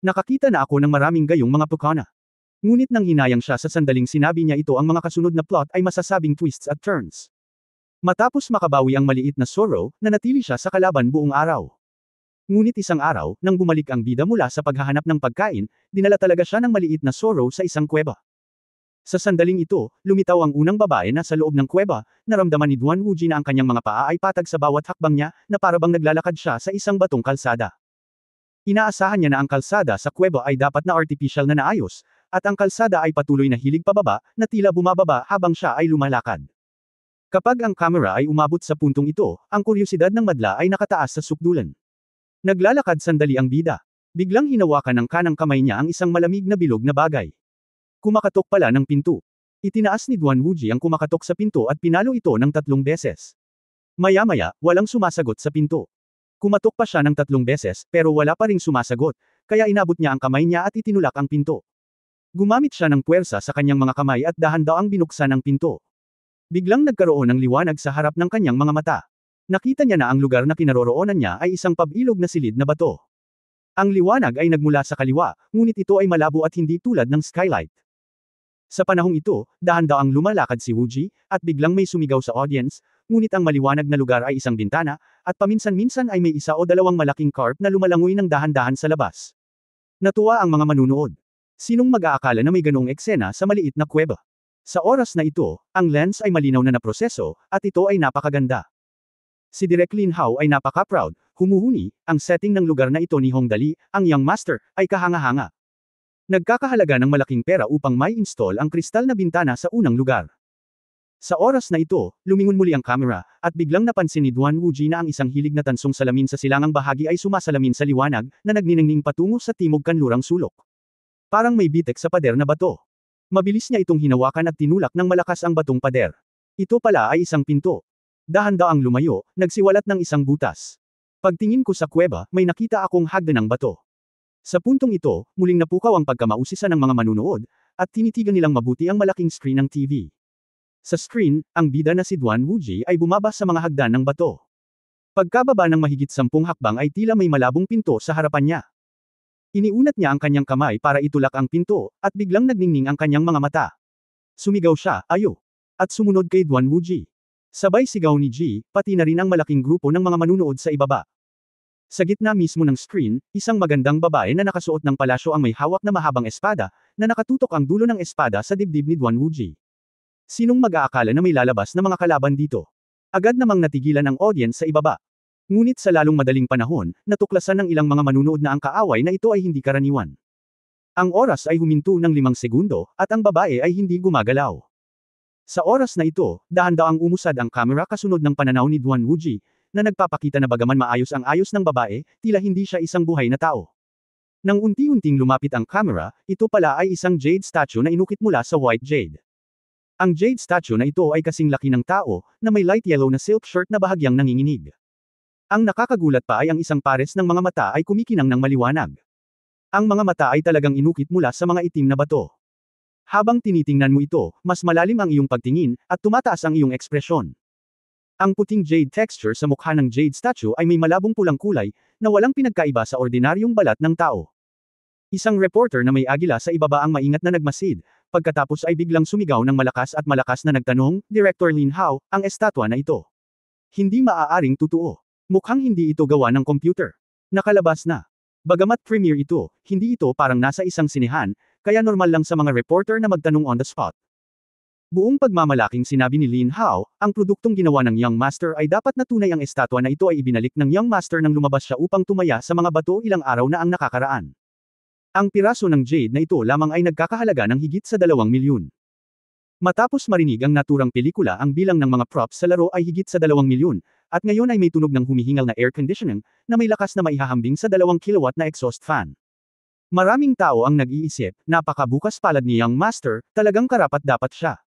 Nakakita na ako ng maraming gayong mga pukana. Ngunit nang hinayang siya sa sandaling sinabi niya ito ang mga kasunod na plot ay masasabing twists at turns. Matapos makabawi ang maliit na Zoro, nanatili siya sa kalaban buong araw. Ngunit isang araw, nang bumalik ang bida mula sa paghahanap ng pagkain, dinala talaga siya ng maliit na Zoro sa isang kuweba. Sa sandaling ito, lumitaw ang unang babae na sa loob ng kuweba, naramdaman ni Duan Wuji na ang kanyang mga paa ay patag sa bawat hakbang niya, na parabang naglalakad siya sa isang batong kalsada. Inaasahan niya na ang kalsada sa kuweba ay dapat na artificial na naayos, at ang kalsada ay patuloy na hilig pababa, na tila bumababa habang siya ay lumalakad. Kapag ang kamera ay umabot sa puntong ito, ang kuryosidad ng madla ay nakataas sa sukdulan. Naglalakad sandali ang bida. Biglang hinawakan ng kanang kamay niya ang isang malamig na bilog na bagay. Kumakatok pala ng pinto. Itinaas ni Duan Wuji ang kumakatok sa pinto at pinalo ito ng 3 beses. Maya-maya, walang sumasagot sa pinto. Kumatok pa siya ng 3 beses, pero wala pa ring sumasagot, kaya inabot niya ang kamay niya at itinulak ang pinto. Gumamit siya ng puwersa sa kanyang mga kamay at dahan-daang binuksan ang pinto. Biglang nagkaroon ng liwanag sa harap ng kanyang mga mata. Nakita niya na ang lugar na kinaroroonan niya ay isang pabilog na silid na bato. Ang liwanag ay nagmula sa kaliwa, ngunit ito ay malabo at hindi tulad ng skylight. Sa panahong ito, dahan-daang lumalakad si Wuji, at biglang may sumigaw sa audience, ngunit ang maliwanag na lugar ay isang bintana, at paminsan-minsan ay may isa o dalawang malaking carp na lumalangoy ng dahan-dahan sa labas. Natuwa ang mga manunood. Sinong mag-aakala na may ganoong eksena sa maliit na kuweba? Sa oras na ito, ang lens ay malinaw na naproseso, at ito ay napakaganda. Si Direk Lin Hao ay napaka-proud, humuhuni, ang setting ng lugar na ito ni Hong Dali, ang Young Master, ay kahanga-hanga. Nagkakahalaga ng malaking pera upang may install ang kristal na bintana sa unang lugar. Sa oras na ito, lumingon muli ang kamera, at biglang napansin ni Duan Wuji na ang isang hilig na tansong salamin sa silangang bahagi ay sumasalamin sa liwanag, na nagniningning patungo sa timog kanlurang sulok. Parang may bitek sa pader na bato. Mabilis niya itong hinawakan at tinulak ng malakas ang batong pader. Ito pala ay isang pinto. Dahan-daang lumayo, nagsiwalat ng isang butas. Pagtingin ko sa kuweba, may nakita akong hagdan ng bato. Sa puntong ito, muling napukaw ang pagkamausisa ng mga manunood, at tinitigan nilang mabuti ang malaking screen ng TV. Sa screen, ang bida na si Duan Wuji ay bumaba sa mga hagdan ng bato. Pagkababa ng mahigit 10 hakbang ay tila may malabong pinto sa harapan niya. Iniunat niya ang kanyang kamay para itulak ang pinto, at biglang nagningning ang kanyang mga mata. Sumigaw siya, ayo! At sumunod kay Duan Wuji. Sabay sigaw ni Ji, pati na rin ang malaking grupo ng mga manunood sa ibaba. Sa gitna mismo ng screen, isang magandang babae na nakasuot ng palasyo ang may hawak na mahabang espada, na nakatutok ang dulo ng espada sa dibdib ni Duan Wuji. Sinong mag-aakala na may lalabas na mga kalaban dito? Agad namang natigilan ang audience sa ibaba. Ngunit sa lalong madaling panahon, natuklasan ng ilang mga manunood na ang kaaway na ito ay hindi karaniwan. Ang oras ay huminto ng 5 segundo, at ang babae ay hindi gumagalaw. Sa oras na ito, dahan-daang umusad ang kamera kasunod ng pananaw ni Duan Wuji, na nagpapakita na bagaman maayos ang ayos ng babae, tila hindi siya isang buhay na tao. Nang unti-unting lumapit ang kamera, ito pala ay isang jade statue na inukit mula sa white jade. Ang jade statue na ito ay kasing laki ng tao, na may light yellow na silk shirt na bahagyang nanginginig. Ang nakakagulat pa ay ang isang pares ng mga mata ay kumikinang ng maliwanag. Ang mga mata ay talagang inukit mula sa mga itim na bato. Habang tinitingnan mo ito, mas malalim ang iyong pagtingin, at tumataas ang iyong ekspresyon. Ang puting jade texture sa mukha ng jade statue ay may malabong pulang kulay, na walang pinagkaiba sa ordinaryong balat ng tao. Isang reporter na may agila sa ibaba ang maingat na nagmasid, pagkatapos ay biglang sumigaw ng malakas na nagtanong, Director Lin Hao, ang estatwa na ito. Hindi maaaring totoo. Mukhang hindi ito gawa ng computer. Nakalabas na. Bagamat premiere ito, hindi ito parang nasa isang sinehan, kaya normal lang sa mga reporter na magtanong on the spot. Buong pagmamalaking sinabi ni Lin Hao, ang produktong ginawa ng Young Master ay dapat na tunay ang estatwa na ito ay ibinalik ng Young Master nang lumabas siya upang tumaya sa mga bato ilang araw na ang nakakaraan. Ang piraso ng jade na ito lamang ay nagkakahalaga ng higit sa 2 milyon. Matapos marinig ang naturang pelikula, ang bilang ng mga props sa laro ay higit sa 2 milyon, at ngayon ay may tunog ng humihingal na air conditioning, na may lakas na maihahambing sa 2 kilowatt na exhaust fan. Maraming tao ang nag-iisip, napakabukas palad ni Young Master, talagang karapat-dapat siya.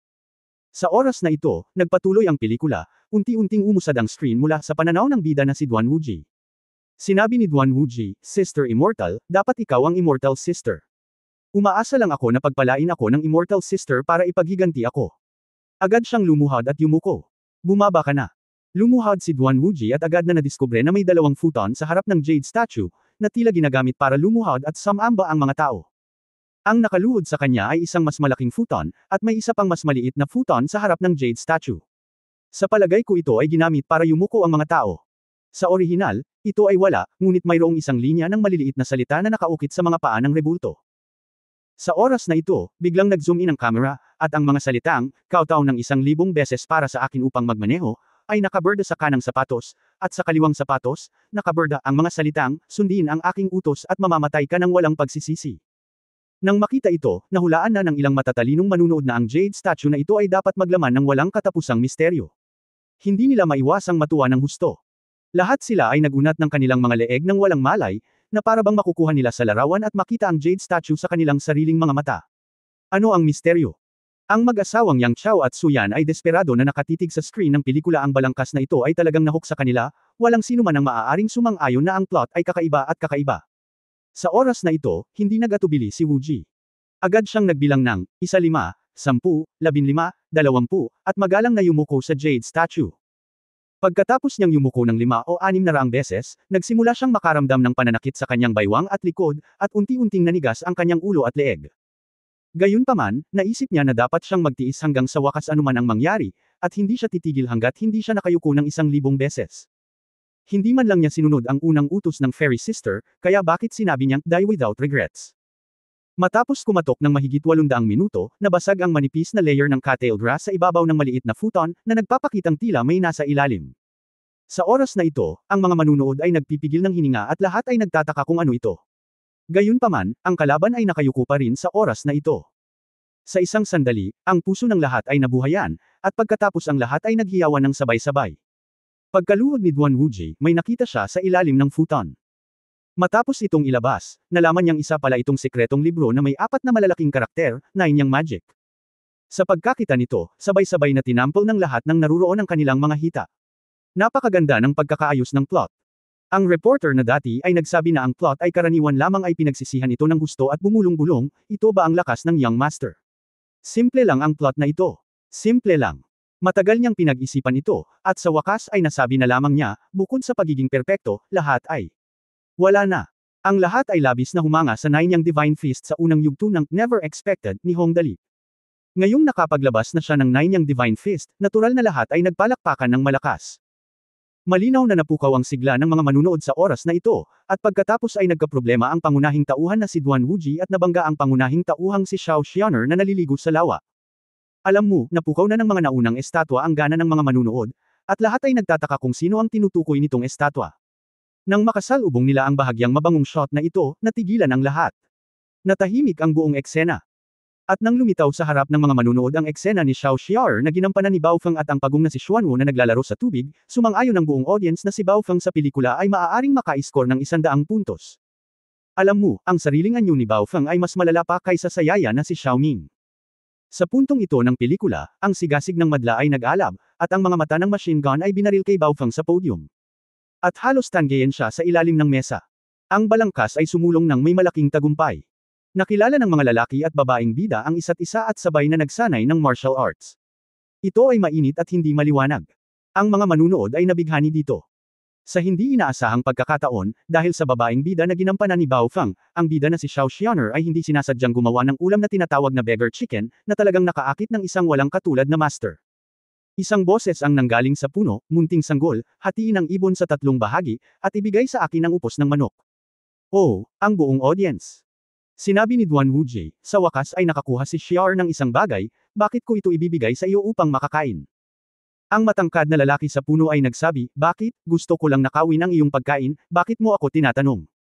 Sa oras na ito, nagpatuloy ang pelikula, unti-unting umusad ang screen mula sa pananaw ng bida na si Duan Wuji. Sinabi ni Duan Wuji, Sister Immortal, dapat ikaw ang Immortal Sister. Umaasa lang ako na pagpalain ako ng Immortal Sister para ipaghiganti ako. Agad siyang lumuhod at yumuko. Bumaba ka na. Lumuhod si Duan Wuji at agad na nadiskubre na may dalawang futon sa harap ng Jade Statue, na tila ginagamit para lumuhod at sumamba ang mga tao. Ang nakaluhod sa kanya ay isang mas malaking futon, at may isa pang mas maliit na futon sa harap ng Jade Statue. Sa palagay ko ito ay ginamit para yumuko ang mga tao. Sa orihinal, ito ay wala, ngunit mayroong isang linya ng maliliit na salita na nakaukit sa mga paa ng rebulto. Sa oras na ito, biglang nag-zoom in ang camera, at ang mga salitang, "Kowtow ng 1,000 beses para sa akin upang magmaneho," ay nakaberda sa kanang sapatos, at sa kaliwang sapatos, nakaberda ang mga salitang, "Sundin ang aking utos at mamamatay ka ng walang pagsisisi." Nang makita ito, nahulaan na ng ilang matatalinong manunood na ang Jade Statue na ito ay dapat maglaman ng walang katapusang misteryo. Hindi nila maiwasang matuwa ng husto. Lahat sila ay nagunat ng kanilang mga leeg ng walang malay, na para bang makukuha nila sa larawan at makita ang Jade Statue sa kanilang sariling mga mata. Ano ang misteryo? Ang mag-asawang Yang Chao at Suyan ay desperado na nakatitig sa screen ng pelikula. Ang balangkas na ito ay talagang nahok sa kanila, walang sino man ang maaaring sumang-ayon na ang plot ay kakaiba at kakaiba. Sa oras na ito, hindi nag-atubili si Wuji. Agad siyang nagbilang ng 1, 5, 10, 15, 20, at magalang na yumuko sa Jade Statue. Pagkatapos niyang yumuko ng 5 o 600 beses, nagsimula siyang makaramdam ng pananakit sa kanyang baywang at likod, at unti-unting nanigas ang kanyang ulo at leeg. Gayunpaman, naisip niya na dapat siyang magtiis hanggang sa wakas anuman ang mangyari, at hindi siya titigil hanggat hindi siya nakayuko ng 1,000 beses. Hindi man lang niya sinunod ang unang utos ng Fairy Sister, kaya bakit sinabi niyang, "Die without regrets." Matapos kumatok ng mahigit 800 minuto, nabasag ang manipis na layer ng cattail grass sa ibabaw ng maliit na futon, na nagpapakitang tila may nasa ilalim. Sa oras na ito, ang mga manunood ay nagpipigil ng hininga at lahat ay nagtataka kung ano ito. Gayunpaman, ang kalaban ay nakayuko pa rin sa oras na ito. Sa isang sandali, ang puso ng lahat ay nabuhayan, at pagkatapos ang lahat ay naghiyawan ng sabay-sabay. Pagkaluhod ni Duan Wuji, may nakita siya sa ilalim ng futon. Matapos itong ilabas, nalaman niyang isa pala itong sekretong libro na may 4 na malalaking karakter, 9 niyang magic. Sa pagkakita nito, sabay-sabay na tinampol ng lahat ng naruroon ang kanilang mga hita. Napakaganda ng pagkakaayos ng plot. Ang reporter na dati ay nagsabi na ang plot ay karaniwan lamang ay pinagsisihan ito ng gusto at bumulong-bulong, ito ba ang lakas ng Young Master? Simple lang ang plot na ito. Simple lang. Matagal niyang pinag-isipan ito, at sa wakas ay nasabi na lamang niya, bukod sa pagiging perpekto, lahat ay wala na. Ang lahat ay labis na humanga sa 9 niyang Divine Fist sa unang yugto ng Never Expected ni Hong Dali. Ngayong nakapaglabas na siya ng 9 niyang Divine Fist, natural na lahat ay nagpalakpakan ng malakas. Malinaw na napukaw ang sigla ng mga manunood sa oras na ito, at pagkatapos ay nagkaproblema ang pangunahing tauhan na si Duan Wuji at nabangga ang pangunahing tauhang si Xiao Xianer na naliligo sa lawa. Alam mo, napukaw na ng mga naunang estatwa ang gana ng mga manunood, at lahat ay nagtataka kung sino ang tinutukoy nitong estatwa. Nang makasalubong nila ang bahagyang mabangong shot na ito, natigilan ang lahat. Natahimik ang buong eksena. At nang lumitaw sa harap ng mga manunood ang eksena ni Xiao Xiaer na ginampanan ni Baofeng at ang pagong na si Xuanwu na naglalaro sa tubig, sumang-ayon ang buong audience na si Baofeng sa pelikula ay maaaring maka-score ng 100 puntos. Alam mo, ang sariling anyo ni Baofeng ay mas malala pa kaysa sa yaya na si Xiaoming. Sa puntong ito ng pelikula, ang sigasig ng madla ay nag-alab, at ang mga mata ng machine gun ay binaril kay Baofeng sa podium. At halos tanggayan siya sa ilalim ng mesa. Ang balangkas ay sumulong ng may malaking tagumpay. Nakilala ng mga lalaki at babaeng bida ang isa't isa at sabay na nagsanay ng martial arts. Ito ay mainit at hindi maliwanag. Ang mga manunood ay nabighani dito. Sa hindi inaasahang pagkakataon, dahil sa babaeng bida na ginampanan ni Baofeng, ang bida na si Xiao Xianer ay hindi sinasadyang gumawa ng ulam na tinatawag na beggar chicken, na talagang nakaakit ng isang walang katulad na master. Isang boses ang nanggaling sa puno, munting sanggol, hatiin ang ibon sa 3 bahagi, at ibigay sa akin ang upos ng manok. Oh, ang buong audience. Sinabi ni Duan Wuji, sa wakas ay nakakuha si Xiaer ng isang bagay, bakit ko ito ibibigay sa iyo upang makakain? Ang matangkad na lalaki sa puno ay nagsabi, bakit, gusto ko lang nakawin ang iyong pagkain, bakit mo ako tinatanong?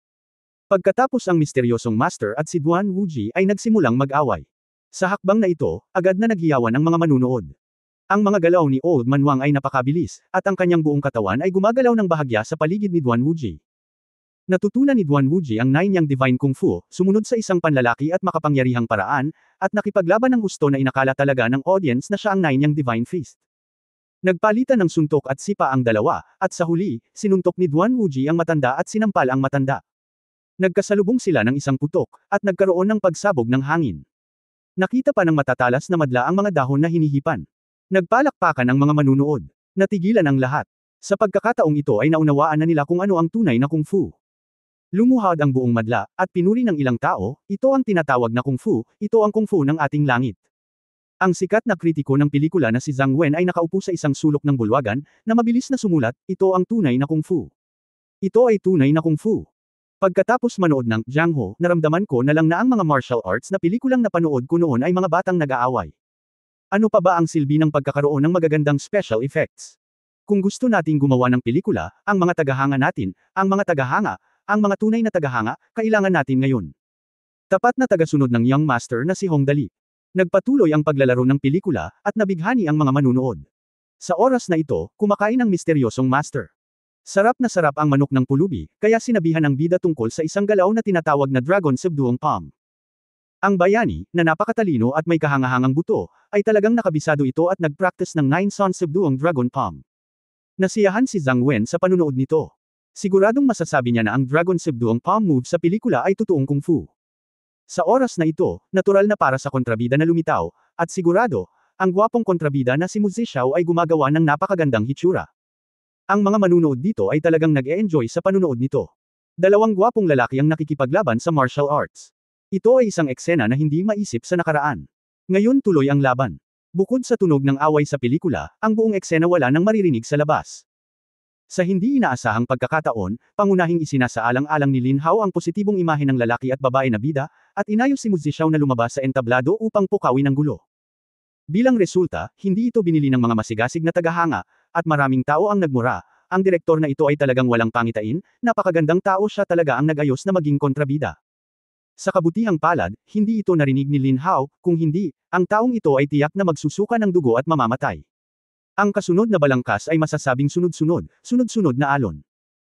Pagkatapos ang misteryosong master at si Duan Wuji ay nagsimulang mag-away. Sa hakbang na ito, agad na naghiyawan ang mga manunood. Ang mga galaw ni Old Man Wang ay napakabilis, at ang kanyang buong katawan ay gumagalaw ng bahagya sa paligid ni Duan Wuji. Natutunan ni Duan Wuji ang Nine Yang Divine Kung Fu, sumunod sa isang panlalaki at makapangyarihang paraan, at nakipaglaban ng husto na inakala talaga ng audience na siya ang Nine Yang Divine Fist. Nagpalitan ng suntok at sipa ang dalawa, at sa huli, sinuntok ni Duan Wuji ang matanda at sinampal ang matanda. Nagkasalubong sila ng isang putok, at nagkaroon ng pagsabog ng hangin. Nakita pa ng matatalas na madla ang mga dahon na hinihipan. Nagpalakpakan ang mga manunood. Natigilan ang lahat. Sa pagkakataong ito ay naunawaan na nila kung ano ang tunay na kung fu. Lumuhad ang buong madla, at pinuri ng ilang tao, ito ang tinatawag na kung fu, ito ang kung fu ng ating langit. Ang sikat na kritiko ng pelikula na si Zhang Wen ay nakaupo sa isang sulok ng bulwagan, na mabilis na sumulat, ito ang tunay na kung fu. Ito ay tunay na kung fu. Pagkatapos manood ng Jiang Ho, naramdaman ko na lang na ang mga martial arts na pelikulang napanood ko noon ay mga batang nag-aaway. Ano pa ba ang silbi ng pagkakaroon ng magagandang special effects? Kung gusto nating gumawa ng pelikula, ang mga tagahanga natin, ang mga tunay na tagahanga, kailangan natin ngayon. Tapat na tagasunod ng Young Master na si Hong Dali. Nagpatuloy ang paglalaro ng pelikula, at nabighani ang mga manunood. Sa oras na ito, kumakain ang misteryosong master. Sarap na sarap ang manok ng pulubi, kaya sinabihan ang bida tungkol sa isang galaw na tinatawag na Dragon Subduong Palm. Ang bayani, na napakatalino at may kahangahangang buto, ay talagang nakabisado ito at nagpractice ng 9 Son Subduong Dragon Palm. Nasiyahan si Zhang Wen sa panunood nito. Siguradong masasabi niya na ang Dragon Subduong Palm move sa pelikula ay totoong kung fu. Sa oras na ito, natural na para sa kontrabida na lumitaw, at sigurado, ang gwapong kontrabida na si Mu Zhixiao ay gumagawa ng napakagandang hitsura. Ang mga manunood dito ay talagang nag-e-enjoy sa panunood nito. Dalawang gwapong lalaki ang nakikipaglaban sa martial arts. Ito ay isang eksena na hindi maisip sa nakaraan. Ngayon tuloy ang laban. Bukod sa tunog ng away sa pelikula, ang buong eksena wala nang maririnig sa labas. Sa hindi inaasahang pagkakataon, pangunahing isinasaalang-alang ni Lin Hao ang positibong imahe ng lalaki at babae na bida, at inayos si Mu Zhixiao na lumabas sa entablado upang pukawin ang gulo. Bilang resulta, hindi ito binili ng mga masigasig na tagahanga, at maraming tao ang nagmura. Ang direktor na ito ay talagang walang pangitain, napakagandang tao siya talaga ang nag-ayos na maging kontrabida. Sa kabutihang palad, hindi ito narinig ni Lin Hao, kung hindi, ang taong ito ay tiyak na magsusuka ng dugo at mamamatay. Ang kasunod na balangkas ay masasabing sunod-sunod na alon.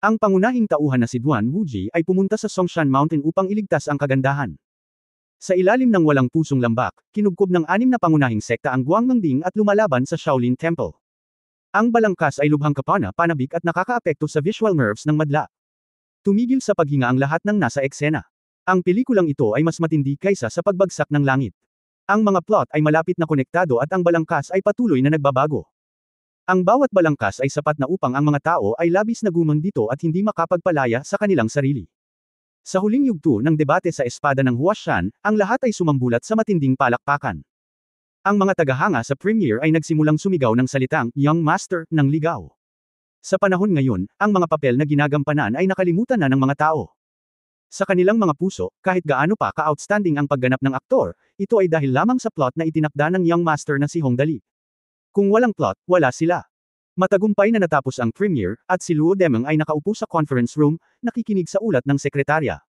Ang pangunahing tauhan na si Duan Wuji ay pumunta sa Songshan Mountain upang iligtas ang kagandahan. Sa ilalim ng walang pusong lambak, kinubkob ng 6 na pangunahing sekta ang Guangmengding at lumalaban sa Shaolin Temple. Ang balangkas ay lubhang panabik at nakakaapekto sa visual nerves ng madla. Tumigil sa paghinga ang lahat ng nasa eksena. Ang pelikulang ito ay mas matindi kaysa sa pagbagsak ng langit. Ang mga plot ay malapit na konektado at ang balangkas ay patuloy na nagbabago. Ang bawat balangkas ay sapat na upang ang mga tao ay labis na gumang dito at hindi makapagpalaya sa kanilang sarili. Sa huling yugto ng debate sa espada ng Huashan, ang lahat ay sumambulat sa matinding palakpakan. Ang mga tagahanga sa premiere ay nagsimulang sumigaw ng salitang, Young Master, ng ligaw. Sa panahon ngayon, ang mga papel na ginagampanan ay nakalimutan na ng mga tao. Sa kanilang mga puso, kahit gaano pa ka-outstanding ang pagganap ng aktor, ito ay dahil lamang sa plot na itinakda ng Young Master na si Hong Dali. Kung walang plot, wala sila. Matagumpay na natapos ang premiere, at si Luo Demeng ay nakaupo sa conference room, nakikinig sa ulat ng sekretarya.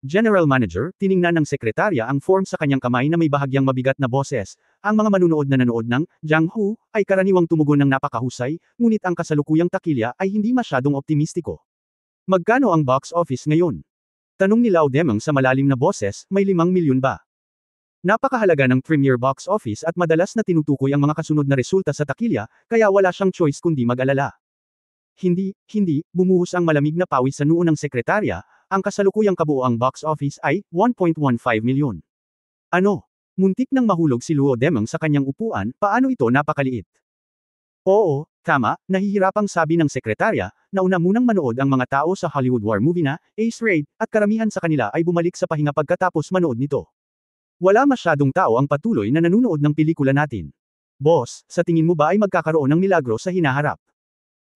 General Manager, tiningnan ng sekretarya ang form sa kanyang kamay na may bahagyang mabigat na boses. Ang mga manunood na nanood ng Jiang Ho ay karaniwang tumugon ng napakahusay, ngunit ang kasalukuyang takilya ay hindi masyadong optimistiko. Magkano ang box office ngayon? Tanong ni Luo Demeng sa malalim na boses, may 5 milyon ba? Napakahalaga ng premiere box office at madalas na tinutukoy ang mga kasunod na resulta sa takilya, kaya wala siyang choice kundi mag-alala. Hindi, bumuhos ang malamig na pawis sa noo ng sekretarya, ang kasalukuyang kabuoang box office ay 1.15 milyon. Ano? Muntik nang mahulog si Luo Demeng sa kanyang upuan, paano ito napakaliit? Oo, tama, nahihirapang sabi ng sekretarya, nauna munang manood ang mga tao sa Hollywood war movie na Ace Raid, at karamihan sa kanila ay bumalik sa pahinga pagkatapos manood nito. Wala masyadong tao ang patuloy na nanonood ng pelikula natin. Boss, sa tingin mo ba ay magkakaroon ng milagro sa hinaharap?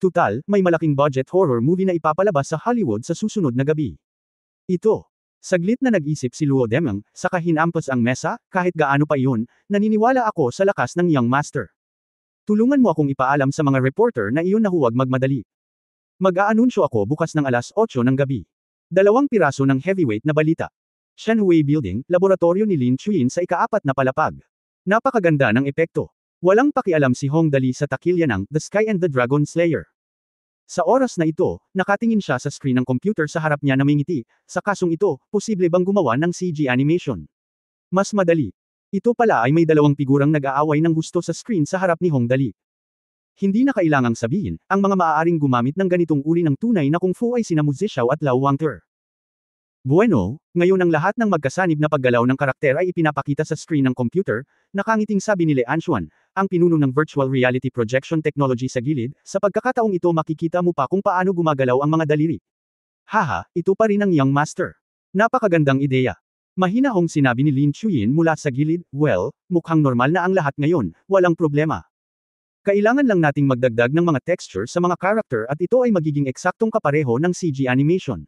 Tutal, may malaking budget horror movie na ipapalabas sa Hollywood sa susunod na gabi. Ito. Saglit na nag-isip si Luo Demeng, saka hinampas ang mesa, kahit gaano pa iyon, naniniwala ako sa lakas ng Young Master. Tulungan mo akong ipaalam sa mga reporter na iyon na huwag magmadali. Mag-aanunsyo ako bukas ng alas 8 ng gabi. 2 piraso ng heavyweight na balita. Shenhui Building, laboratorio ni Lin Chuyin sa ika-4 na palapag. Napakaganda ng epekto. Walang pakialam si Hong Dali sa takilya ng The Sky and the Dragon Slayer. Sa oras na ito, nakatingin siya sa screen ng computer sa harap niya na may ngiti. Sa kasong ito, posible bang gumawa ng CG animation? Mas madali. Ito pala ay may dalawang figurang nag-aaway ng gusto sa screen sa harap ni Hong Dali. Hindi na kailangang sabihin, ang mga maaaring gumamit ng ganitong uri ng tunay na kung fu ay sina Mu Zixao at Lao Wangter. Bueno, ngayon ang lahat ng magkasanib na paggalaw ng karakter ay ipinapakita sa screen ng computer, nakangiting sabi ni Le Anshuan, ang pinuno ng virtual reality projection technology sa gilid, sa pagkakataong ito makikita mo pa kung paano gumagalaw ang mga daliri. Haha, ito pa rin ang Young Master. Napakagandang ideya. Mahinahong sinabi ni Lin Chuyin mula sa gilid, well, mukhang normal na ang lahat ngayon, walang problema. Kailangan lang nating magdagdag ng mga texture sa mga character at ito ay magiging eksaktong kapareho ng CG animation.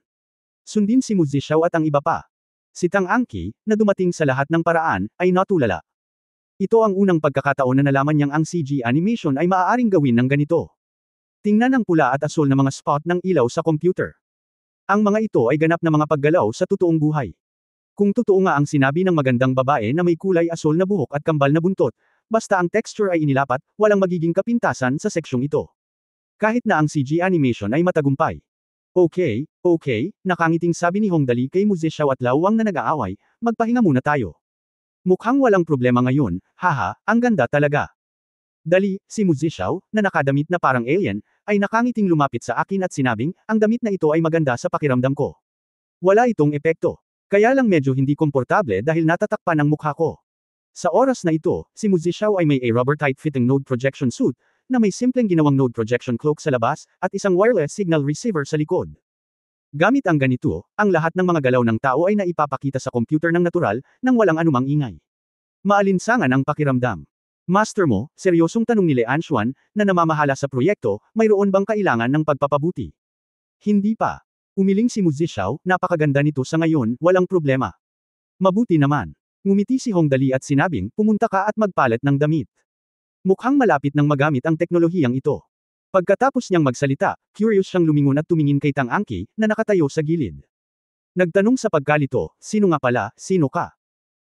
Sundin si Mu Zixao at ang iba pa. Si Tang Angqi, na dumating sa lahat ng paraan, ay natulala. Ito ang unang pagkakataon na nalaman niyang ang CG animation ay maaaring gawin ng ganito. Tingnan ang pula at asul na mga spot ng ilaw sa computer. Ang mga ito ay ganap na mga paggalaw sa totoong buhay. Kung totoo nga ang sinabi ng magandang babae na may kulay asul na buhok at kambal na buntot, basta ang texture ay inilapat, walang magiging kapintasan sa seksyong ito. Kahit na ang CG animation ay matagumpay. Okay, nakangiting sabi ni Hong Dali kay Mu Zixao at Lao Wang na nag-aaway, magpahinga muna tayo. Mukhang walang problema ngayon, haha, ang ganda talaga. Dali, si Mu Zixao, na nakadamit na parang alien, ay nakangiting lumapit sa akin at sinabing, ang damit na ito ay maganda sa pakiramdam ko. Wala itong epekto. Kaya lang medyo hindi komportable dahil natatakpan ang mukha ko. Sa oras na ito, si Mu Zixao ay may rubber tight-fitting node projection suit, na may simpleng ginawang node projection cloak sa labas, at isang wireless signal receiver sa likod. Gamit ang ganito, ang lahat ng mga galaw ng tao ay naipapakita sa computer ng natural, nang walang anumang ingay. Maalinsangan ang pakiramdam. Master mo, seryosong tanong ni Le Anshuan, na namamahala sa proyekto, mayroon bang kailangan ng pagpapabuti? Hindi pa. Umiling si Mu Zixao, napakaganda nito sa ngayon, walang problema. Mabuti naman. Ngumiti si Hong Dali at sinabing, pumunta ka at magpalit ng damit. Mukhang malapit nang magamit ang teknolohiyang ito. Pagkatapos niyang magsalita, curious siyang lumingon at tumingin kay Tang Angqi, na nakatayo sa gilid. Nagtanong sa pagkalito, sino nga pala, sino ka?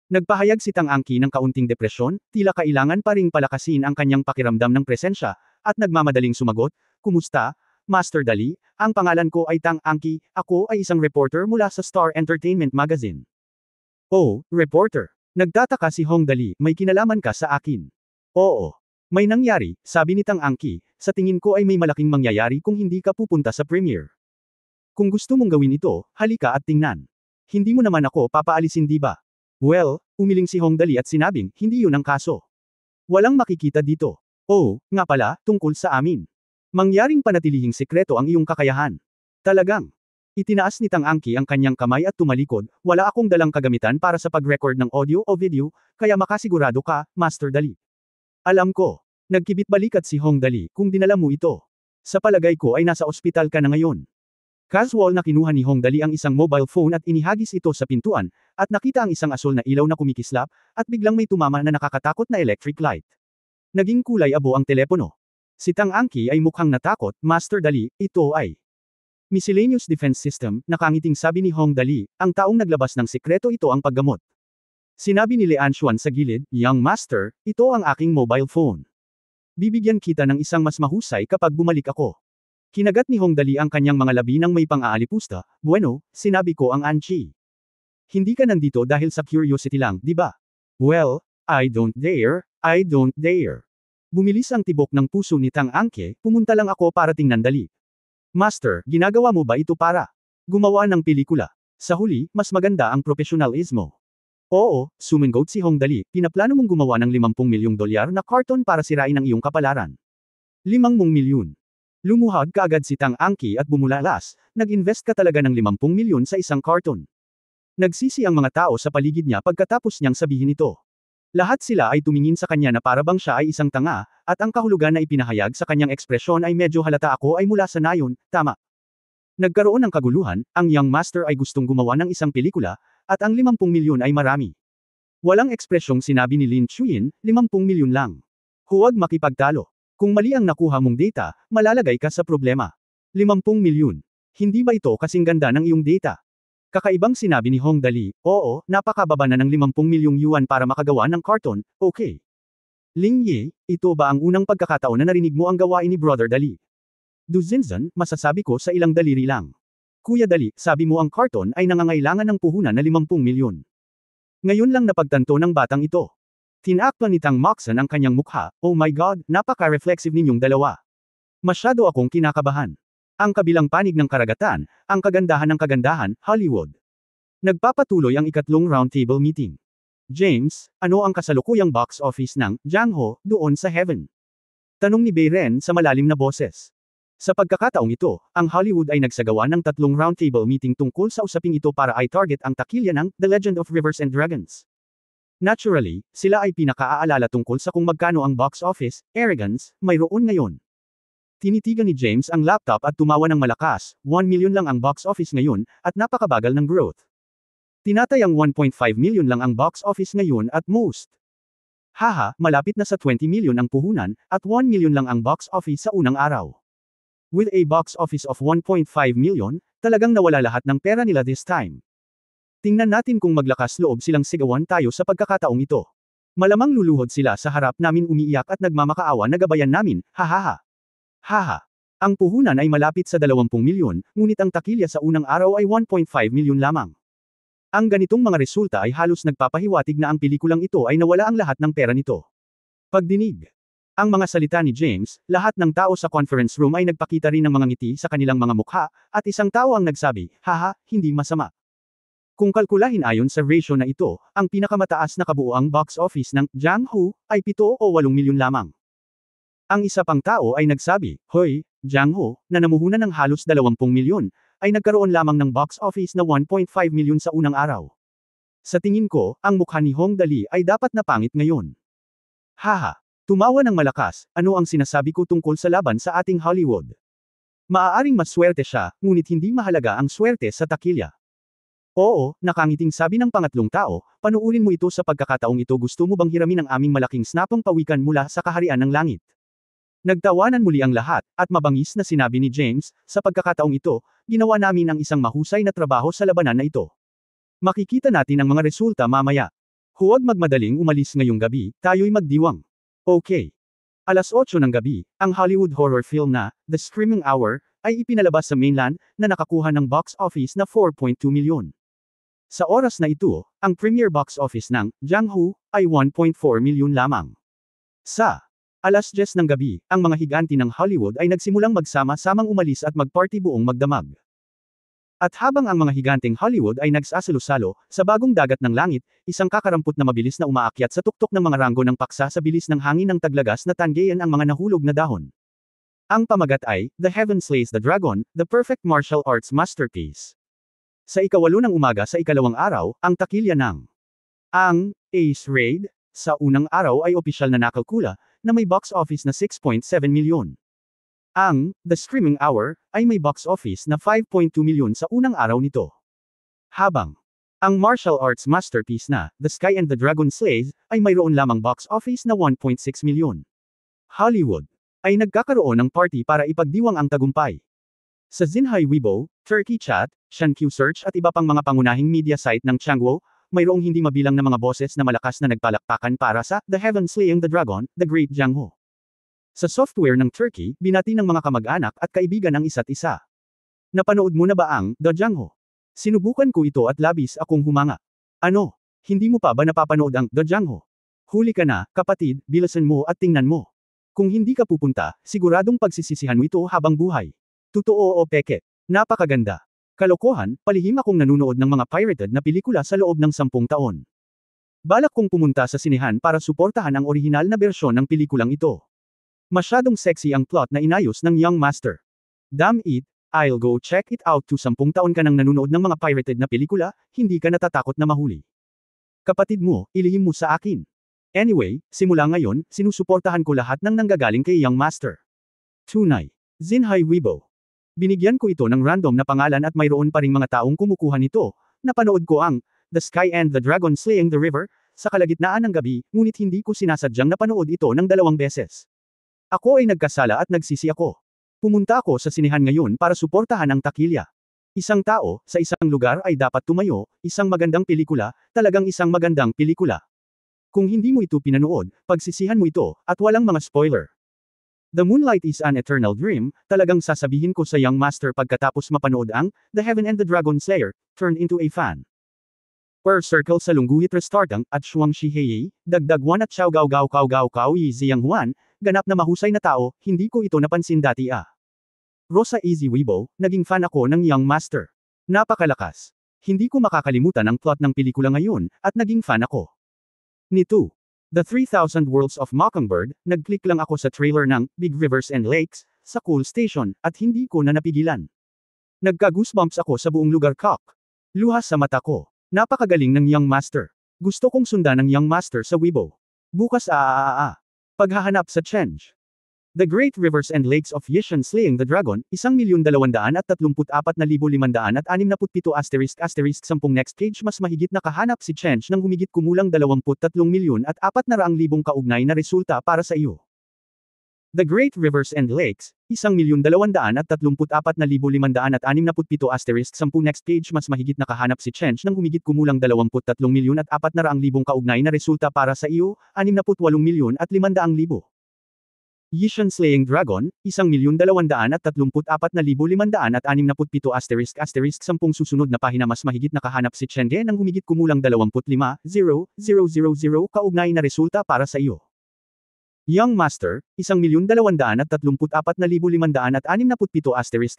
Nagpahayag si Tang Angqi ng kaunting depresyon, tila kailangan pa ring palakasin ang kanyang pakiramdam ng presensya, at nagmamadaling sumagot, kumusta, Master Dali, ang pangalan ko ay Tang Angqi, ako ay isang reporter mula sa Star Entertainment Magazine. Oh, reporter. Nagtataka si Hong Dali, may kinalaman ka sa akin. Oo. May nangyari, sabi ni Tang Angqi, sa tingin ko ay may malaking mangyayari kung hindi ka pupunta sa premiere. Kung gusto mong gawin ito, halika at tingnan. Hindi mo naman ako papaalisin di ba? Well, umiling si Hong Dali at sinabing, hindi yun ang kaso. Walang makikita dito. Oh, nga pala, tungkol sa amin. Mangyaring panatilihing sekreto ang iyong kakayahan. Talagang. Itinaas ni Tang Angqi ang kanyang kamay at tumalikod, wala akong dalang kagamitan para sa pag-record ng audio o video, kaya makasigurado ka, Master Dali. Alam ko. Nagkibit balikat si Hong Dali, kung dinala mo ito. Sa palagay ko ay nasa ospital ka na ngayon. Casual na kinuha ni Hong Dali ang isang mobile phone at inihagis ito sa pintuan, at nakita ang isang asul na ilaw na kumikislap, at biglang may tumama na nakakatakot na electric light. Naging kulay abo ang telepono. Si Tang Angqi ay mukhang natakot, Master Dali, ito ay Miscellaneous Defense System, nakangiting sabi ni Hong Dali, ang taong naglabas ng sikreto ito ang paggamot. Sinabi ni Le Anshuan sa gilid, Young Master, ito ang aking mobile phone. Bibigyan kita ng isang mas mahusay kapag bumalik ako. Kinagat ni Hong Dali ang kanyang mga labi ng may pang-aalipusta, bueno, sinabi ko ang Anchi. Hindi ka nandito dahil sa curiosity lang, di ba? Well, I don't dare. Bumilis ang tibok ng puso ni Tang Angqi, pumunta lang ako para tingnan Dali. Master, ginagawa mo ba ito para gumawa ng pelikula? Sa huli, mas maganda ang profesionalismo. Oo, sumingot si Hong Dali, pinaplano mong gumawa ng 50 milyong dolyar na karton para sirain ang iyong kapalaran. 50 milyon. Lumuhad kaagad si Tang Angqi at bumulalas, nag-invest ka talaga ng 50 milyon sa isang karton. Nagsisi ang mga tao sa paligid niya pagkatapos niyang sabihin ito. Lahat sila ay tumingin sa kanya na parabang siya ay isang tanga, at ang kahulugan na ipinahayag sa kanyang ekspresyon ay medyo halata ako ay mula sa nayon, tama. Nagkaroon ng kaguluhan, ang Young Master ay gustong gumawa ng isang pelikula, at ang 50 milyon ay marami. Walang ekspresyong sinabi ni Lin Chuyin, 50 milyon lang. Huwag makipagtalo. Kung mali ang nakuha mong data, malalagay ka sa problema. 50 milyon. Hindi ba ito kasing ganda ng iyong data? Kakaibang sinabi ni Hong Dali, oo, napakababa na ng 50 milyong yuan para makagawa ng karton, okay. Ling Ye, ito ba ang unang pagkakataon na narinig mo ang gawain ni Brother Dali? Duzinzan, masasabi ko sa ilang daliri lang. Kuya Dali, sabi mo ang karton ay nangangailangan ng puhunan na 50 milyon. Ngayon lang napagtanto ng batang ito. Tinakpan ni Tang Moxon ang kanyang mukha, oh my god, napaka-reflexive ninyong dalawa. Masyado akong kinakabahan. Ang kabilang panig ng karagatan, ang kagandahan ng kagandahan, Hollywood. Nagpapatuloy ang ikatlong roundtable meeting. James, ano ang kasalukuyang box office ng Jang-ho doon sa Heaven? Tanong ni Bayren sa malalim na boses. Sa pagkakataong ito, ang Hollywood ay nagsagawa ng tatlong roundtable meeting tungkol sa usaping ito para i-target ang takilya ng The Legend of Rivers and Dragons. Naturally, sila ay pinakaaalala tungkol sa kung magkano ang box office, arrogance, mayroon ngayon. Tinitigan ni James ang laptop at tumawa ng malakas, 1 million lang ang box office ngayon, at napakabagal ng growth. Tinatayang 1.5 million lang ang box office ngayon at most. Haha, malapit na sa 20 million ang puhunan, at 1 million lang ang box office sa unang araw. With a box office of 1.5 million, talagang nawala lahat ng pera nila this time. Tingnan natin kung maglakas loob silang sigawan tayo sa pagkakataong ito. Malamang luluhod sila sa harap namin umiiyak at nagmamakaawa na gabayan namin, hahaha. Haha. Ang puhunan ay malapit sa 20 milyon, ngunit ang takilya sa unang araw ay 1.5 milyon lamang. Ang ganitong mga resulta ay halos nagpapahiwatig na ang pelikulang ito ay nawala ang lahat ng pera nito. Pagdinig. Ang mga salita ni James, lahat ng tao sa conference room ay nagpakita rin ng mga ngiti sa kanilang mga mukha, at isang tao ang nagsabi, haha, hindi masama. Kung kalkulahin ayon sa ratio na ito, ang pinakamataas na kabuuang box office ng Jang-ho ay 7 o 8 milyon lamang. Ang isa pang tao ay nagsabi, hoy, Jang-ho, na namuhunan ng halos 20 milyon, ay nagkaroon lamang ng box office na 1.5 milyon sa unang araw. Sa tingin ko, ang mukha ni Hong Dali ay dapat na pangit ngayon. Haha. Tumawa ng malakas, ano ang sinasabi ko tungkol sa laban sa ating Hollywood? Maaaring maswerte siya, ngunit hindi mahalaga ang swerte sa takilya. Oo, nakangiting sabi ng pangatlong tao, panuulin mo ito sa pagkakataong ito gusto mo bang hiramin ang aming malaking snapong pawikan mula sa kaharian ng langit? Nagtawanan muli ang lahat, at mabangis na sinabi ni James, sa pagkakataong ito, ginawa namin ang isang mahusay na trabaho sa labanan na ito. Makikita natin ang mga resulta mamaya. Huwag magmadaling umalis ngayong gabi, tayo'y magdiwang. Okay. 8:00 ng gabi, ang Hollywood horror film na, The Screaming Hour, ay ipinalabas sa mainland, na nakakuha ng box office na 4.2 milyon. Sa oras na ito, ang premiere box office ng Jang-ho ay 1.4 milyon lamang. Sa 10:00 ng gabi, ang mga higanti ng Hollywood ay nagsimulang magsama-samang umalis at magparty buong magdamag. At habang ang mga higanteng Hollywood ay nagsasalo-salo, sa bagong dagat ng langit, isang kakarampot na mabilis na umaakyat sa tuktok ng mga ranggo ng paksa sa bilis ng hangin ng taglagas na tanggayan ang mga nahulog na dahon. Ang pamagat ay, The Heaven Slays the Dragon, the perfect martial arts masterpiece. Sa 8:00 ng umaga sa ikalawang araw, ang takilya ng ang Ace Raid, sa unang araw ay opisyal na nakalkula, na may box office na 6.7 milyon. Ang The Screaming Hour, ay may box office na 5.2 milyon sa unang araw nito. Habang ang martial arts masterpiece na, The Sky and the Dragon Slays, ay mayroon lamang box office na 1.6 milyon. Hollywood ay nagkakaroon ng party para ipagdiwang ang tagumpay. Sa Xinhai Weibo, Turkey Chat, Shankyu Search at iba pang mga pangunahing media site ng Changguo, mayroong hindi mabilang na mga boses na malakas na nagpalakpakan para sa The Heaven Slaying the Dragon, The Great Jang-ho. Sa software ng Turkey, binati ng mga kamag-anak at kaibigan ang isa't isa. Napanood mo na ba ang The Jang-ho? Sinubukan ko ito at labis akong humanga. Ano? Hindi mo pa ba napapanood ang The Jang-ho? Huli ka na, kapatid, bilisan mo at tingnan mo. Kung hindi ka pupunta, siguradong pagsisisihan mo ito habang buhay. Totoo o peke? Napakaganda. Kalokohan, palihim akong nanunood ng mga pirated na pelikula sa loob ng 10 taon. Balak kong pumunta sa sinehan para suportahan ang orihinal na bersyon ng pelikulang ito. Masyadong sexy ang plot na inayos ng Young Master. Damn it, I'll go check it out to 10 taon ka nang nanonood ng mga pirated na pelikula, hindi ka natatakot na mahuli. Kapatid mo, ilihim mo sa akin. Anyway, simula ngayon, sinusuportahan ko lahat ng nanggagaling kay Young Master. Tunay. Xinhai Weibo. Binigyan ko ito ng random na pangalan at mayroon pa ring mga taong kumukuha nito. Napanood ko ang The Sky and the Dragon Slaying the River sa kalagitnaan ng gabi, ngunit hindi ko sinasadyang napanood ito ng 2 beses. Ako ay nagkasala at nagsisi ako. Pumunta ako sa sinehan ngayon para suportahan ang takilya. Isang tao, sa isang lugar ay dapat tumayo, isang magandang pelikula, talagang isang magandang pelikula. Kung hindi mo ito pinanood, pagsisihan mo ito, at walang mga spoiler. The Moonlight is an Eternal Dream, talagang sasabihin ko sa Young Master pagkatapos mapanood ang The Heaven and the Dragon Slayer, turned into a fan. Per circle sa Lungguhit Restartang at Shuang Shihei, dagdag 1 at Xiao Gao Gao Kao Gao Kao Yi Ziyang Huan, ganap na mahusay na tao, hindi ko ito napansin dati Rosa Easy Weibo, naging fan ako ng Young Master. Napakalakas. Hindi ko makakalimutan ang plot ng pelikula ngayon, at naging fan ako. Nito. The 3000 Worlds of Mockingbird, nag-click lang ako sa trailer ng Big Rivers and Lakes, sa Cool Station, at hindi ko na napigilan. Nagka-goosebumps ako sa buong lugar Luhas sa mata ko. Napakagaling ng Young Master. Gusto kong sundan ng Young Master sa Weibo. Bukas Paghahanap sa change. The Great Rivers and Lakes of Yishan Slaying the Dragon, 1,234,567 10 next page mas mahigit nakahanap si Chench ng humigit kumulang 23,400,000 kaugnay na resulta para sa iyo. The Great Rivers and Lakes, 1,234,567 10 next page mas mahigit nakahanap si Chench ng humigit kumulang 23,400,000 kaugnay na resulta para sa iyo, 68,500,000. Yishan Slaying Dragon, 1,234,567 10 susunod na pahina mas mahigit nakahanap si Chenge ng humigit kumulang 25,000 kaugnay na resulta para sa iyo. Young Master, 1,234,567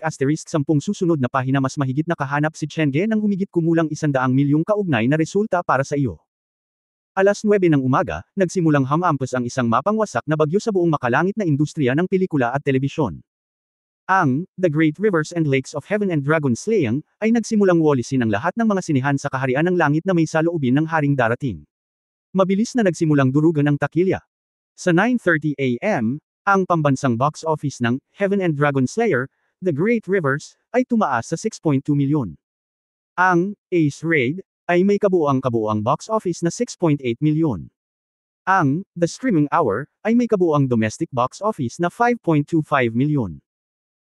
10 susunod na pahina mas mahigit nakahanap si Chenge ng humigit kumulang 100,000,000 kaugnay na resulta para sa iyo. Alas 9 ng umaga, nagsimulang hamampas ang isang mapangwasak na bagyo sa buong makalangit na industriya ng pelikula at telebisyon. Ang The Great Rivers and Lakes of Heaven and Dragon Slaying ay nagsimulang walisin ang lahat ng mga sinihan sa kaharian ng langit na may saloobin ng haring darating. Mabilis na nagsimulang durugan ang takilya. Sa 9:30 AM, ang pambansang box office ng Heaven and Dragon Slayer, The Great Rivers, ay tumaas sa 6.2 milyon. Ang Ace Raid ay may kabuuang box office na 6.8 milyon. Ang The Screaming Hour ay may kabuuang domestic box office na 5.25 milyon.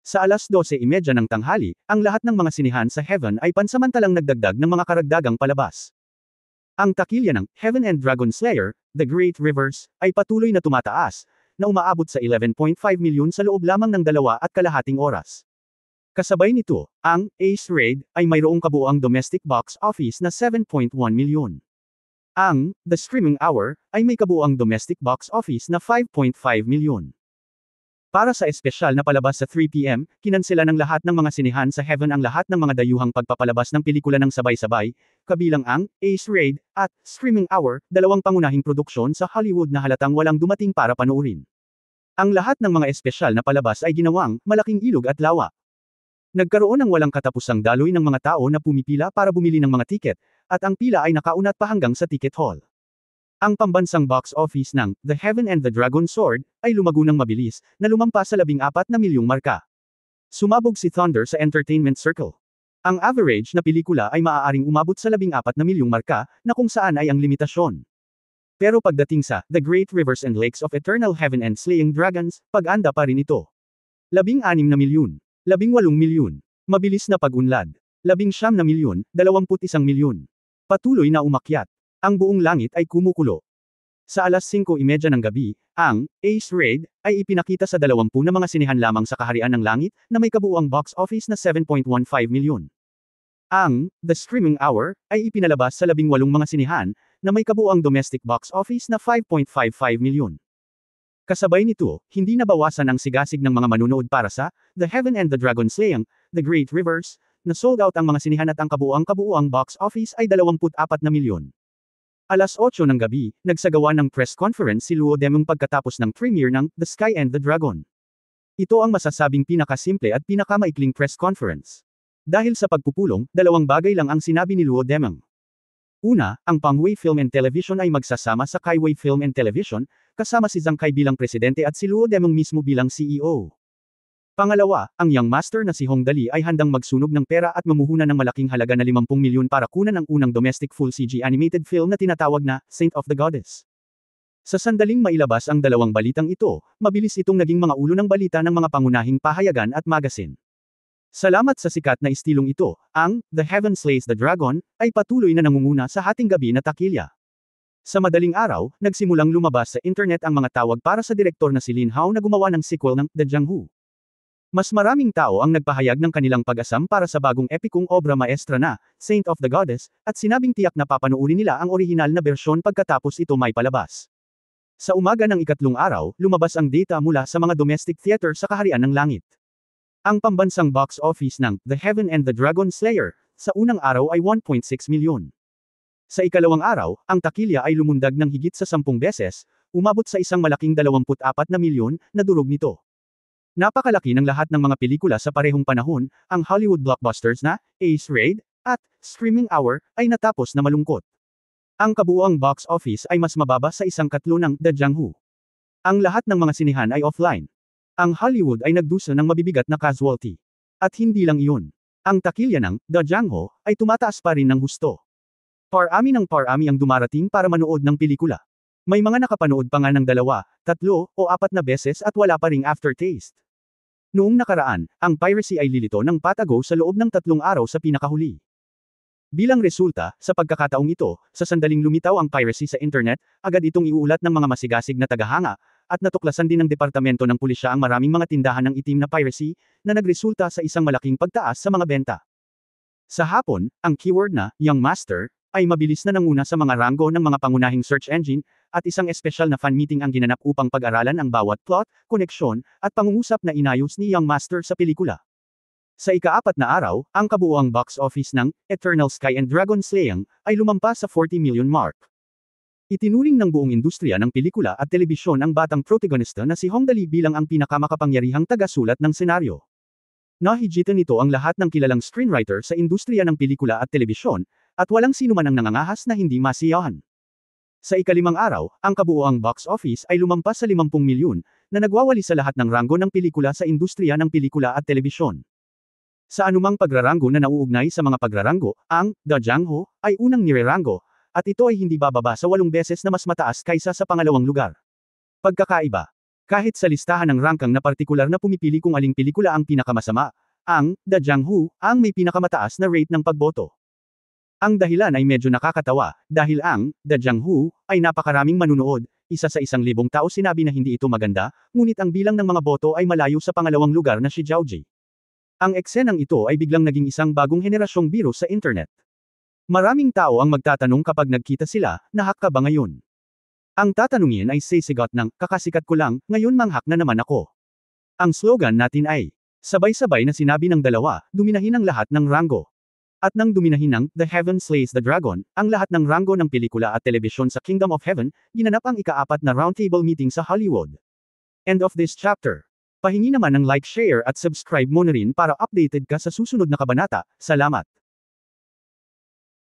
Sa alas 12:30 ng tanghali, ang lahat ng mga sinihan sa Heaven ay pansamantalang nagdagdag ng mga karagdagang palabas. Ang takilya ng Heaven and Dragon Slayer, The Great Rivers, ay patuloy na tumataas, na umaabot sa 11.5 milyon sa loob lamang ng 2.5 oras. Kasabay nito, ang Ace Raid ay mayroong kabuuang domestic box office na 7.1 milyon. Ang The Screaming Hour ay may kabuuang domestic box office na 5.5 milyon. Para sa espesyal na palabas sa 3 PM, kinansela ng lahat ng mga sinihan sa Heaven ang lahat ng mga dayuhang pagpapalabas ng pelikula ng sabay-sabay, kabilang ang Ace Raid at Screaming Hour, dalawang pangunahing produksyon sa Hollywood na halatang walang dumating para panoorin. Ang lahat ng mga espesyal na palabas ay ginawang malaking ilog at lawa. Nagkaroon ng walang katapusang daloy ng mga tao na pumipila para bumili ng mga tiket, at ang pila ay nakaunat pa hanggang sa ticket hall. Ang pambansang box office ng The Heaven and the Dragon Sword ay lumago ng mabilis, na lumampas sa 14 na milyong marka. Sumabog si Thunder sa Entertainment Circle. Ang average na pelikula ay maaaring umabot sa 14 na milyong marka, na kung saan ay ang limitasyon. Pero pagdating sa The Great Rivers and Lakes of Eternal Heaven and Slaying Dragons, pag-anda pa rin ito. 16 na milyon. 18 milyon. Mabilis na pag-unlad. 19 na milyon, 21 milyon. Patuloy na umakyat. Ang buong langit ay kumukulo. Sa alas 5:30 ng gabi, ang Ace Raid ay ipinakita sa 20 na mga sinihan lamang sa kaharian ng langit na may kabuuang box office na 7.15 milyon. Ang The Screaming Hour ay ipinalabas sa 18 mga sinihan na may kabuuang domestic box office na 5.55 milyon. Kasabay nito, hindi nabawasan ang sigasig ng mga manunood para sa The Heaven and the Dragon Slaying, The Great Rivers, na sold out ang mga sinihan at ang kabuuang box office ay 24 na milyon. Alas 8 ng gabi, nagsagawa ng press conference si Luo Demong pagkatapos ng premiere ng The Sky and the Dragon. Ito ang masasabing pinakasimple at pinakamaikling press conference. Dahil sa pagpupulong, dalawang bagay lang ang sinabi ni Luo Demong. Una, ang Pangwei Film and Television ay magsasama sa Kaiwei Film and Television, kasama si Zhang Kai bilang presidente at si Luo Demong mismo bilang CEO. Pangalawa, ang Young Master na si Hong Dali ay handang magsunog ng pera at mamuhunan ng malaking halaga na 50 milyon para kunan ang unang domestic full CG animated film na tinatawag na Saint of the Goddess. Sa sandaling mailabas ang dalawang balitang ito, mabilis itong naging mga ulo ng balita ng mga pangunahing pahayagan at magasin. Salamat sa sikat na istilong ito, ang The Heaven Slays the Dragon ay patuloy na nangunguna sa hating gabi na takilya. Sa madaling araw, nagsimulang lumabas sa internet ang mga tawag para sa direktor na si Lin Hao na gumawa ng sequel ng The Jianghu. Mas maraming tao ang nagpahayag ng kanilang pag-asam para sa bagong epikong obra maestra na Saint of the Goddess, at sinabing tiyak na papanoorin nila ang orihinal na bersyon pagkatapos ito may palabas. Sa umaga ng ikatlong araw, lumabas ang data mula sa mga domestic theater sa Kaharian ng Langit. Ang pambansang box office ng The Heaven and the Dragon Slayer sa unang araw ay 1.6 milyon. Sa ikalawang araw, ang takilya ay lumundag ng higit sa 10 beses, umabot sa isang malaking 24 na milyon na durog nito. Napakalaki ng lahat ng mga pelikula sa parehong panahon, ang Hollywood blockbusters na Ace Raid at Screaming Hour ay natapos na malungkot. Ang kabuuang box office ay mas mababa sa isang katlo ng The Jianghu. Ang lahat ng mga sinihan ay offline. Ang Hollywood ay nagdusa ng mabibigat na casualty. At hindi lang iyon. Ang takilya ng The Jianghu ay tumataas pa rin ng husto. Parami ng parami ang dumarating para manood ng pelikula. May mga nakapanood pa nga ng 2, 3, o 4 na beses at wala pa ring aftertaste. Noong nakaraan, ang piracy ay lilito ng patago sa loob ng 3 araw sa pinakahuli. Bilang resulta, sa pagkakataong ito, sa sandaling lumitaw ang piracy sa internet, agad itong iuulat ng mga masigasig na tagahanga, at natuklasan din ng Departamento ng Pulisya ang maraming mga tindahan ng itim na piracy, na nagresulta sa isang malaking pagtaas sa mga benta. Sa hapon, ang keyword na Young Master ay mabilis na nanguna sa mga ranggo ng mga pangunahing search engine, at isang espesyal na fan meeting ang ginanap upang pag-aralan ang bawat plot, koneksyon, at pangungusap na inayos ni Young Master sa pelikula. Sa ika-4 na araw, ang kabuuang box office ng Eternal Sky and Dragon Slaying ay lumampas sa 40 million mark. Itinuring ng buong industriya ng pelikula at telebisyon ang batang protagonista na si Hong Dali bilang ang pinakamakapangyarihang taga-sulat ng senaryo. Nahigitan nito ang lahat ng kilalang screenwriter sa industriya ng pelikula at telebisyon, at walang sino man ang nangangahas na hindi masiyahan. Sa ika-5 araw, ang kabuuang box office ay lumampas sa 50 milyon, na nagwawali sa lahat ng ranggo ng pelikula sa industriya ng pelikula at telebisyon. Sa anumang pagraranggo na nauugnay sa mga pagraranggo, ang The Jianghu ay unang nireranggo, at ito ay hindi bababa sa 8 beses na mas mataas kaysa sa pangalawang lugar. Pagkakaiba. Kahit sa listahan ng rangkang na partikular na pumipili kung aling pelikula ang pinakamasama, ang The Jianghu ang may pinakamataas na rate ng pagboto. Ang dahilan ay medyo nakakatawa, dahil ang The Jianghu ay napakaraming manunood, isa sa 1,000 tao sinabi na hindi ito maganda, ngunit ang bilang ng mga boto ay malayo sa pangalawang lugar na si Zhaoji. Ang eksenang ito ay biglang naging isang bagong henerasyong biro sa internet. Maraming tao ang magtatanong kapag nagkita sila, nahak ka ba ngayon? Ang tatanungin ay sisigot ng, kakasikat ko lang, ngayon manghak na naman ako. Ang slogan natin ay, sabay-sabay na sinabi ng dalawa, duminahin ang lahat ng ranggo. At nang duminahin ng The Heaven Slays the Dragon, ang lahat ng ranggo ng pelikula at telebisyon sa Kingdom of Heaven, ginanap ang ika-4 na roundtable meeting sa Hollywood. End of this chapter. Pahingi naman ng like, share at subscribe mo na rin para updated ka sa susunod na kabanata. Salamat.